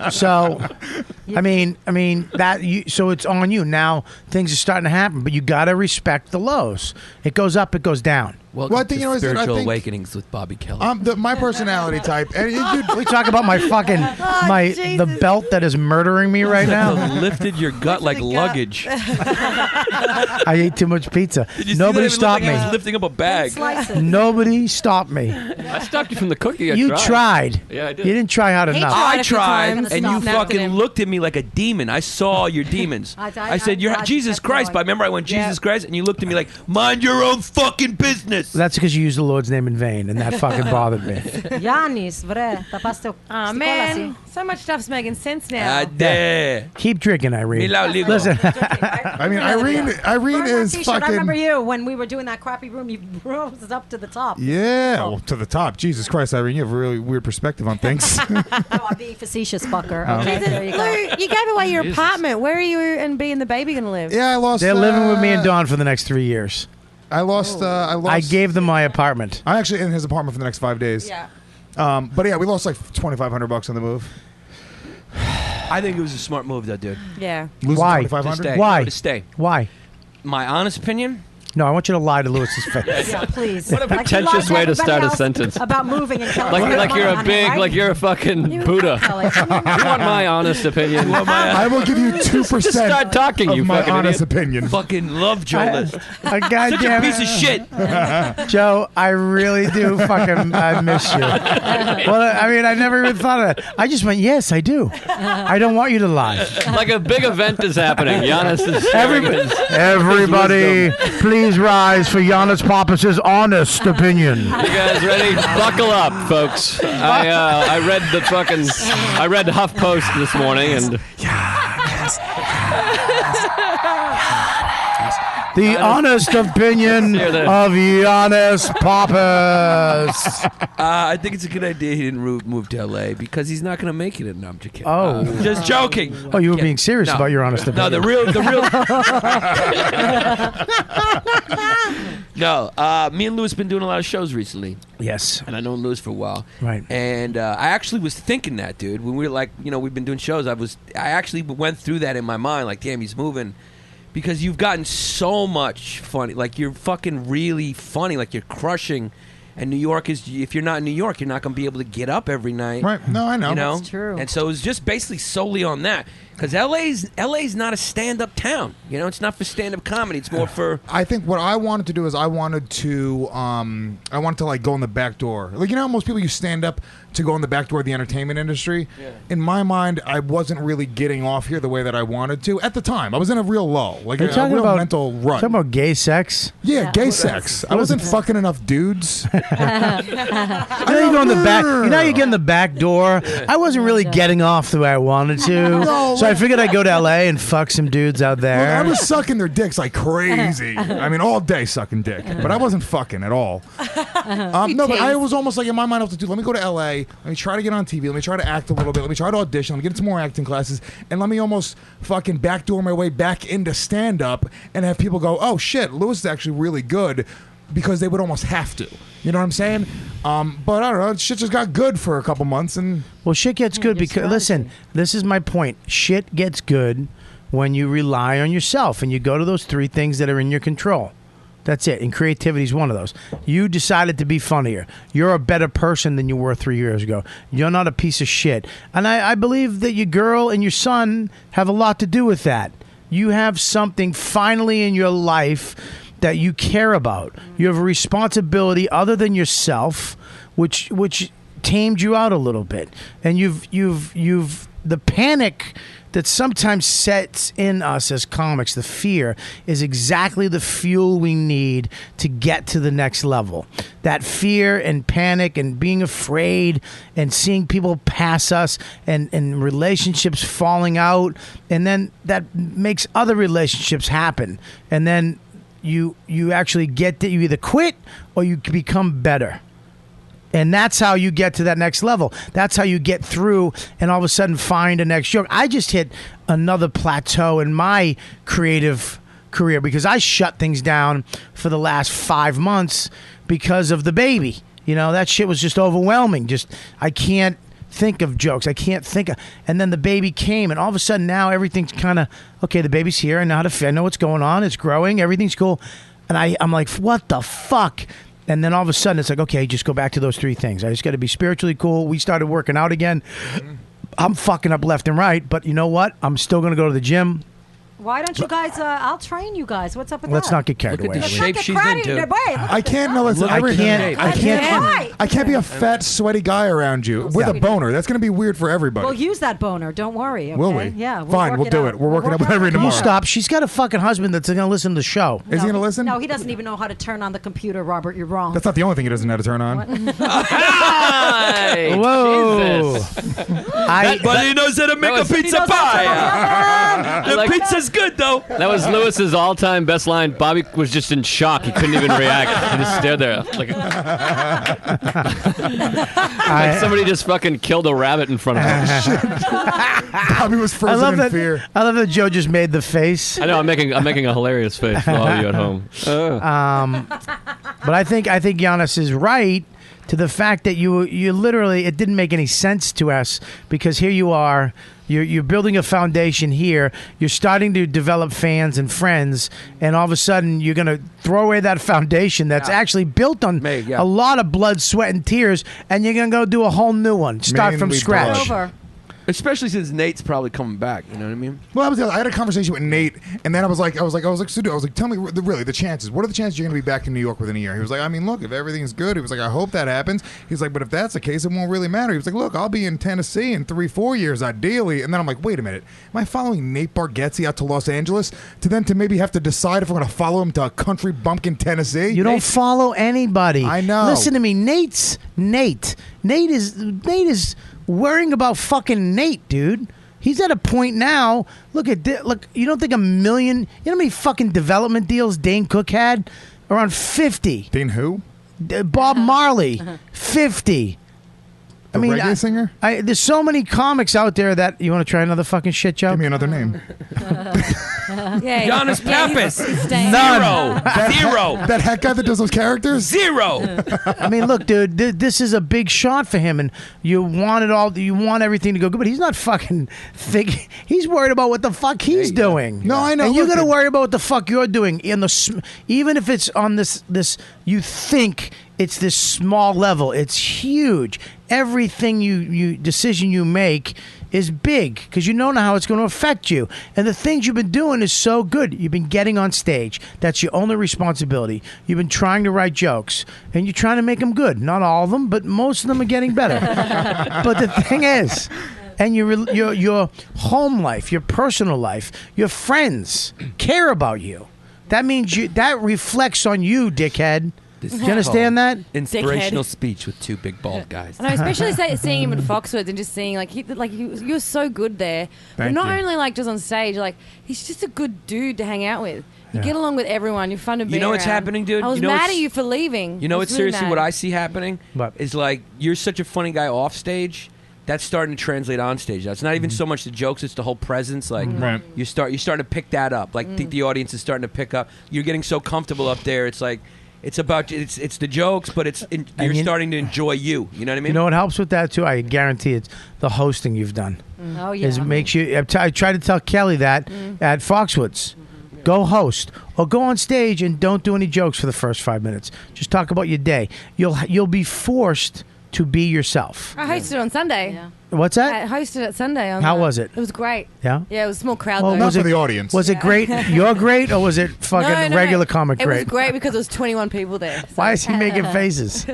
So, I mean so it's on you now. Things are starting to happen, but you got to respect the lows. It goes up, it goes down. Welcome Well, I think, to you know, Spiritual I think- Awakenings with Bobby Kelly. My personality type. And we talk about my fucking the belt that is murdering me right now. Lifted your gut like luggage. I ate too much pizza. Nobody stopped Like me. I was lifting up a bag. Nobody stopped me. I stopped you from the cookie. I You tried. Yeah, I did. You didn't try hard enough. I tried, and you Snapped fucking at him. looked at me like a demon. I saw your demons. I said, "You're Jesus Christ." But I remember I went, "Jesus Christ," and you looked at me like, "Mind your own fucking business." That's because you used the Lord's name in vain, and that fucking bothered me. Yannis, Oh man, so much stuff's making sense now. Keep drinking, Irene. Listen, I mean, Irene is T-shirt. I remember fucking. you when we were doing that crappy room. You rose up to the top. Yeah, well, to the top. Jesus Christ, Irene, you have a really weird perspective on things. No, I'm being facetious, fucker. Oh. Okay, there you go. Lou, you gave away your Jesus. apartment. Where are you and B and the baby going to live? Yeah, I lost. They're living with me and Dawn for the next 3 years. I lost. I gave them my apartment. I'm actually in his apartment for the next 5 days. Yeah. But yeah, we lost like $2,500 on the move. I think it was a smart move, though, dude. Yeah. Losing Why? $2,500? To stay. Why? To stay. Why? My honest opinion. No, I want you to lie to Lewis's face. Yeah, please. What a Like, pretentious you lied way to everybody start a else sentence. about moving in California. Like you're a big, Right? like you're a fucking Buddha. Kelly. You want my honest opinion? I will give you 2% Just start talking, of you my fucking honest idiot. opinion. Fucking love Joe List. Such a piece of shit. Joe, I really do fucking I miss you. Well, I mean, I never even thought of that. I just went, yes, I do. I don't want you to lie. Like a big event is happening. Giannis is sharing his Everybody, please rise for Yannis Pappas' honest opinion. You guys ready? Buckle up, folks. I read the fucking HuffPost this morning and The honest opinion of Yannis Pappas. I think it's a good idea he didn't move to LA because he's not going to make it. No, I'm just kidding. Oh. Just joking. Oh, you were being serious No. about your honest opinion. No, the real. No, me and Louis been doing a lot of shows recently. Yes. And I known Louis for a while. Right. And I actually was thinking that, dude. When we were like, we've been doing shows, I actually went through that in my mind, like, damn, he's moving. Because you've gotten so much funny. Like, you're fucking really funny. Like, you're crushing. And New York is, if you're not in New York, you're not going to be able to get up every night. Right. No, I know. You know? That's true. And so it was just basically solely on that. Because LA's not a stand-up town. You know, it's not for stand-up comedy. It's more for. I think what I wanted to do is I wanted to like go in the back door. Like, you know, most people use stand-up to go in the back door of the entertainment industry. Yeah. In my mind, I wasn't really getting off here the way that I wanted to at the time. I was in a real low, like a real mental rut. Talking about gay sex? Yeah, gay sex. I wasn't fucking enough dudes. You know, you go in the back. You know, you get in the back door. I wasn't really getting off the way I wanted to, No, so I figured I'd go to LA and fuck some dudes out there. Look, I was sucking their dicks like crazy. I mean, all day sucking dick, but I wasn't fucking at all. No, but I was almost like in my mind, I was like, let me go to LA. Let me try to get on TV. Let me try to act a little bit. Let me try to audition. Let me get into some more acting classes, and let me almost fucking backdoor my way back into stand up and have people go, oh shit, Lewis is actually really good. Because they would almost have to. You know what I'm saying? But I don't know. Shit just got good for a couple months. And well, shit gets good because, listen, this is my point. Shit gets good when you rely on yourself and you go to those 3 things that are in your control. That's it. And creativity is one of those. You decided to be funnier. You're a better person than you were 3 years ago. You're not a piece of shit. And I believe that your girl and your son have a lot to do with that. You have something finally in your life that you care about. You have a responsibility other than yourself, which tamed you out a little bit. And you've the panic that sometimes sets in us as comics, the fear, is exactly the fuel we need to get to the next level. That fear and panic and being afraid and seeing people pass us and relationships falling out, and then that makes other relationships happen. And then you actually get that you either quit or you become better. And that's how you get to that next level. That's how you get through and all of a sudden find a next joke. I just hit another plateau in my creative career because I shut things down for the last 5 months because of the baby. You know, that shit was just overwhelming. I can't think of jokes. I can't think of, and then the baby came, and all of a sudden now everything's kind of okay. The baby's here. I know how to. I know what's going on. It's growing. Everything's cool, and I'm like, what the fuck? And then all of a sudden it's like, okay, just go back to those 3 things. I just got to be spiritually cool. We started working out again. I'm fucking up left and right, but you know what? I'm still going to go to the gym. Why don't you guys? I'll train you guys. What's up with Let's that? not get carried away. Look at the shape she's into. I can't. No, listen. I can't be a fat, sweaty guy around you with a boner. That's going to be weird for everybody. We'll use that boner. Don't worry. Okay? Will we? Yeah. Fine. We'll do it. We're working up with Irene tomorrow. You stop. She's got a fucking husband that's going to listen to the show. Is he going to listen? No, he doesn't even know how to turn on the computer, Robert. You're wrong. That's not the only thing he doesn't know how to turn on. Hey, whoa! But he knows how to make a pizza pie. The pizza's good though. That was Lewis's all-time best line. Bobby was just in shock. He couldn't even react. He just stared there like somebody just fucking killed a rabbit in front of him. Bobby was frozen in fear. I love that Joe just made the face. I know. I'm making a hilarious face for all of you at home. But I think Yannis is right to the fact that you literally, it didn't make any sense to us because here you are. You're building a foundation here. You're starting to develop fans and friends, and all of a sudden you're going to throw away that foundation that's actually built on a lot of blood, sweat, and tears, and you're going to go do a whole new one. Start from scratch. Especially since Nate's probably coming back. You know what I mean? Well, I had a conversation with Nate, and then I was like, Studio, I was like, tell me really the chances. What are the chances you're going to be back in New York within a year? He was like, I mean, look, if everything's good, he was like, I hope that happens. He's like, but if that's the case, it won't really matter. He was like, look, I'll be in Tennessee in 3-4 years, ideally. And then I'm like, wait a minute, am I following Nate Bargatze out to Los Angeles to maybe have to decide if we're going to follow him to country bumpkin Tennessee? You don't follow anity. I know. Listen to me, Nate is worrying about fucking Nate, dude. He's at a point now. Look, you don't think $1 million? You know how many fucking development deals Dane Cook had? Around 50. Dane who? Bob Marley, 50. The reggae singer? There's so many comics out there that you want to try another fucking shit joke. Give me another name. Yannis Pappas. None. Zero. That hat guy that does those characters? 0. I mean, look, dude, this is a big shot for him, and you want everything to go good, but he's not fucking thinking. He's worried about what the fuck he's doing. No, I know. And you're gonna worry about what the fuck you're doing even if it's on this. You think it's this small level. It's huge. Everything decision you make is big because you know now how it's going to affect you. And the things you've been doing is so good. You've been getting on stage. That's your only responsibility. You've been trying to write jokes, and you're trying to make them good. Not all of them, but most of them are getting better. But the thing is, and your home life, your personal life, your friends care about you. That means that reflects on you, dickhead. Do you understand that? Inspirational speech with two big bald guys. And I especially seeing him in Foxwoods and just seeing you're so good there. But not only just on stage, he's just a good dude to hang out with. You get along with everyone. You're fun to be around. You know what's happening, dude? I was mad at you for leaving. You know what's really seriously mad. what I see happening? Is you're such a funny guy off stage. That's starting to translate on stage. That's not even so much the jokes; it's the whole presence. Right. you're starting to pick that up. The audience is starting to pick up. You're getting so comfortable up there. It's it's about it's the jokes, but you're starting to enjoy you. You know what I mean? You know what helps with that too? I guarantee it's the hosting you've done. Oh yeah. It makes you. I try to tell Kelly that at Foxwoods. Go host or go on stage and don't do any jokes for the first 5 minutes. Just talk about your day. You'll be forced to be yourself. I hosted on Sunday. Yeah. What's that? I hosted it Sunday. How was it? It was great. Yeah? Yeah, it was a small crowd. Well, though. was it, for the audience. Was it great? You're great, or was it fucking regular comic It great? was great because there was 21 people there. So. Why is he making faces?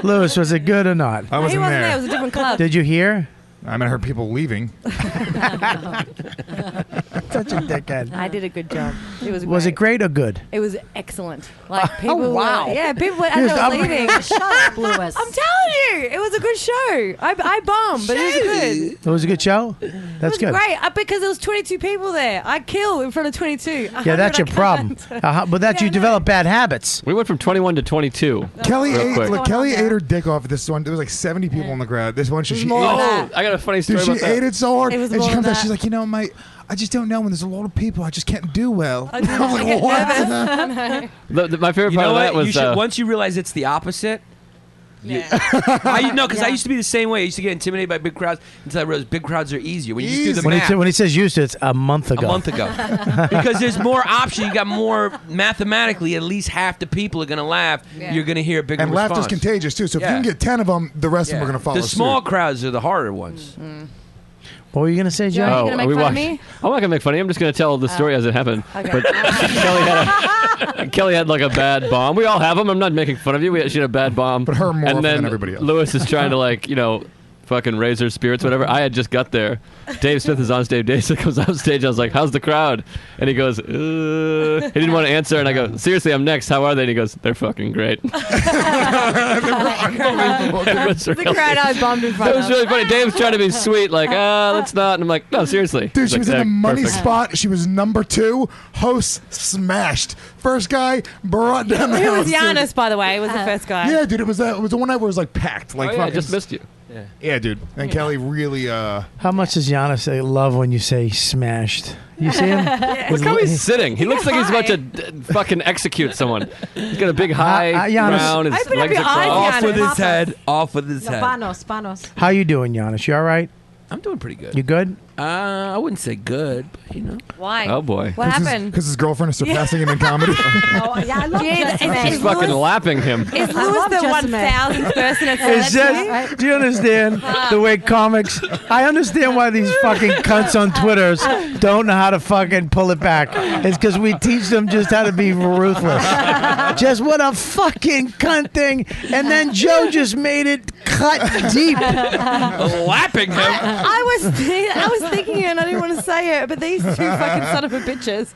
Lewis, was it good or not? I wasn't there. It was a different club. Did you hear? I heard people leaving. Such a dickhead. I did a good job. It was great. Was it great or good? It was excellent. People wow. people were as I was leaving. Shut up, Lewis. I'm telling you, it was a good show. I bombed, but it was good. It was a good show? That's It was good. great because there was 22 people there. I killed in front of 22. Yeah, that's your problem. But that you develop bad habits. We went from 21 to 22. Kelly real quick. Kelly ate her dick off at this one. There was 70 people in the crowd. This one, she more than ate. that. I got a funny story Dude, about she that. ate it so hard. It was And she more comes than out, she's that. like, I just don't know when there's a lot of people. I just can't do well. I was like, what? My favorite part of that was once you realize it's the opposite. Because I used to be the same way. I used to get intimidated by big crowds until I realized big crowds are easier. When you just do the math. When he says used to, it's a month ago. Because there's more option. You got more mathematically. At least half the people are going to laugh. Yeah. You're going to hear a bigger And response. laughter's contagious, too. So if you can get 10 of them, the rest of them are going to follow The small crowds are the harder ones. What were you going to say, Joe? Are you going to make fun of me? I'm not going to make fun of you. I'm just going to tell the story as it happened. Okay. But Kelly had a bad bomb. We all have them. I'm not making fun of you. She had a bad bomb. But her more and then than everybody else. Lewis is trying to fucking raise her spirits, whatever. I had just got there. Dave Smith is on stage. Dave Smith comes off stage. I was like, "How's the crowd?" And he goes, He didn't want to answer. And I go, "Seriously, I'm next. How are they?" And he goes, "They're fucking great." The crowd I bombed in front That was of. really funny. Dave's trying to be sweet, let's not. And I'm like, no, seriously. Dude, He's she like, was in the money perfect. spot. She was number 2. Host smashed. First guy brought down the It house. was Giannis, by the way. It was the first guy. Yeah, dude, it was the one night where it was packed. I fucking just missed you. Yeah, dude. And Kelly really How much does Giannis love when you say smashed? You see him? Look how he's sitting. He looks like he's about to fucking execute someone. He's got a big high crown. His Open up legs your are eyes, crossed. Off with his head. Off with his head. Panos. How you doing, Giannis? You all right? I'm doing pretty good. You good? I wouldn't say good, but Why? Oh boy. What happened? Because his girlfriend is surpassing him in comedy. Oh, yeah, I love Jessamine. She's fucking lapping him. Is I Lewis love the Jessamine. 1,000th person at It's just, do you understand the way comics? I understand why these fucking cunts on Twitters don't know how to fucking pull it back. It's because we teach them just how to be ruthless. Just what a fucking cunt thing. And then Joe just made it cut deep. Lapping him. I was thinking it and I didn't want to say it, but these two fucking son of a bitches.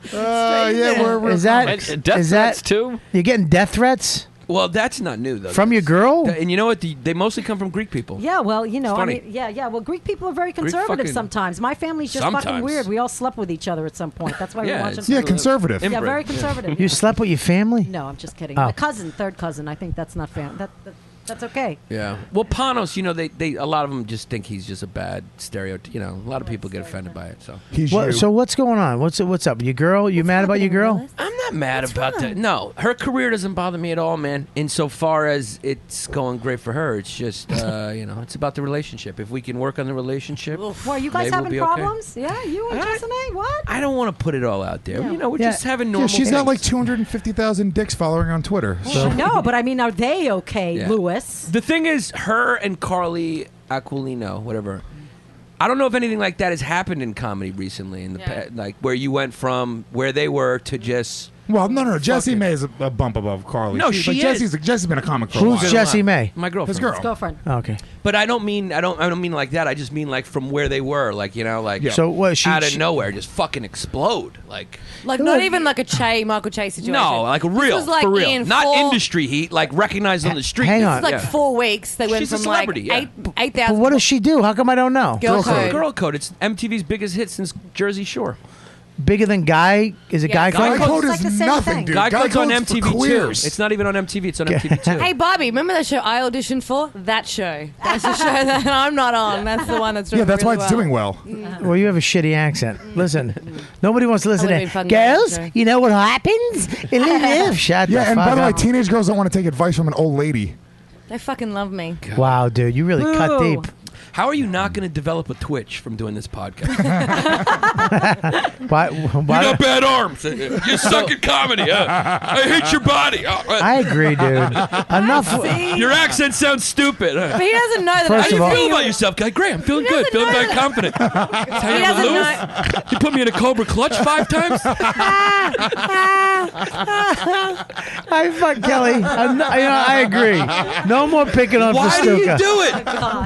Is that Death threats too? You're getting death threats Well, that's not new though. from your girl? And you know what? They mostly come from Greek people. Yeah, well, It's funny. Well, Greek people are very conservative fucking- sometimes. My family's just fucking Sometimes. weird. We all slept with each other at some point. That's why Yeah, we're watching. it's- Yeah, conservative. Yeah, Inbred. very conservative. You slept with your family? No, I'm just kidding. Oh. A cousin, third cousin. I think that's not that's okay. Yeah. Well, Panos, they a lot of them just think he's just a bad stereotype. A lot of people get offended by it. So So what's going on? What's up? Your girl? You mad about your girl? I'm not mad about that. No, her career doesn't bother me at all, man. Insofar as it's going great for her, it's just it's about the relationship. If we can work on the relationship, Well, you guys maybe having we'll be okay. problems? Yeah, you and Jessamine? What? I don't want to put it all out there. Yeah. We're just having normal. Yeah, she's got things. 250,000 dicks following her on Twitter. So. No, but I mean, are they okay, Yeah. Lewis? The thing is, her and Carly Aquilino, whatever, I don't know if anything like that has happened in comedy recently, in the past, like where you went from where they were to just. Well, no. Jessie May is a bump above Carly. No, she is. Jesse's been a comic for a while. Who's Jessie May? My girlfriend. His girl. His girlfriend. Okay. But I don't mean like that. I just mean like from where they were, like So what? out of nowhere, just fucking explode, like not even like a Michael Che situation. No, like This real, was like for real, in not 4 industry heat, like recognized on the street. Hang This on. was like 4 weeks. They went She's a from like celebrity, yeah. 8,000. But what does she do? How come I don't know? Girl Code. Girl Code. It's MTV's biggest hit since Jersey Shore. Bigger than Guy? Is it Guy Code? Guy Code It's is like the same nothing, thing. dude. Guy Code's on Code's for MTV too. queers. It's not even on MTV. It's on MTV too. Hey Bobby, remember that show I auditioned for? That show. That's the show that I'm not on. That's the one that's doing Yeah, that's really why it's doing well. Well, you have a shitty accent. Listen, nobody wants to listen That to would've been fun girls. to You know what happens? Shut Yeah, the and fuck by the way, up. teenage girls don't want to take advice from an old lady. They fucking love me. Wow, dude, you really cut Ooh. deep. How are you not going to develop a twitch from doing this podcast? Why, You got bad arms. You suck at comedy. I hate your body. I agree, dude. Enough. Your accent sounds stupid. But he doesn't know that. First How do of you all- feel about yourself, guy? Great, I'm feeling good. Feeling very confident. He doesn't Lose? know. You put me in a Cobra Clutch 5 times? I fuck Kelly. I agree. No more picking on Why do you Fastuca. do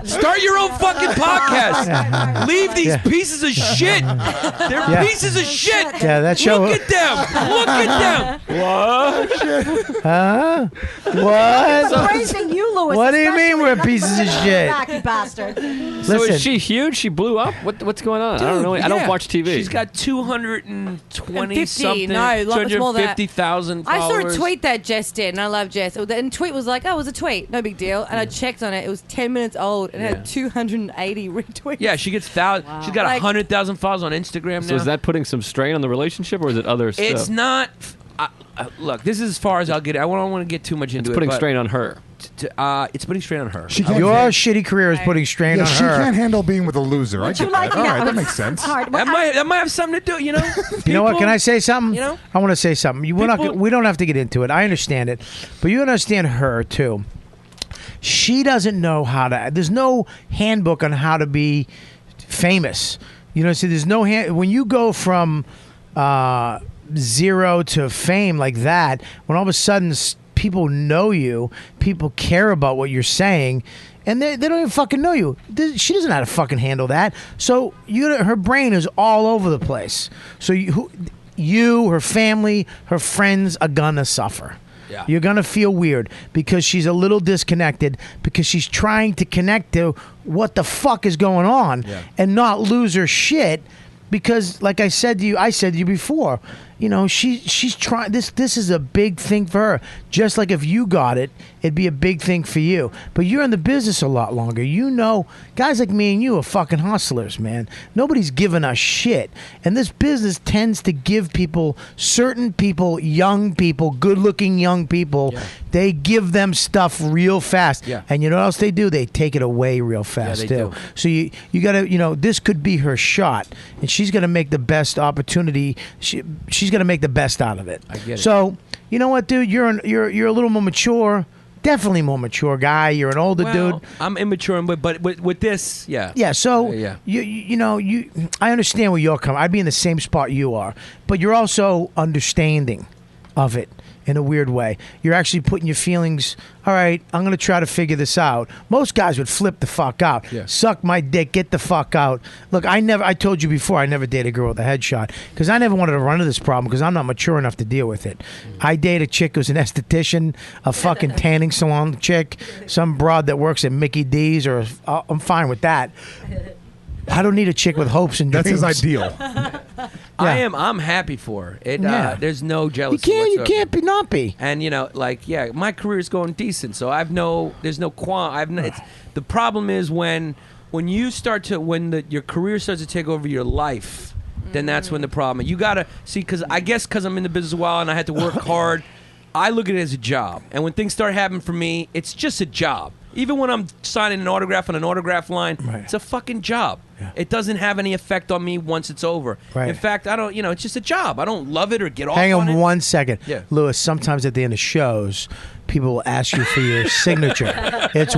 it? Start your own fucking podcast. Leave these pieces of shit. They're pieces of shit. Yeah, that show. Look at them. Look at them. What? Huh? What? Praising you, Louis. What do you mean we're pieces of shit? Back, you bastard. So Listen. is she huge? She blew up? What's going on? I don't know. I don't Yeah. watch TV. She's got 220 50, something. no, lots more than that. 250,000 I saw followers. a tweet that Jess did, and I love Jess. And the tweet was like, "Oh, it was a tweet, no big deal." And I checked on it; it was 10 minutes old, and it had 280 retweets. Yeah, she gets She's got Like- 100,000 followers on Instagram now. So is that putting some strain on the relationship, or is it other stuff? It's not. Look, this is as far as I'll get. I don't want to get too much into It's putting it. but strain on her. It's putting strain on her. Your shitty career is putting strain Yeah, on she her. can't handle being with a loser. I get that. All right, that makes sense. That might have something to do. You know. You know what? Can I say something? You know? I want to say something. We don't have to get into it. I understand it, but you understand her too. She doesn't know how to. There's no handbook on how to be famous. You know, so there's no when you go from zero to fame like that. When all of a sudden people know you, people care about what you're saying. And they don't even fucking know you. She doesn't know how to fucking handle that. So her brain is all over the place. So you, her family, her friends are gonna suffer. Yeah. You're gonna feel weird because she's a little disconnected because she's trying to connect to what the fuck is going on and not lose her shit. Because, like I said to you before, you know, she's trying. This is a big thing for her. Just like if you got it, it'd be a big thing for you. But you're in the business a lot longer. You know, guys like me and you are fucking hustlers, man. Nobody's giving us shit. And this business tends to give certain people, young people, good-looking young people, they give them stuff real fast. Yeah. And you know what else they do? They take it away real fast, they too. do. So you got to, you know, this could be her shot. And she's going to make the best opportunity. She's going to make the best out of it. I get it. So, you know what, dude? You're a little more mature. Definitely more mature guy. You're an older dude. I'm immature, but with this, yeah. Yeah, so Yeah. I understand where you're coming. I'd be in the same spot you are, but you're also understanding of it in a weird way. You're actually putting your feelings, all right, I'm going to try to figure this out. Most guys would flip the fuck out. Yeah. Suck my dick, get the fuck out. Look, I told you before, I never dated a girl with a headshot because I never wanted to run into this problem because I'm not mature enough to deal with it. I dated a chick who's an esthetician, a fucking tanning salon chick, some broad that works at Mickey D's, or I'm fine with that. I don't need a chick with hopes and dreams. That's his ideal. I'm happy for her. There's no jealousy. You can't not be. And my career is going decent, so there's no the problem is when you start to your career starts to take over your life, then that's when the problem. You gotta see, because I'm in the business a while and I had to work hard. I look at it as a job, and when things start happening for me, it's just a job. Even when I'm signing an autograph on an autograph line, it's a fucking job. It doesn't have any effect on me once it's over. Right. In fact, I don't. It's just a job. I don't love it or get off Hang on on it. 1 second. Yeah. Lewis, sometimes at the end of shows, people will ask you for your signature. It's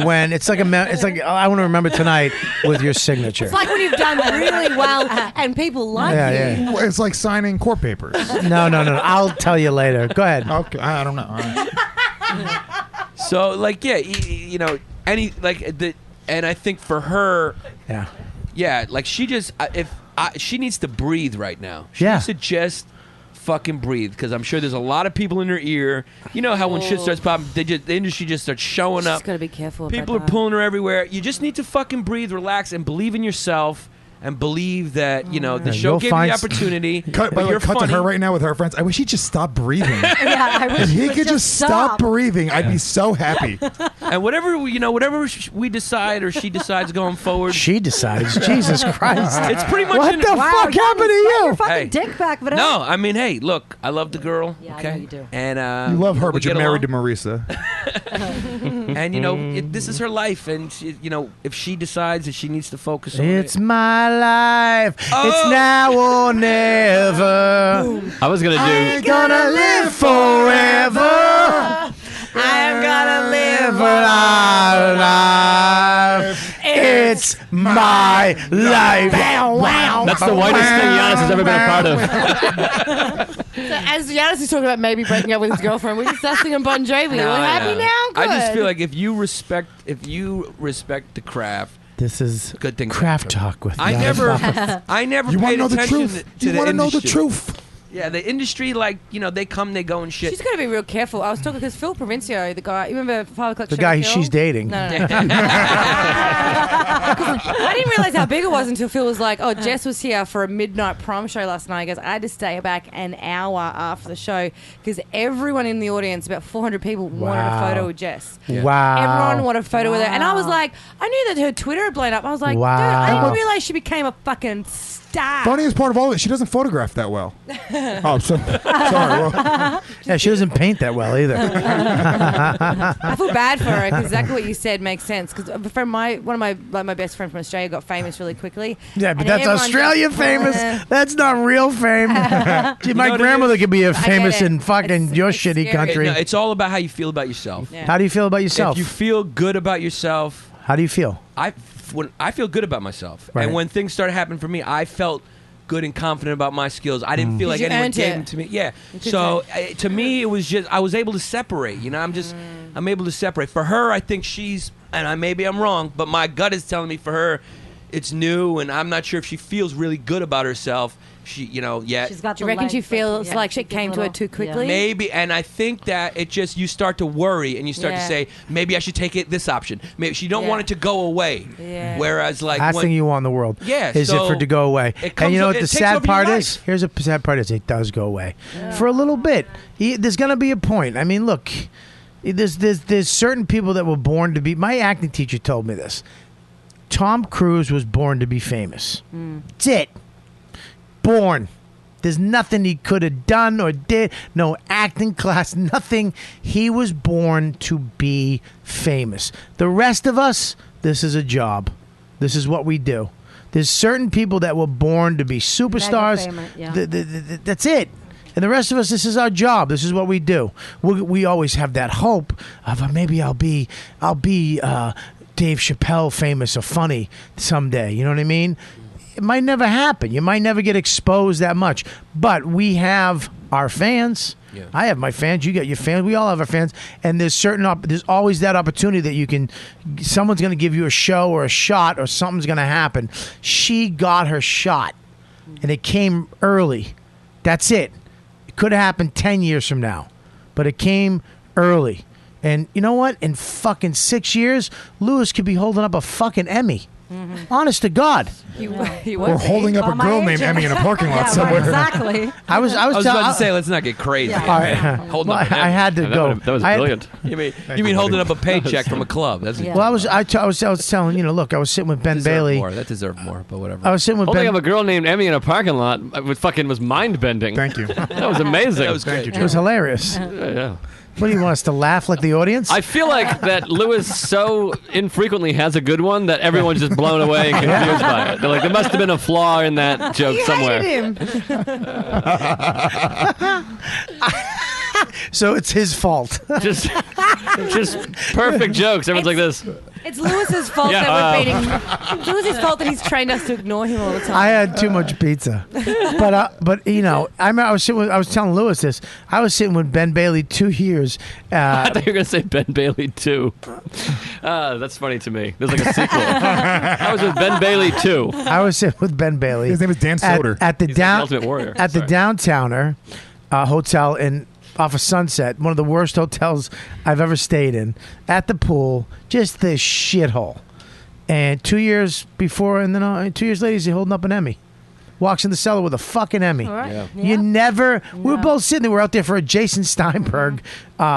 like I want to remember tonight with your signature. It's like when you've done really well and people like you. Yeah. It's like signing court papers. No. I'll tell you later. Go ahead. Okay, I don't know. All right. So, like, yeah, and I think for her, like she just she needs to breathe right now. She needs to just fucking breathe, because I'm sure there's a lot of people in her ear. You know how when shit starts popping, the industry just starts showing up. She's got to be careful. People are pulling her everywhere. You just need to fucking breathe, relax, and believe in yourself. And believe that, the show gave you the opportunity. Cut but you're to funny. her right now with her friends. I wish he'd just stop breathing. I wish If he he would could just stop breathing, I'd be so happy. And whatever we decide or she decides going forward. She decides. Jesus Christ. It's pretty much What the fuck happened to you? Your fucking dick back, but No, I mean, hey, look, I love the girl. Yeah, okay, I know you do. And You love her, we but you're get married along. to Marisa. And this is her life, and she, if she decides that she needs to focus on It's it. my life. It's now or never. I was gonna do. I'm gonna live forever. I'm gonna live my life. It's my life. That's the whitest thing Yannis has ever been a part of. So as Yannis is talking about maybe breaking up with his girlfriend, we're just singing Bon Jovi. No, We're happy no. now. Good. I just feel like if you respect the craft. This is good thing. craft talk with I Yannis never Pappas. You wanna paid know the attention truth? to You the wanna know the industry. truth? Yeah, the industry, they come, they go, and shit. She's got to be real careful. I was talking because Phil Provencio, the guy, you remember 5 o'clock The show guy with Phil? she's dating. No. I didn't realize how big it was until Phil was like, Jess was here for a midnight prom show last night. He goes, I had to stay back an hour after the show because everyone in the audience, about 400 people, wanted a photo with Jess. Wow. Everyone wanted a photo with her. And I was like, I knew that her Twitter had blown up. I was like, Wow. dude, I didn't realize she became a fucking star. Funniest part of all of it, she doesn't photograph that well. Sorry. Well. Yeah, she doesn't paint that well either. I feel bad for her because exactly what you said makes sense. Because one of my best friends from Australia got famous really quickly. Yeah, but And that's everyone Australia just- famous. That's not real fame. Gee, my know what it grandmother is? could be I get famous it. in fucking your shitty scary. country. No, it's all about how you feel about yourself. Yeah. How do you feel about yourself? If you feel good about yourself, How do you feel? I feel good about myself. Right. And when things started happening for me, I felt good and confident about my skills. I didn't feel like You anyone earned gave it. them to me. Yeah. You could So to me, it was just I was able to separate. I'm able to separate. For her, I think maybe I'm wrong, but my gut is telling me for her, it's new, and I'm not sure if she feels really good about herself. Yet. She's got Do you the reckon legs, she feels yeah, like she shit came gives to her little- too quickly? Maybe, and I think that you start to worry and you start to Yeah. say, maybe I should take this option. Maybe she don't Yeah. want it to go away. Yeah. Whereas, Last thing you want in the world Yeah, is it so for it to go away. it And comes you know o- what it the takes sad over your part life. is? Here's the sad part is it does go away. For a little bit. There's going to be a point. I mean, look, there's certain people that were born to be. My acting teacher told me this. Tom Cruise was born to be famous. That's it. Born. There's nothing he could have done or did. No acting class, nothing. He was born to be famous. The rest of us, this is a job. This is what we do. There's certain people that were born to be superstars. Mega famous, yeah. That's it. And the rest of us, this is our job. This is what we do. We always have that hope of maybe I'll be Dave Chappelle famous or funny someday. You know what I mean? It might never happen. You might never get exposed that much. But we have our fans. Yeah. I have my fans. You got your fans. We all have our fans. And there's there's always that opportunity that you can. Someone's going to give you a show or a shot or something's going to happen. She got her shot, and it came early. That's it. It could have happened 10 years from now, but it came early. And you know what? In fucking 6 years, Lewis could be holding up a fucking Emmy. Honest to God. Or holding up a girl named Emmy in a parking lot somewhere. Exactly. I was about to say, let's not get crazy. All right. Holding up an I had to That go. was brilliant. You mean holding up a paycheck from a club? That's Well, I was telling look, I was sitting with Ben deserved Bailey. more. That deserved more, but whatever. I was sitting with Holding Ben. up a girl named Emmy in a parking lot was mind bending. Thank you. That was amazing. That was great. It was hilarious. Yeah. What do you want us to laugh like the audience? I feel like that Lewis so infrequently has a good one that everyone's just blown away and confused by it. They're like, there must have been a flaw in that joke somewhere. So it's his fault. just perfect jokes. Everyone's like this. It's Lewis's fault that we're beating. It's Lewis's fault that he's trained us to ignore him all the time. I had too much pizza, but you know, I was telling Lewis this. I was sitting with Ben Bailey 2 years. I thought you were gonna say Ben Bailey 2. That's funny to me. There's like a sequel. I was with Ben Bailey 2. I was sitting with Ben Bailey. His name is Dan Soder. At the He's like the Ultimate Warrior. At the Downtowner hotel off of Sunset, one of the worst hotels I've ever stayed in. At the pool, just this shithole. And 2 years before, and then 2 years later, he's holding up an Emmy. Walks in the cellar with a fucking Emmy. Right. Yeah. You never. We were both sitting there. We're out there for a Jason Steinberg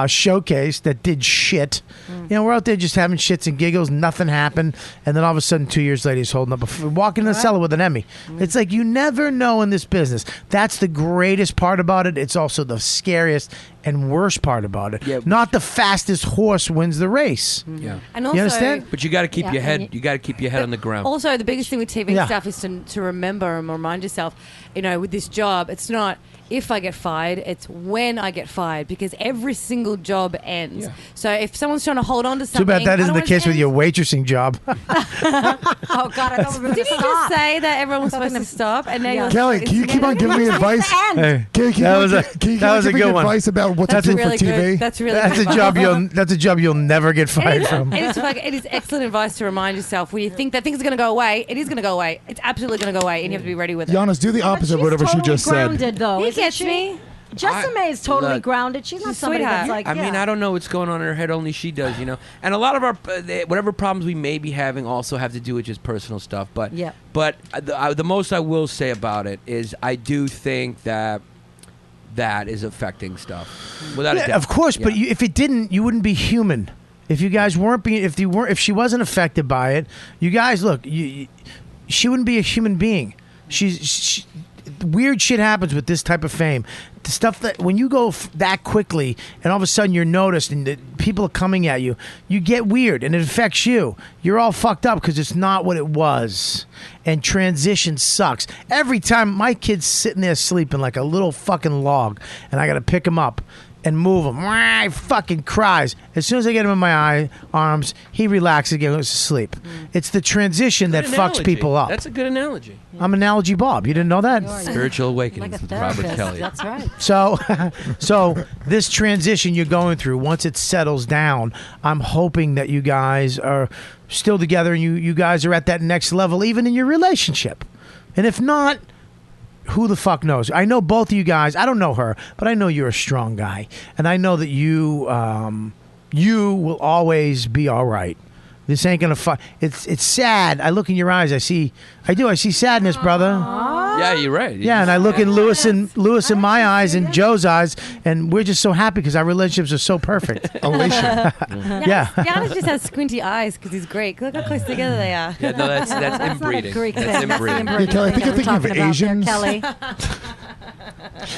showcase that did shit. You know, we're out there just having shits and giggles. Nothing happened, and then all of a sudden, 2 years later, he's holding up walking in the cellar with an Emmy. It's like you never know in this business. That's the greatest part about it. It's also the scariest and worst part about it. Yeah. Not the fastest horse wins the race. Yeah. And also, You understand? But you got to keep your head. You got to keep your head on the ground. Also, the biggest thing with TV Yeah. stuff is to remember and remind yourself, you know, with this job, it's not if I get fired, it's when I get fired, because every single job ends. Yeah. So if someone's trying to hold on to Too something, bad that I isn't don't the want it case to with end. your waitressing job. Oh God, I thought we were Did he just say that everyone was supposed to stop? And now you're Kelly, can you keep on giving me advice? Hey, Can that was a good one. Advice about what to do really for TV? good. That's really That's good. a job you'll never get fired from. It is excellent advice to remind yourself when you think that things are going to go away. It is going to go away. It's absolutely going to go away, and you have to be ready with it. Giannis, do the opposite of whatever she just said. Grounded though, He isn't gets she? me. Jessica is totally Look, grounded. She's not she's somebody sweetheart. that's like. I mean, I don't know what's going on in her head. Only she does, you know. And a lot of our whatever problems we may be having also have to do with just personal stuff. But Yeah. But the most I will say about it is I do think that is affecting stuff. Without a doubt. Of course, but if it didn't, you wouldn't be human. If you guys weren't being, if she wasn't affected by it, you guys look. She wouldn't be a human being. She weird shit happens with this type of fame. The stuff that when you go that quickly and all of a sudden you're noticed and people are coming at you, you get weird and it affects you. You're all fucked up because it's not what it was. And transition sucks. Every time my kid's sitting there sleeping like a little fucking log and I got to pick him up and move him. He fucking cries. As soon as I get him in my arms, he relaxes again and goes to sleep. It's the transition that fucks people up. That's a good analogy. I'm Analogy Bob. You didn't know that? Spiritual awakenings with Robert Kelly. That's right. So this transition you're going through, once it settles down, I'm hoping that you guys are still together and you guys are at that next level, even in your relationship. And if not, who the fuck knows? I know both of you guys. I don't know her, but I know you're a strong guy, and I know that you will always be all right. This ain't gonna fuck. It's sad. I look in your eyes. I see sadness, brother. Yeah, you're right. Yeah, and I look in Lewis in my eyes and Joe's eyes, and we're just so happy because our relationships are so perfect. Elation. Yeah. Giannis just has squinty eyes because he's Greek. Look how close together they are. Yeah, no, that's inbreeding. Greek That's thing. That's the inbreeding. inbreeding Kelly, I think thing you're that we're thinking of talking about there, Asians. Kelly.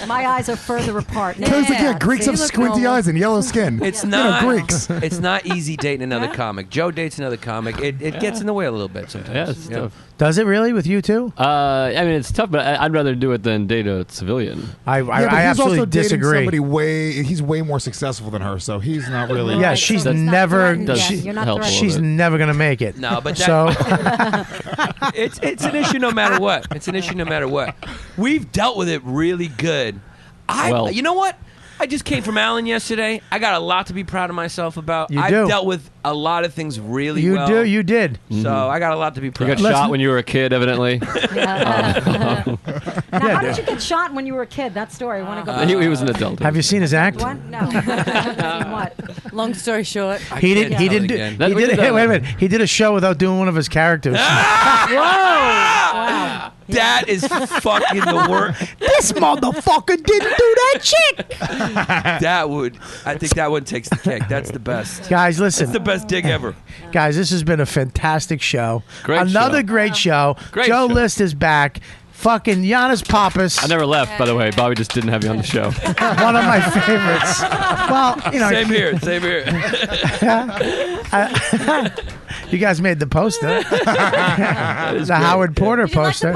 My eyes are further apart. Kelly's like, yeah, Greeks See, have look squinty normal. eyes and yellow skin. It's You not know, Greeks. It's not easy dating another comic. Joe dates another comic. It gets in the way a little bit sometimes. Yeah, it's tough. Does it really with you too? I mean, it's tough, but I'd rather do it than date a civilian. I Yeah, but he's absolutely also dating disagree. somebody he's way more successful than her, so he's not really. Yeah, she's That's never. does You're not help a little She's bit. never gonna make it. No, but So it's an issue no matter what. It's an issue no matter what. We've dealt with it really good. You know what? I just came from Allen yesterday. I got a lot to be proud of myself about. You I've do. dealt with a lot of things really you well. you did. So I got a lot to be You proud got of. shot when you were a kid, evidently. Now, how did you get shot when you were a kid? That story. I want to go. He was an adult. Have you seen his act? What? No. What? Long story short, He didn't. He didn't. Wait a minute. He did a show without doing one of his characters. Wow. That is fucking the worst. This motherfucker didn't do that shit. I think that one takes the cake. That's the best. Guys, listen. It's the best dig ever. Guys, this has been a fantastic show. Great Another show. great show. Great Joe show. List is back. fucking Yannis Pappas. I never left, by the way. Bobby just didn't have you on the show. One of my favorites. Well, you know. Same here. Same here. You guys made the poster. The Howard Porter poster.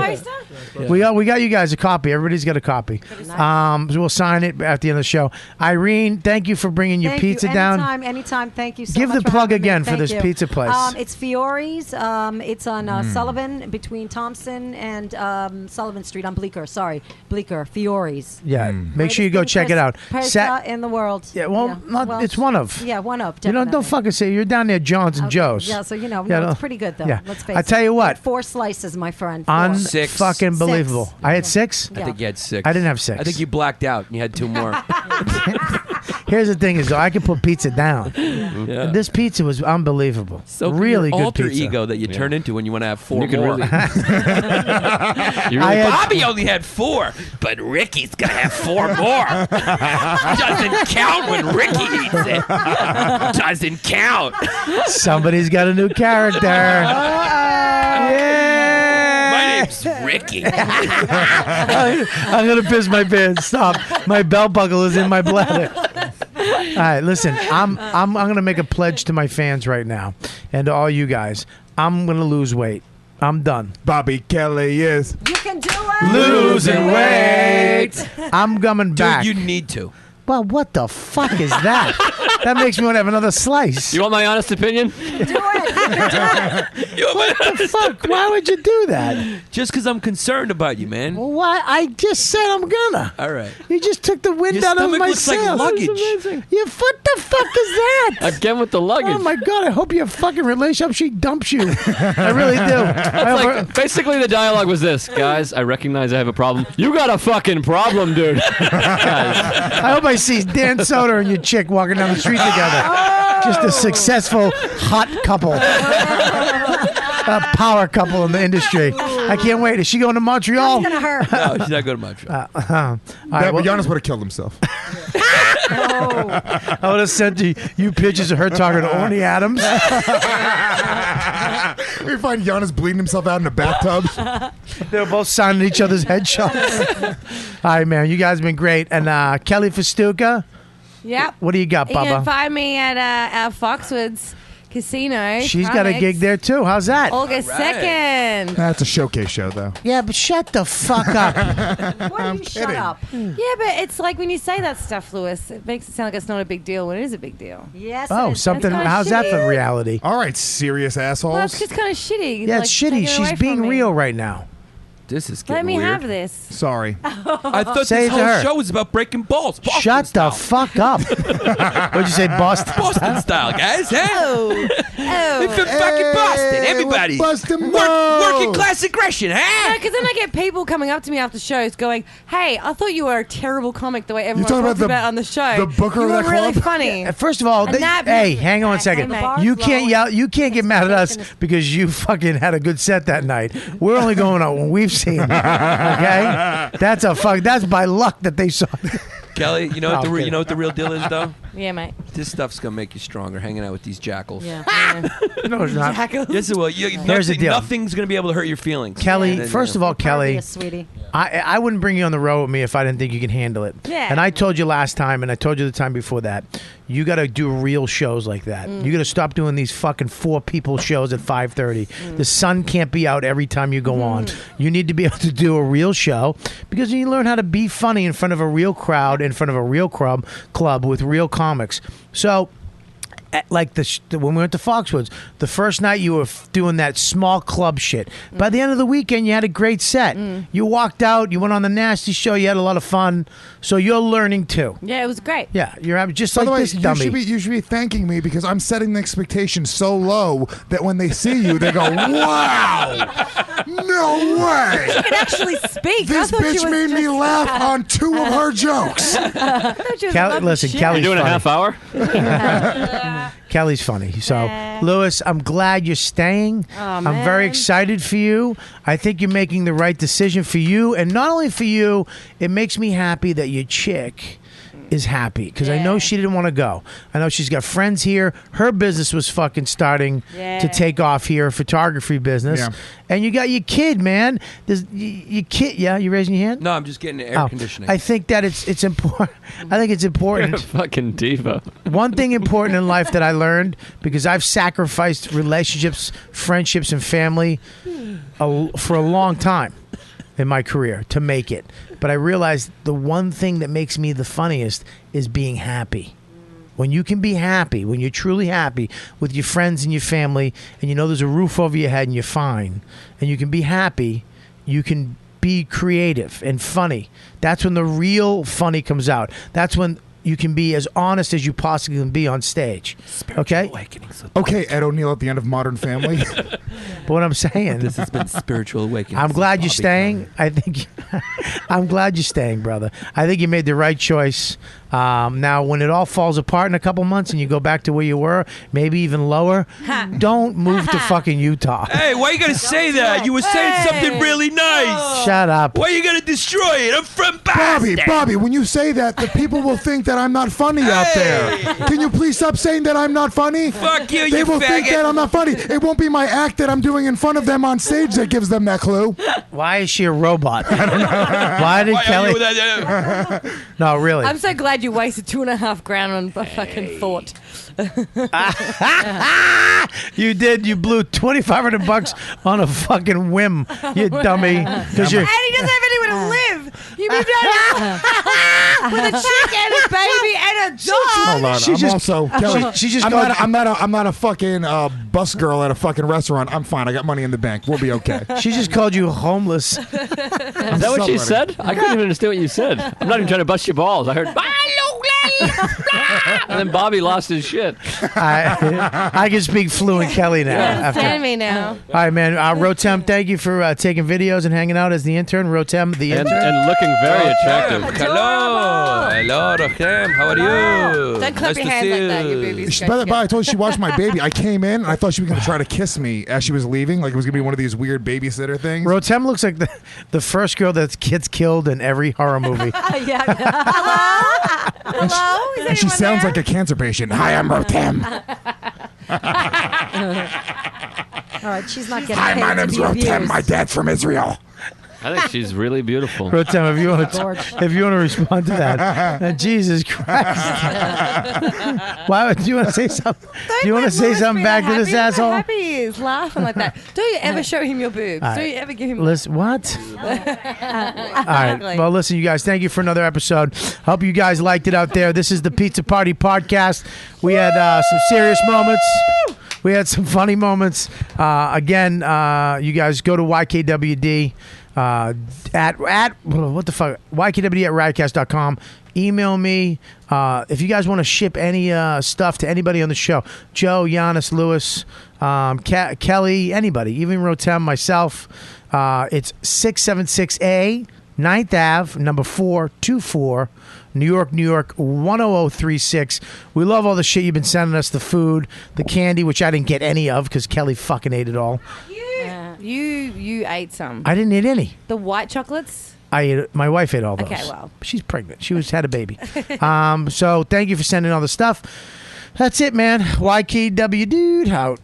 We got you guys a copy. Everybody's got a copy. So we'll sign it at the end of the show. Irene, thank you for bringing your pizza down. Anytime. Thank you so Give much. the for plug having me. again for Thank this you. pizza place. It's Fiore's. It's on Sullivan, between Thompson and Sullivan Street on Bleecker. Sorry, Bleecker. Fiore's. Yeah, make sure you go check it out. Pizza in the world. Yeah, well, it's one of. Yeah, one of. You know, don't fucking say you're down there, John's and Joe's. Yeah, so you know, Yeah, it's pretty good though. Yeah. Let's face I it. tell you what. 4 slices, my friend. 4. Fucking believable. I had 6. I think you had 6. I didn't have 6. I think you blacked out and you had 2 more. Here's the thing: is though I can put pizza down. Yeah. And this pizza was unbelievable. So really your good alter pizza. ego that you turn into when you want to have 4 You can more. really- Bobby only had 4, but Ricky's gonna have 4 more. Doesn't count when Ricky eats it. Doesn't count. Somebody's got a new character. My name's Ricky. I'm gonna piss my pants. Stop. My belt buckle is in my bladder. All right, listen. I'm gonna make a pledge to my fans right now, and to all you guys. I'm gonna lose weight. I'm done. Bobby Kelly is You can do it. losing weight. I'm coming back. Dude, you need to. Well, what the fuck is that? That makes me want to have another slice. You want my honest opinion? What the fuck? Why would you do that? Just because I'm concerned about you, man. Well, why? I just said I'm gonna. All right. You just took the wind Your out of stomach my looks like sails. luggage. Yeah, what the fuck is that? Again with the luggage. Oh my god! I hope your fucking relationship she dumps you. I really do. It's like, basically, the dialogue was this: guys, I recognize I have a problem. You got a fucking problem, dude. Guys. I hope I see Dan Soder and your chick walking down the street together. Just a successful hot couple. A power couple in the industry. I can't wait. Is she going to Montreal? It's gonna hurt. No, she's not going to Montreal. All right, but well, Giannis would have killed himself. I would have sent you pictures of her talking to Orny Adams. We find Giannis bleeding himself out in a bathtub. They were both signing each other's headshots. All right, man. You guys have been great. And Kelly Fastuca, Yep. what do you got, You can Bubba? find me at Foxwoods Casino. She's got a Comics, gig there, too. How's that? August 2nd. That's a showcase show, though. Yeah, but shut the fuck up. Why do you shut up? Yeah, but it's like when you say that stuff, Lewis, it makes it sound like it's not a big deal when it is a big deal. Yes. Oh, something. That's kinda How's that shitty. for reality? All right, serious assholes. Well, it's just kind of shitty. Yeah, like, it's take shitty. it away She's being from me. real right now. This is Let getting me weird. have this. Sorry. I thought Say this it to whole her. show was about breaking balls. Boston Shut style. the fuck up. What'd you say, Boston? Boston style, guys. Huh? Oh, It's from fucking Boston. Everybody. Boston Working class aggression, huh? because then I get people coming up to me after shows going, "Hey, I thought you were a terrible comic the way everyone talking talks about about on the show. the booker you of were that really club?" funny." First of all, And that- hey, hang on a second. Hey, mate. You can't yell. You can't get mad at us because you fucking had a good set that night. We're only going on when we've seen. Okay, that's a fuck. That's by luck that they saw. Kelly, you know what Oh, okay. you know what the real deal is, though? Yeah, mate. This stuff's gonna make you stronger. Hanging out with these jackals. Yeah. No, it's not. Yes, it will. Here's the deal. Nothing's gonna be able to hurt your feelings. Kelly, And then, first of all, Kelly, Yes, sweetie. I wouldn't bring you on the road with me if I didn't think you can handle it. Yeah. And I told you last time, and I told you the time before that, you got to do real shows like that. You got to stop doing these fucking 4 people shows at 5:30. The sun can't be out every time you go on. You need to be able to do a real show because you learn how to be funny in front of a real crowd, in front of a real club with real comics. So, like when we went to Foxwoods, the first night you were doing that small club shit. By the end of the weekend, you had a great set. You walked out, you went on the Nasty Show, you had a lot of fun. So you're learning too. Yeah, it was great. Yeah, you're just By like the way, this dummy. you should be thanking me because I'm setting the expectation so low that when they see you, they go, "Wow, no way!" She can actually speak. This I thought she bitch was made me just- laugh on 2 of her jokes. I thought she was Kelly, loving listen, shit. Kelly's You're doing funny. a half hour? Kelly's funny. So, Lewis, I'm glad you're staying. I'm very man. excited for you. I think you're making the right decision for you. And not only for you, it makes me happy that your chick is happy because I know she didn't want to go. I know she's got friends here. Her business was fucking starting to take off here, a photography business. Yeah. And you got your kid, man. Your kid, yeah? You raising your hand? No, I'm just getting the air conditioning. I think that it's important. I think it's important. You're a fucking diva. One thing important in life that I learned, because I've sacrificed relationships, friendships, and family for a long time in my career to make it. But I realized the one thing that makes me the funniest is being happy. When you can be happy, when you're truly happy with your friends and your family, and you know there's a roof over your head and you're fine, and you can be happy, you can be creative and funny. That's when the real funny comes out. That's when you can be as honest as you possibly can be on stage. Okay? Okay, Ed O'Neill at the end of Modern Family. But what I'm saying, This has been Spiritual Awakening. I'm glad you're Bobby staying. I think I'm glad you're staying, brother. I think you made the right choice. Now, when it all falls apart in a couple months and you go back to where you were, maybe even lower, don't move to fucking Utah. Hey, why you gotta say that? You were saying something really nice. Shut up. Why you gotta destroy it? I'm from Boston. Bobby, when you say that, the people will think that I'm not funny out there. Can you please stop saying that I'm not funny? Fuck you, They you will think faggot. that I'm not funny. It won't be my act that I'm doing in front of them on stage that gives them that clue. Why is she a robot? I don't know. Why did Kelly? No, really. I'm so glad you wasted $2,500 on a fucking thought. You did. You blew $2,500 on a fucking whim, you dummy. Because you're. And he doesn't have anywhere to live. You moved out with a chick and a baby and a dog. Hold on. She I'm just- also Kelly. she just I'm called- not a fucking bus girl at a fucking restaurant. I'm fine. I got money in the bank. We'll be okay. She just called you homeless. Is that what she said? I couldn't even understand what you said. I'm not even trying to bust your balls. I heard, and then Bobby lost his shit. I can speak fluent Kelly now. Understand me now. All right, man. Rotem, thank you for taking videos and hanging out as the intern. Rotem, the intern. And looking very attractive. Hello. Hello, Rotem. How are you? Don't clap your hands like that. Your baby's By the way, I told you she watched my baby. I came in and I thought she was going to try to kiss me as she was leaving. Like it was going to be one of these weird babysitter things. Rotem looks like the first girl that gets killed in every horror movie. Hello? Is And she anyone sounds there? like a cancer patient. Hi, I'm Rotem. All right, she's not getting Hi, paid my to name's be Rotem. abused. My dad's from Israel. I think she's really beautiful. Rotem, if you want to respond to that, Jesus Christ! Why do you want to say something? Do you want to say something back to this asshole? Happy he is laughing like that. Do you ever show him your boobs? All Do right. you ever give him? Listen, what? All right. Well, listen, you guys. Thank you for another episode. Hope you guys liked it out there. This is the Pizza Party Podcast. We had some serious moments. We had some funny moments. Again, you guys go to YKWD. At what the fuck, YKWD at riotcast.com. Email me if you guys want to ship any stuff to anybody on the show. Joe, Yannis, Lewis, Kelly, anybody, even Rotem, myself. It's 676A 9th Ave, number 424, New York, 10036. We love all the shit you've been sending us, the food, the candy, which I didn't get any of because Kelly fucking ate it all. You ate some. I didn't eat any. The white chocolates. I ate it. My wife ate all those. Okay, well. She's pregnant. She had a baby. So thank you for sending all the stuff. That's it, man. YKW dude out.